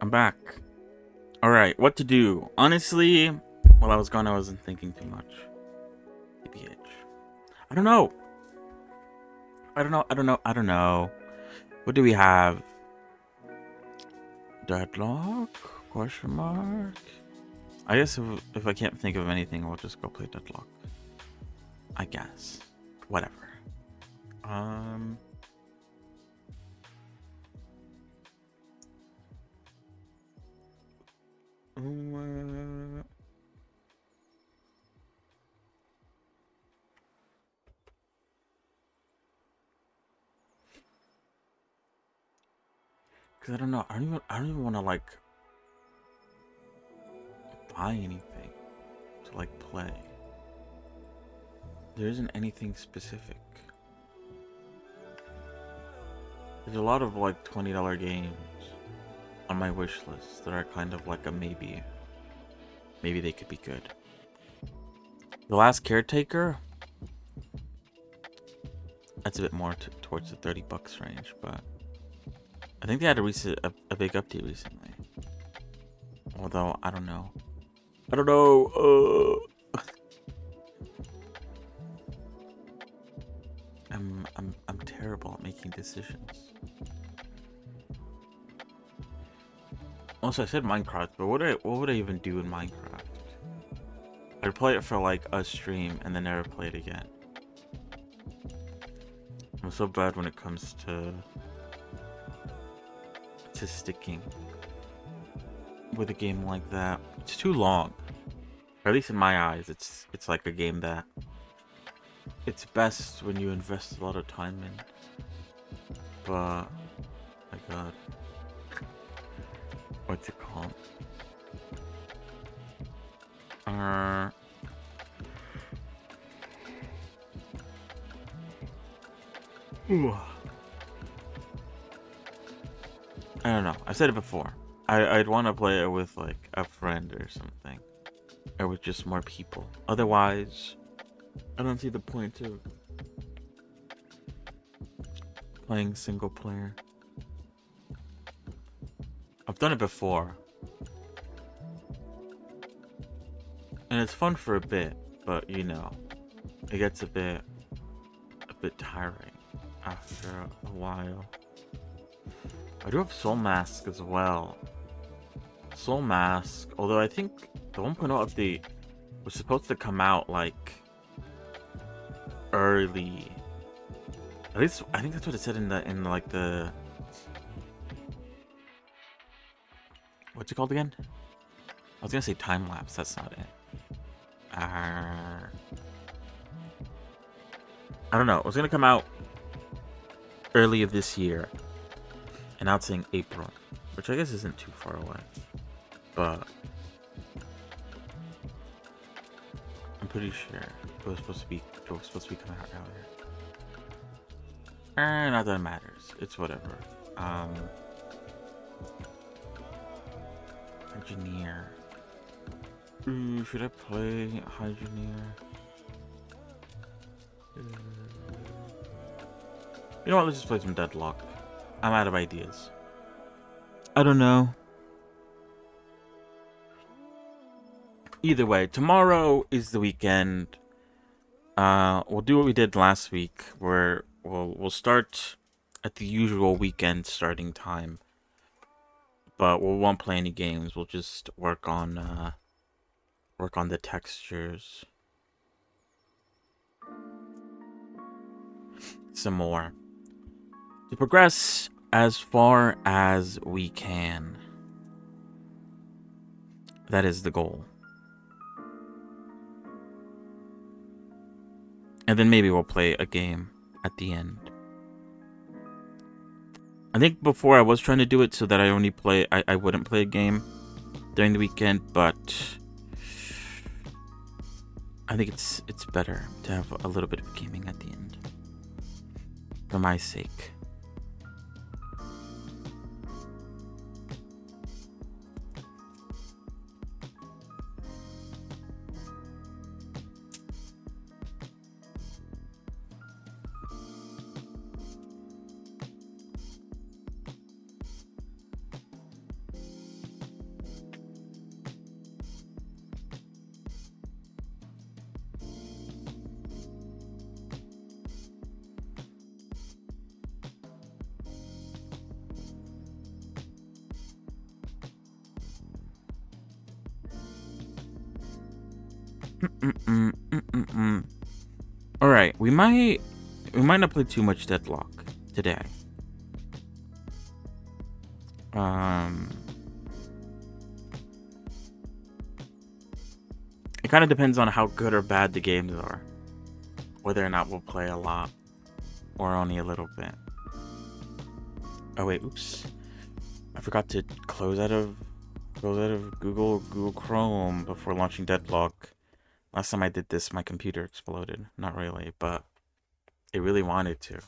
I'm back. Alright, what to do? Honestly, while I was gone, I wasn't thinking too much. TBH. I don't know. I don't know. What do we have? Deadlock? Question mark? I guess if I can't think of anything, we'll just go play Deadlock. I guess. Whatever. Cause I don't know. I don't even want to like buy anything to like play. There isn't anything specific. There's a lot of like $20 games on my wish list that are kind of like a maybe. Maybe they could be good. The Last Caretaker? That's a bit more towards the $30 range, but I think they had a big update recently. Although I don't know. I'm terrible at making decisions. Also, I said Minecraft, but what would I even do in Minecraft? I'd play it for like a stream and then never play it again. I'm so bad when it comes to sticking with a game like that. It's too long. Or at least in my eyes, it's like a game that it's best when you invest a lot of time in. But my god. What's it called? I don't know. I said it before. I'd want to play it with like a friend or something. Or with just more people. Otherwise, I don't see the point of playing single player. I've done it before. And it's fun for a bit, but you know, it gets a bit tiring after a while. I do have Soul Mask as well. Soul Mask, although I think the 1.0 update was supposed to come out like early. At least I think that's what it said in like the what's it called again? I was gonna say time lapse. That's not it. I don't know. It was gonna come out early of this year, and now it's saying April, which I guess isn't too far away. But I'm pretty sure it was supposed to be coming out earlier. Not that it matters. It's whatever. Engineer. Ooh, should I play Engineer? You know what? Let's just play some Deadlock. I'm out of ideas. I don't know. Either way, tomorrow is the weekend. We'll do what we did last week, where we'll start at the usual weekend starting time, but we won't play any games. We'll just work on the textures some more to progress as far as we can. That is the goal. And then maybe we'll play a game at the end. I think before I was trying to do it so that I wouldn't play a game during the weekend, but I think it's better to have a little bit of gaming at the end. For my sake. All right, we might not play too much Deadlock today. It kind of depends on how good or bad the games are, whether or not we'll play a lot or only a little bit. Oh wait, oops! I forgot to close out of Google Chrome before launching Deadlock. Last time I did this, my computer exploded. Not really, but it really wanted to.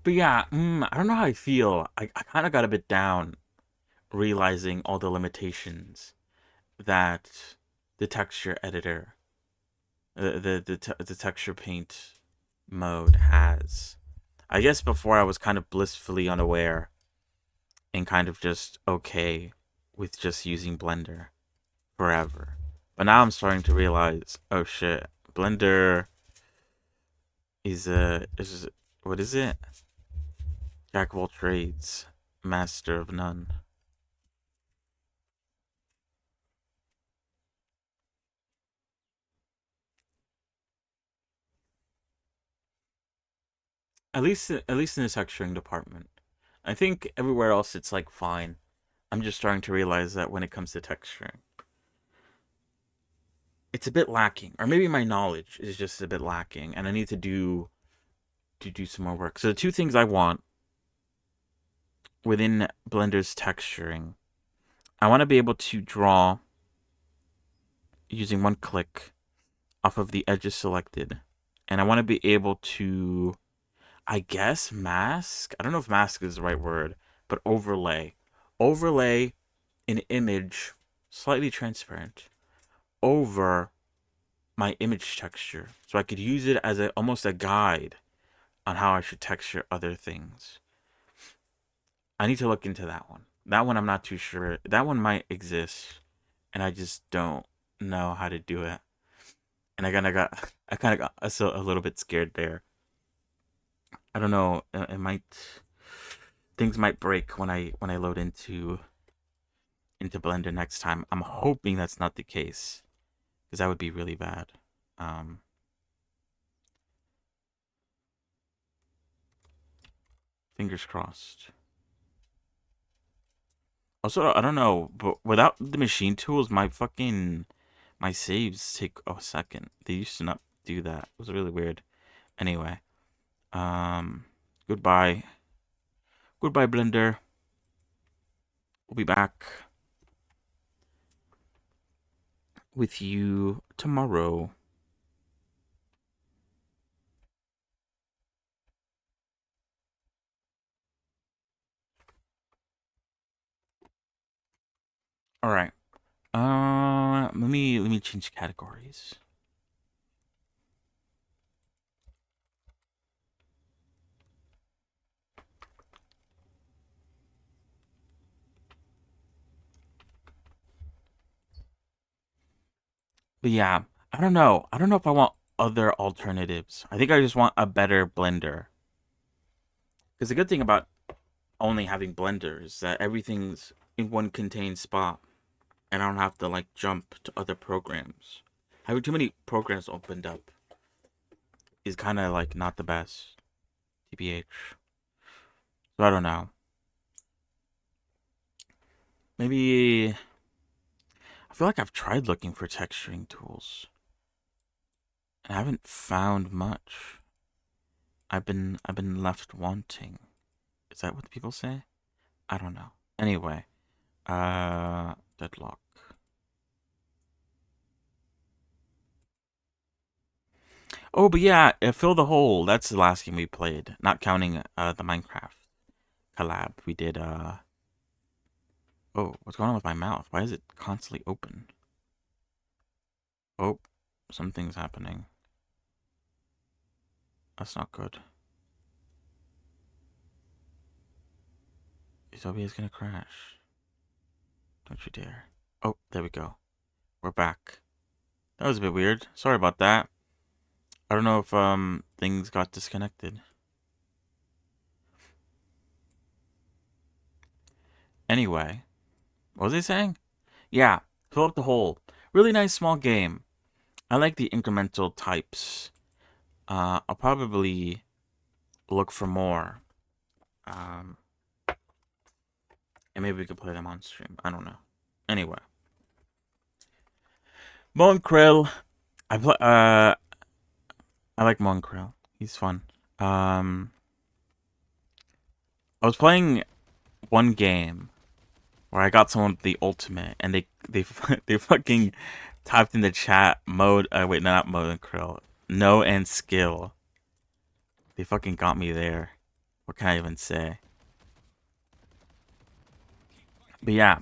But yeah, I don't know how I feel. I kind of got a bit down realizing all the limitations that the texture editor, the texture paint mode has. I guess before I was kind of blissfully unaware and kind of just okay with just using Blender forever. But now I'm starting to realize, oh shit, Blender is what is it? Jack of all trades, master of none. At least in the texturing department. I think everywhere else it's like fine. I'm just starting to realize that when it comes to texturing, it's a bit lacking, or maybe my knowledge is just a bit lacking, and I need to do some more work. So the two things I want within Blender's texturing, I want to be able to draw using one click off of the edges selected, and I want to be able to, I guess, mask. I don't know if mask is the right word, but overlay an image slightly transparent over my image texture, so I could use it as almost a guide on how I should texture other things. I need to look into that one. That one I'm not too sure. That one might exist, and I just don't know how to do it. And I kind of got a little bit scared there. I don't know. It might, things might break when I load into Blender next time. I'm hoping that's not the case, because that would be really bad. Um, Fingers crossed. Also, I don't know, but without the machine tools, my saves take a second. They used to not do that. It was really weird. Anyway, um, goodbye, goodbye, Blender. We'll be back with you tomorrow. All right. Let me change categories. But yeah, I don't know. I don't know if I want other alternatives. I think I just want a better Blender. Because the good thing about only having Blender is that everything's in one contained spot, and I don't have to like jump to other programs. Having too many programs opened up is kind of like not the best, TBH. So I don't know. Maybe I feel like I've tried looking for texturing tools, and I haven't found much. I've been left wanting. Is that what people say? I don't know. Anyway, Deadlock. Oh, but yeah, Fill the Hole. That's the last game we played, not counting the Minecraft collab. We did oh, what's going on with my mouth? Why is it constantly open? Oh, something's happening. That's not good. Is OBS gonna crash? Don't you dare. Oh, there we go. We're back. That was a bit weird. Sorry about that. I don't know if things got disconnected. Anyway, what was I saying? Yeah, fill up the hole. Really nice small game. I like the incremental types. I'll probably look for more. And maybe we could play them on stream. I don't know. Anyway. Monkrell. I like Monkrell. He's fun. I was playing one game where I got someone with the ultimate, and they they fucking typed in the chat mode. Wait, no, not mode and krill. No and skill. They fucking got me there. What can I even say? But yeah,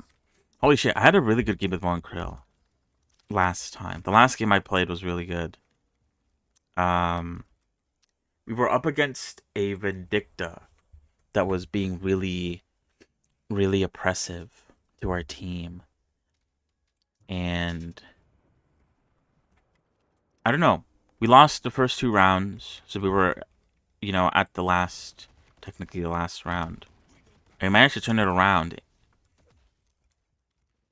holy shit! I had a really good game with one krill last time. The last game I played was really good. We were up against a Vindicta that was being really, really oppressive to our team. And I don't know. We lost the first 2 rounds, so we were, at technically the last round. I managed to turn it around.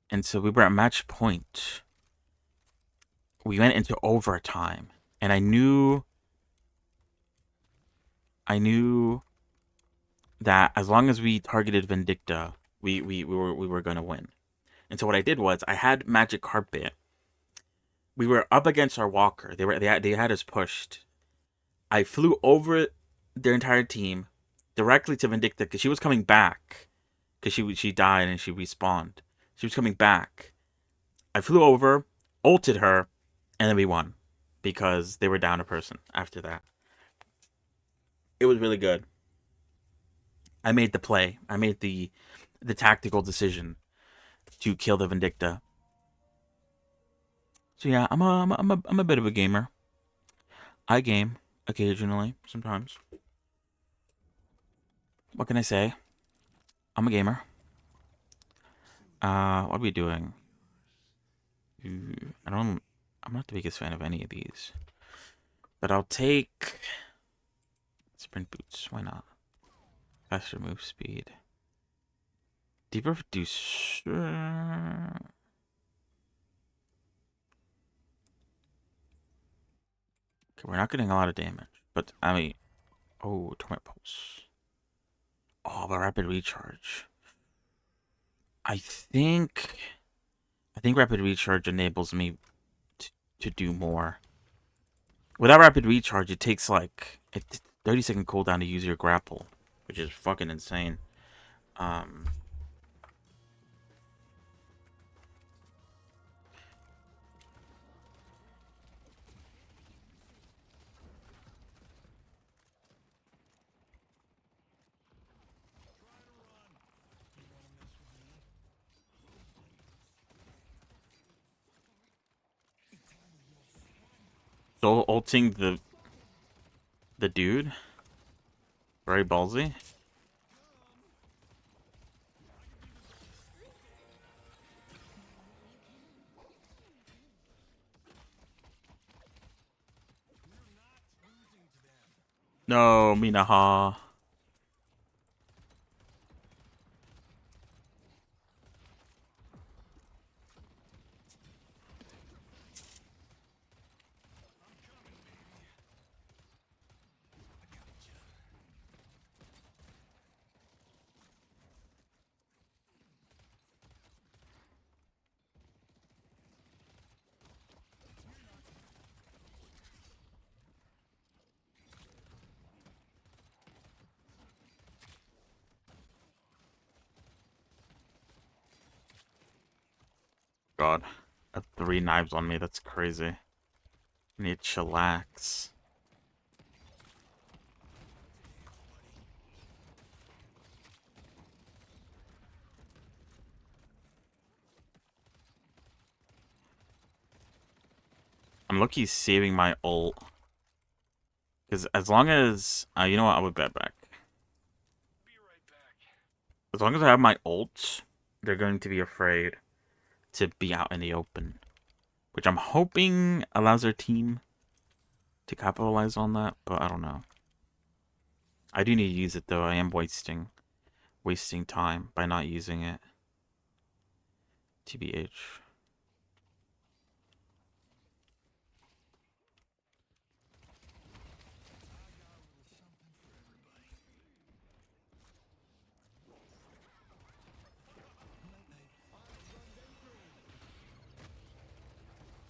And so we were at match point. We went into overtime. And I knew that as long as we targeted Vindicta, we were gonna win. And so what I did was I had Magic Carpet. We were up against our walker. They had us pushed. I flew over their entire team directly to Vindicta because she was coming back because she died and she respawned. She was coming back. I flew over, ulted her, and then we won because they were down a person after that. It was really good. I made the play. I made the tactical decision to kill the Vindicta. So yeah, I'm a bit of a gamer. I game occasionally, sometimes. What can I say? I'm a gamer. What are we doing? I'm not the biggest fan of any of these. But I'll take sprint boots. Why not? Faster move speed. Deeper reducer. Okay, we're not getting a lot of damage. But, I mean... Oh, torment pulse. Oh, but rapid recharge. I think rapid recharge enables me to do more. Without rapid recharge, it takes like a 30-second cooldown to use your grapple, which is fucking insane. So ulting the dude, very ballsy. No, Minaha. God, I have 3 knives on me. That's crazy. I need chillax. I'm lucky saving my ult. Because as long as... you know what? I'll be right back. As long as I have my ult, they're going to be afraid to be out in the open. Which I'm hoping allows their team to capitalize on that, but I don't know. I do need to use it, though. I am wasting wasting time by not using it. TBH.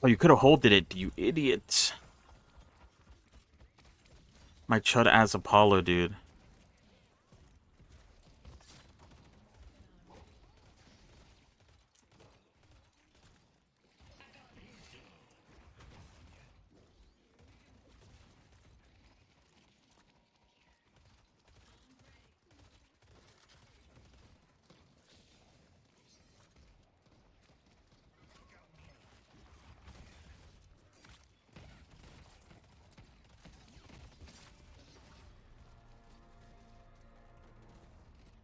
Oh, you could have holded it, you idiot. My chud as Apollo, dude.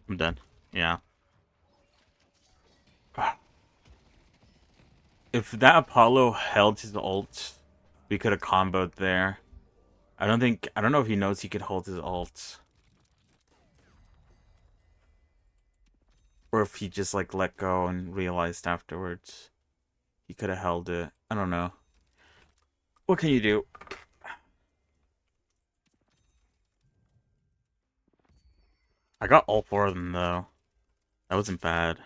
I'm done. Yeah. If that Apollo held his ult, we could have comboed there. I don't know if he knows he could hold his ult. Or if he just like let go and realized afterwards. He could have held it. I don't know. What can you do? I got all 4 of them though. That wasn't bad.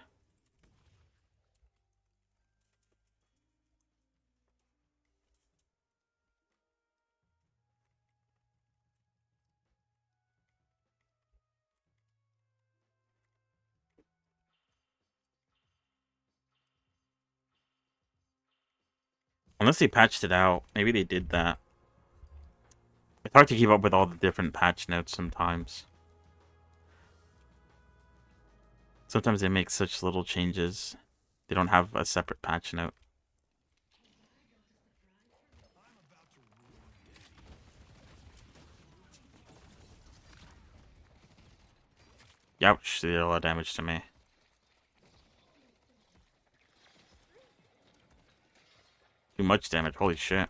Unless they patched it out. Maybe they did that. It's hard to keep up with all the different patch notes sometimes. Sometimes they make such little changes. They don't have a separate patch note. Ouch, they did a lot of damage to me. Too much damage, holy shit.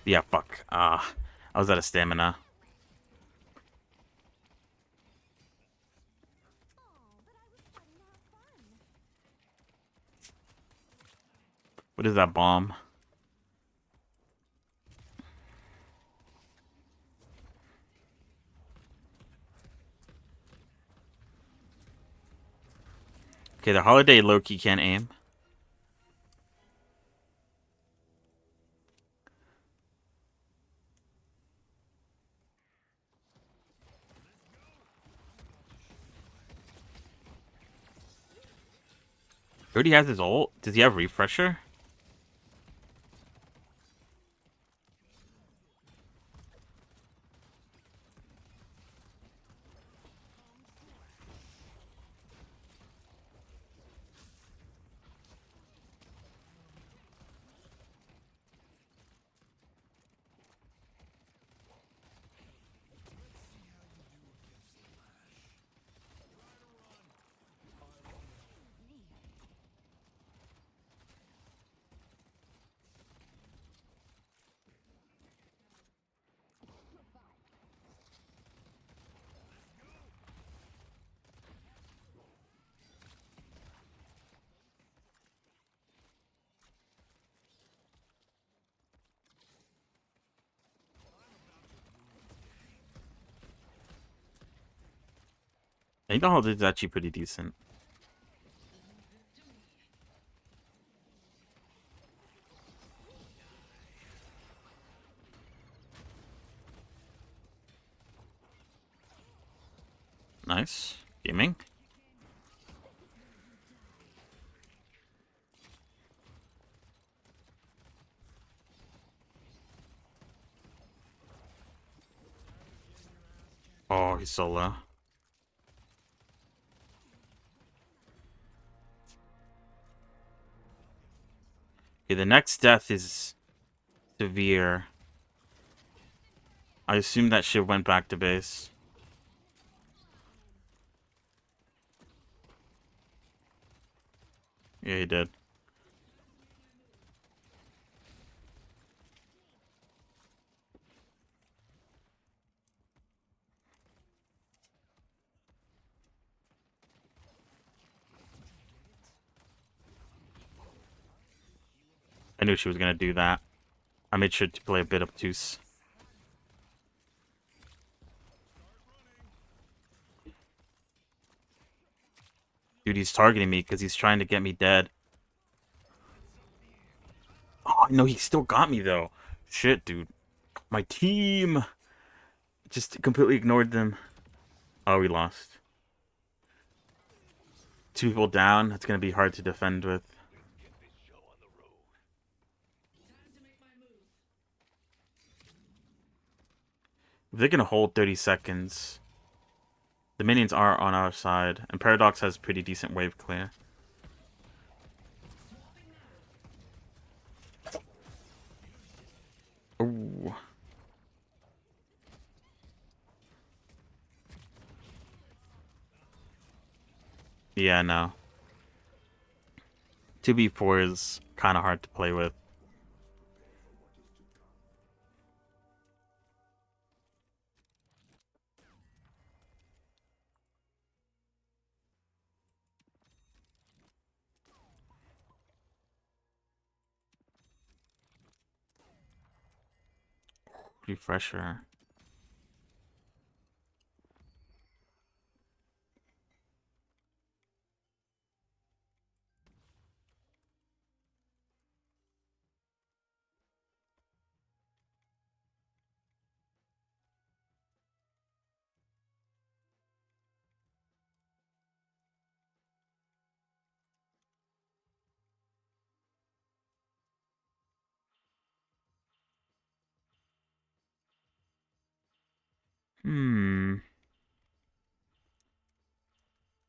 Yeah, fuck. I was out of stamina. What is that bomb? Okay, the Holiday Loki can't aim. He already has his ult? Does he have Refresher? I think the Holiday is actually pretty decent. Nice. Gaming. Oh, he's so low. Okay, the next death is severe. I assume that shit went back to base. Yeah, he did. I knew she was gonna do that. I made sure to play a bit obtuse. Dude, he's targeting me because he's trying to get me dead. Oh, no, he still got me, though. Shit, dude. My team just completely ignored them. Oh, we lost. 2 people down. That's going to be hard to defend with. If they're going to hold 30 seconds, the minions are on our side. And Paradox has pretty decent wave clear. Ooh. Yeah, no. 2v4 is kind of hard to play with. Refresher.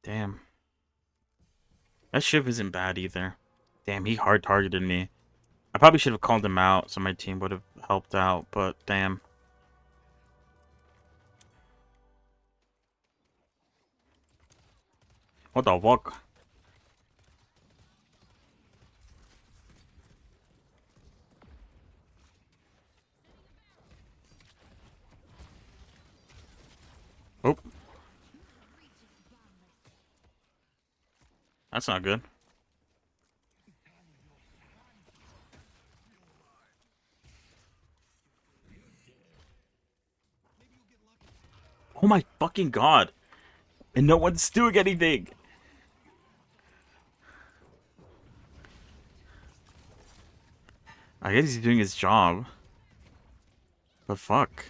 Damn. That shiv isn't bad either. Damn, he hard targeted me. I probably should have called him out so my team would have helped out, but damn. What the fuck? Oh. That's not good. Oh my fucking god. And no one's doing anything. I guess he's doing his job. But fuck.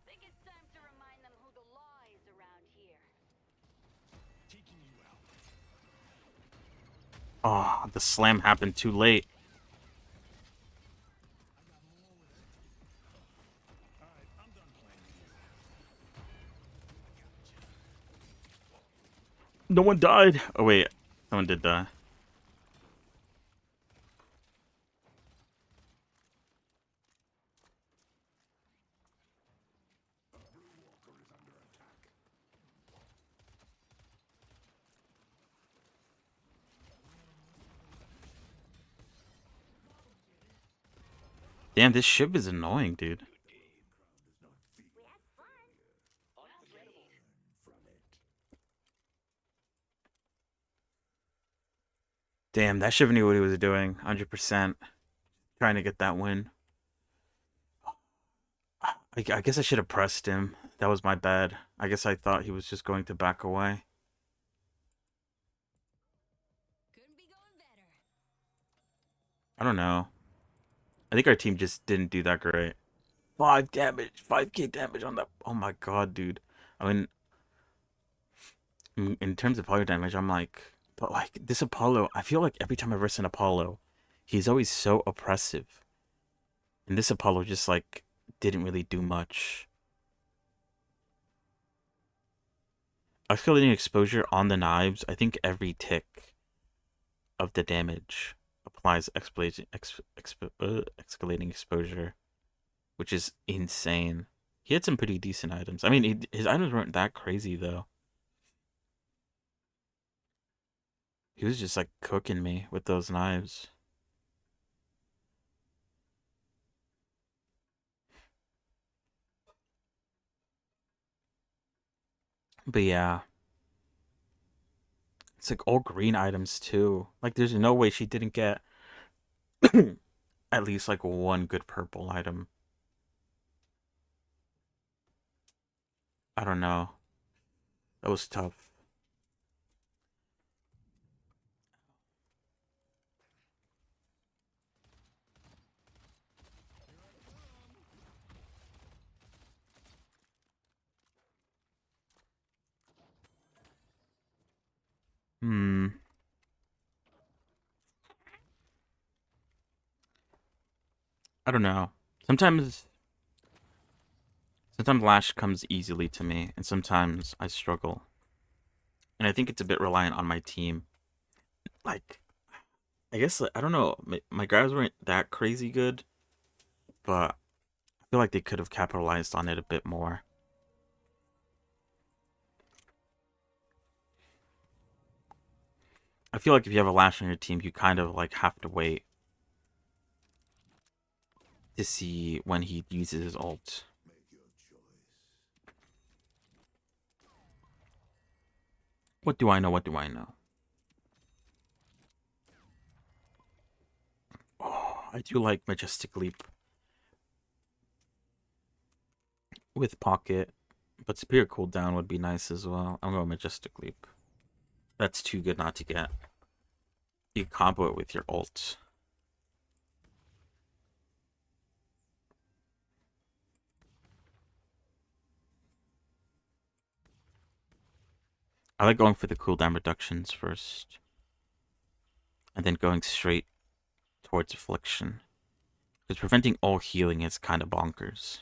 Think it's time to remind them who the law is around here. Oh, the slam happened too late. No one died. Oh wait, someone did die. Damn, this ship is annoying, dude. Damn, that ship knew what he was doing. 100%. Trying to get that win. I guess I should have pressed him. That was my bad. I guess I thought he was just going to back away. Couldn't be going better. I don't know. I think our team just didn't do that great. 5 damage. 5k damage on that. Oh my god, dude. I mean, in terms of fire damage, I'm like... But like, this Apollo, I feel like every time I verse an Apollo, he's always so oppressive. And this Apollo just like didn't really do much. Escalating exposure on the knives. I think every tick of the damage applies escalating exposure, which is insane. He had some pretty decent items. I mean, his items weren't that crazy though. He was just like cooking me with those knives. But yeah, it's like all green items too. Like there's no way she didn't get at least like one good purple item. I don't know. That was tough. Hmm. I don't know. Sometimes Lash comes easily to me, and sometimes I struggle. And I think it's a bit reliant on my team. Like, I guess, I don't know, my guys weren't that crazy good, but I feel like they could have capitalized on it a bit more. I feel like if you have a Lash on your team, you kind of like have to wait to see when he uses his ult. What do I know? What do I know? Oh, I do like Majestic Leap with Pocket, but Superior Cooldown would be nice as well. I'm going Majestic Leap. That's too good not to get. You combo it with your ult. I like going for the cooldown reductions first, and then going straight towards Affliction. Because preventing all healing is kind of bonkers.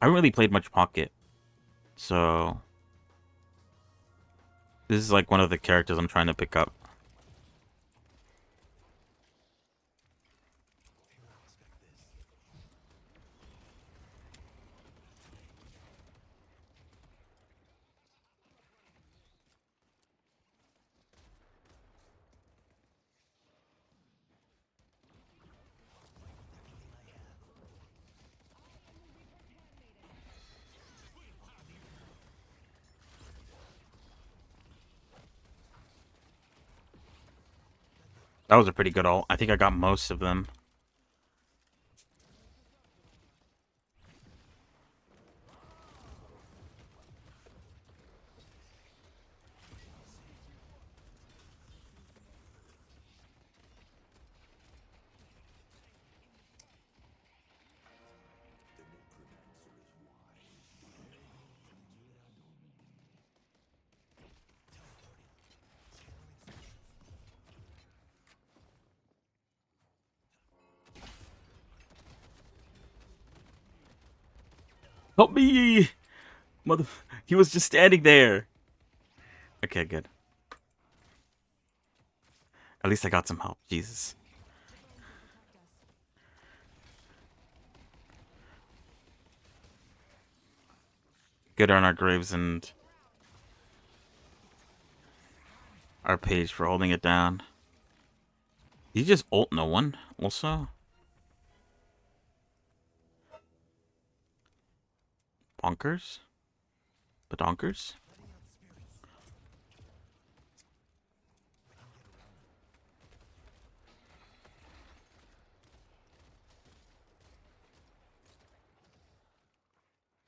I haven't really played much Pocket, so this is like one of the characters I'm trying to pick up. That was a pretty good ult. I think I got most of them. Help me! Mother... He was just standing there! Okay, good. At least I got some help. Jesus. Good on our Graves and our Page for holding it down. Did he just ult no one also? Bonkers? Badonkers?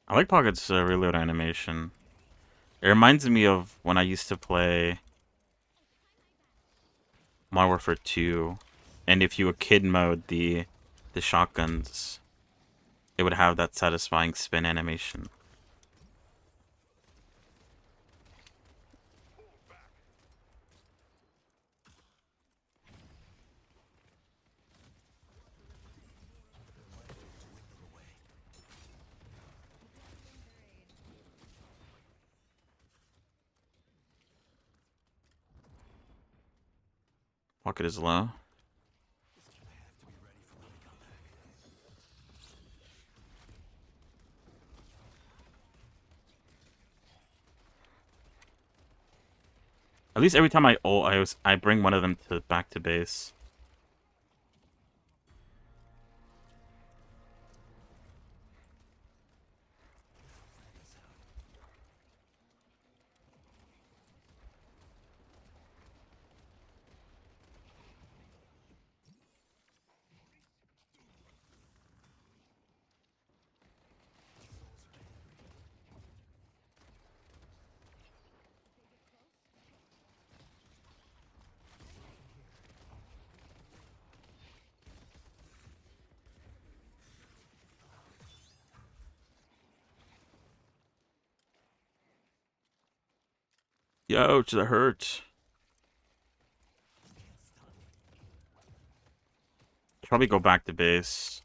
I like Pocket's reload animation. It reminds me of when I used to play Modern Warfare 2, and if you kid mode the shotguns, it would have that satisfying spin animation. Pocket is low. At least every time I ult, I bring one of them to back to base. Ouch, that hurt. Probably go back to base.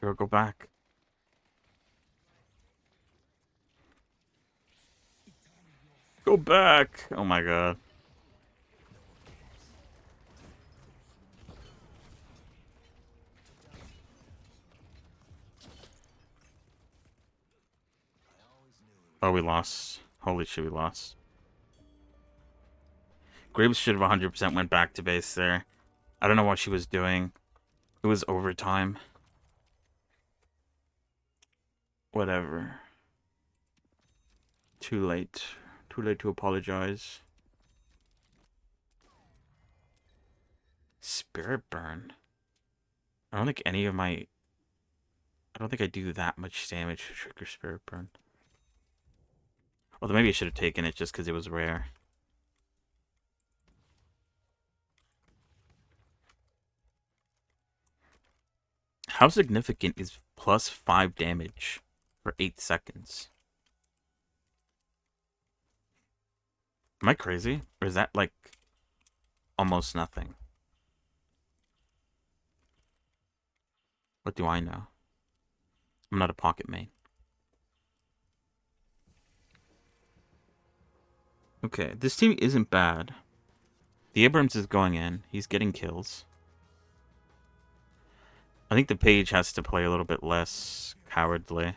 Girl, go back. Go back! Oh my god. Oh, we lost. Holy shit, we lost. Graves should have 100% went back to base there. I don't know what she was doing. It was overtime. Whatever. Too late. Too late to apologize. Spirit burn. I don't think any of my... I don't think I do that much damage to trigger spirit burn. Although maybe I should have taken it just because it was rare. How significant is plus 5 damage for 8 seconds? Am I crazy? Or is that like almost nothing? What do I know? I'm not a pocket main. Okay, this team isn't bad. The Abrams is going in. He's getting kills. I think the Page has to play a little bit less cowardly.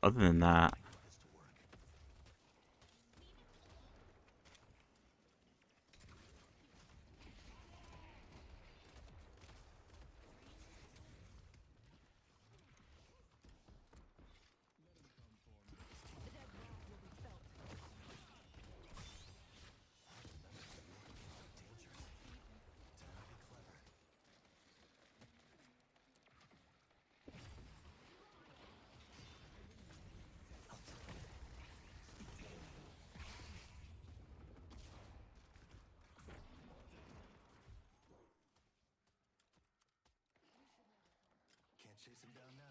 Other than that... Chase him down now.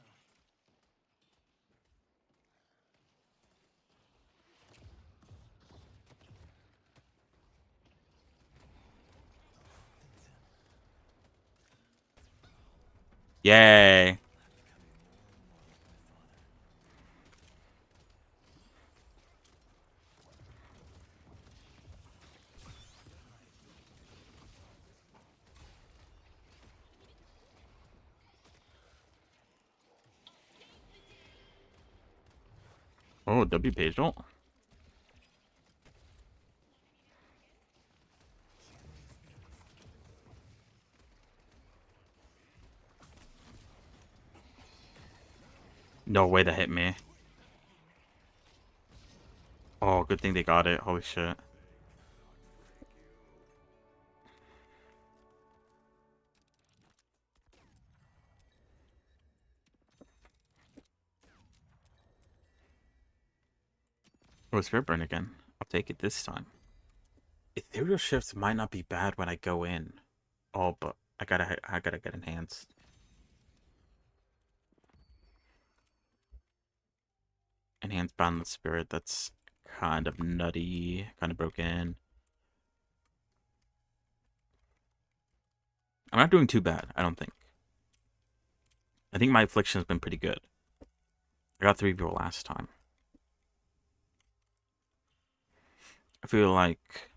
Yay! Oh, W Page ult. No way that hit me. Oh, good thing they got it. Holy shit. Oh, Spirit Burn again. I'll take it this time. Ethereal Shifts might not be bad when I go in. Oh, but I gotta get enhanced. Enhanced Boundless Spirit, that's kind of nutty, kind of broken. I'm not doing too bad, I don't think. I think my affliction has been pretty good. I got 3 people last time. I feel like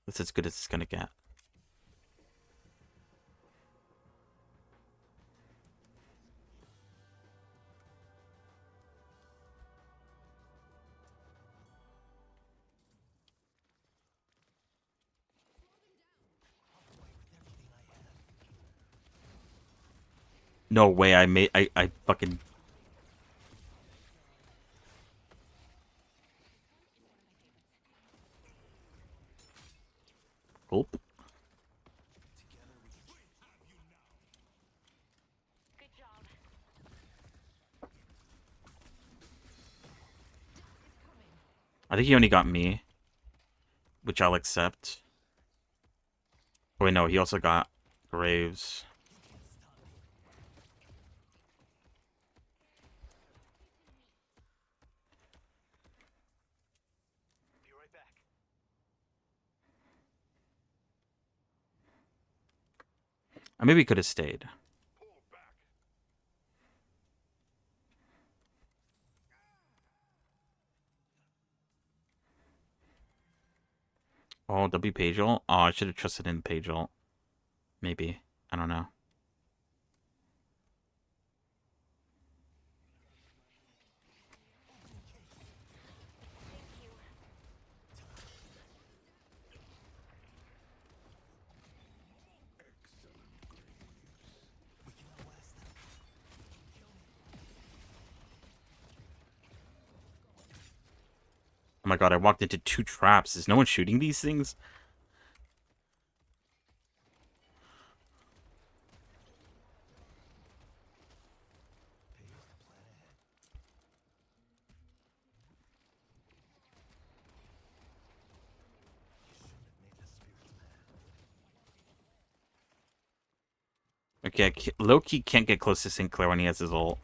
that's as good as it's gonna get. No way, I fucking... Gulp. Good job. I think he only got me, which I'll accept. Oh, wait, no, he also got Graves. Be right back. I maybe could have stayed. Oh, W page ult? Oh, I should have trusted in page ult. Maybe. I don't know. Thank you. Oh my god, I walked into 2 traps. Is no one shooting these things? Okay, low-key can't get close to Sinclair when he has his ult.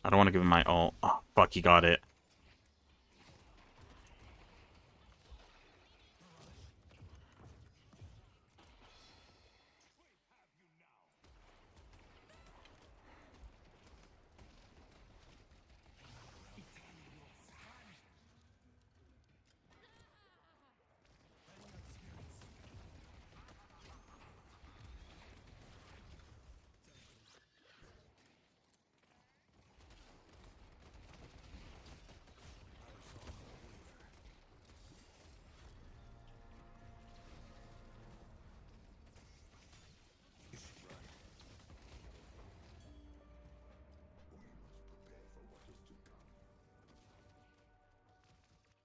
I don't want to give him my ult. Oh, fuck, he got it.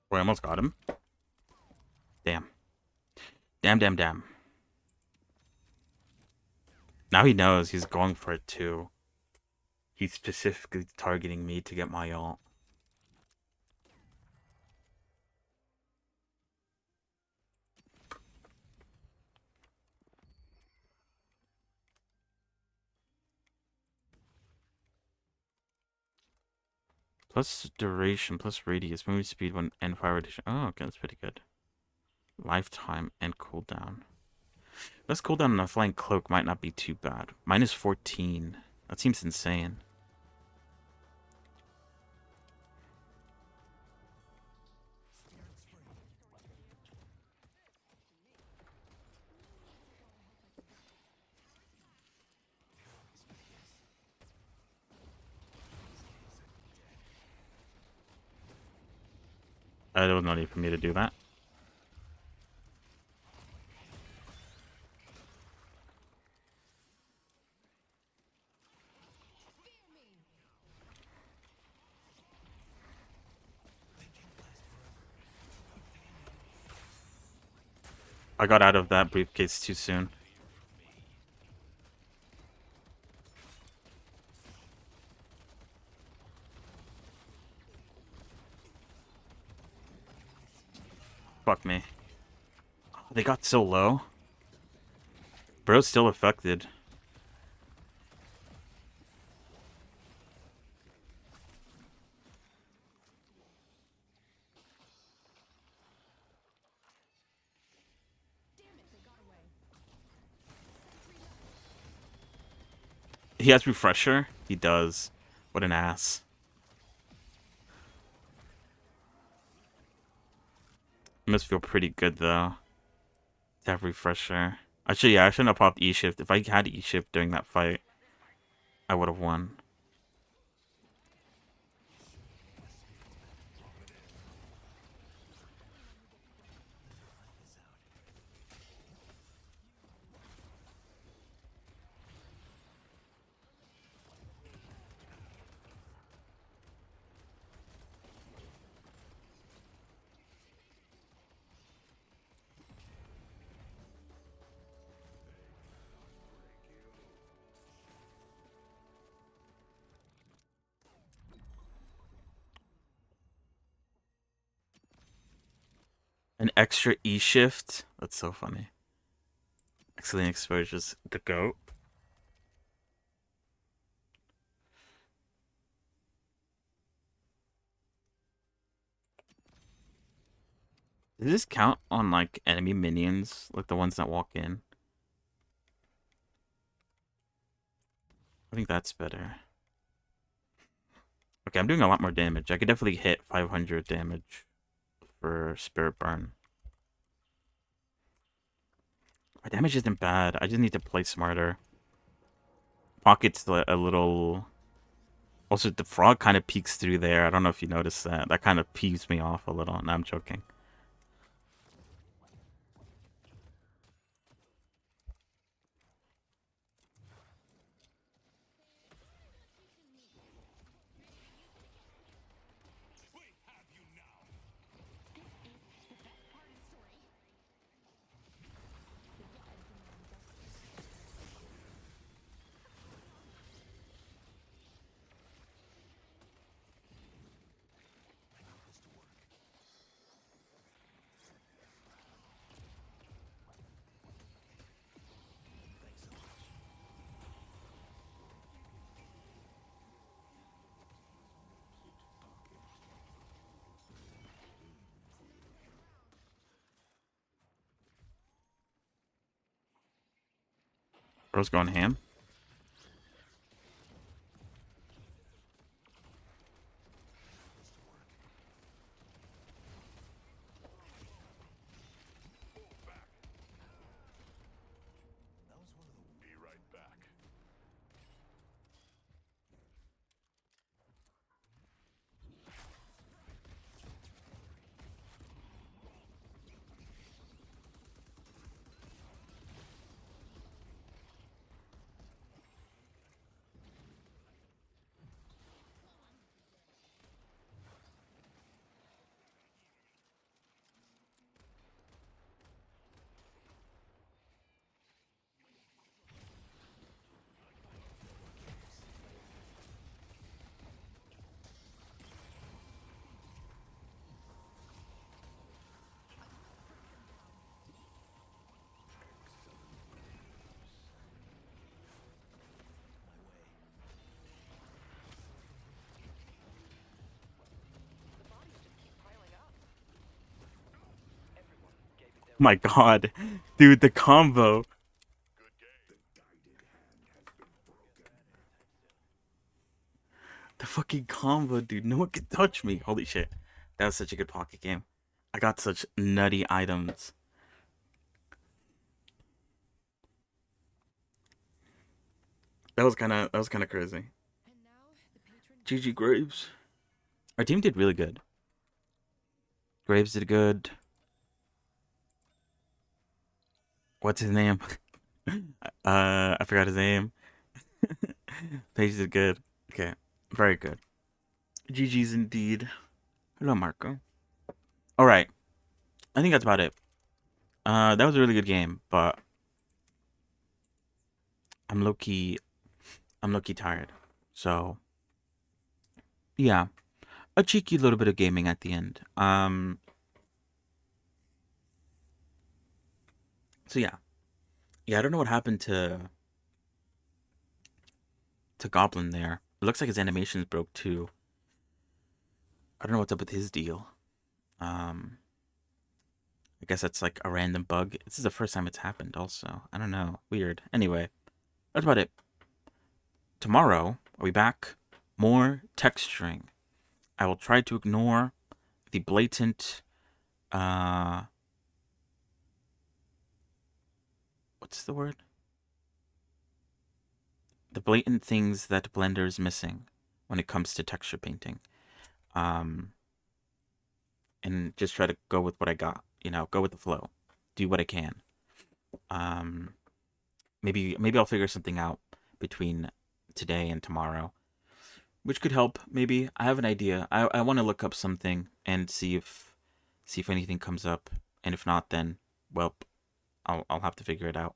We almost got him. Damn. Damn. Now he knows he's going for it too. He's specifically targeting me to get my ult. Plus duration, plus radius, movement speed when and fire radiation. Oh, okay, that's pretty good. Lifetime and cooldown. Less cooldown on a flying cloak might not be too bad. Minus 14. That seems insane. There was no need for me to do that. I got out of that briefcase too soon. Fuck me. They got so low. Bro's still affected. He has refresher? He does. What an ass. It must feel pretty good though. To have refresher. Actually, yeah, I shouldn't have popped E-shift. If I had E-shift during that fight, I would have won. An extra E-shift? That's so funny. Excellent exposures. The GOAT. Does this count on, like, enemy minions? Like, the ones that walk in? I think that's better. Okay, I'm doing a lot more damage. I could definitely hit 500 damage for Spirit Burn. My damage isn't bad. I just need to play smarter. Pocket's a little... Also, the frog kind of peeks through there. I don't know if you noticed that. That kind of peeves me off a little. No, I'm joking. Bro's going ham. My god. Dude, the combo. The fucking combo, dude. No one can touch me. Holy shit. That was such a good pocket game. I got such nutty items. That was kind of crazy. GG Graves. Our team did really good. Graves did good. What's his name? I forgot his name. Paige did good. Okay, very good. GG's indeed. Hello, Marco. All right, I think that's about it. That was a really good game, but I'm low key tired. So yeah, a cheeky little bit of gaming at the end. So yeah. I don't know what happened to Goblin there. It looks like his animations broke too. I don't know what's up with his deal. Um, I guess that's like a random bug. This is the first time it's happened. Also, I don't know. Weird. Anyway, that's about it. Tomorrow, are we back? More texturing. I will try to ignore the blatant, uh, what's the word? The blatant things that Blender is missing when it comes to texture painting. Um, and just try to go with what I got. Go with the flow. Do what I can. Um, maybe I'll figure something out between today and tomorrow, which could help. Maybe I have an idea. I want to look up something and see if anything comes up, and if not, then well, I'll have to figure it out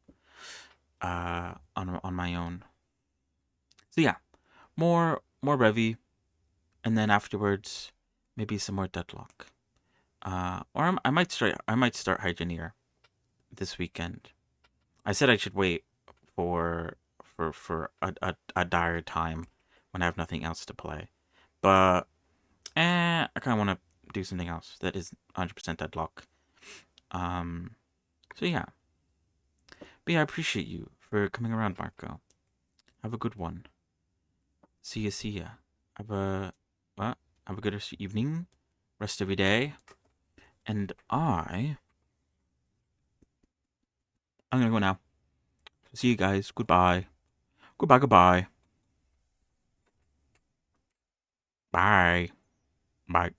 on my own. So yeah, more Revy, and then afterwards maybe some more Deadlock. I might start Hygineer this weekend. I said I should wait for a dire time when I have nothing else to play. But I kind of want to do something else that is 100% Deadlock. Um, so yeah. But yeah, I appreciate you for coming around, Marco. Have a good one. See ya. Have a what? Have a good rest of your evening, rest of your day, and I'm gonna go now. See you guys. Goodbye. Goodbye. Bye. Bye.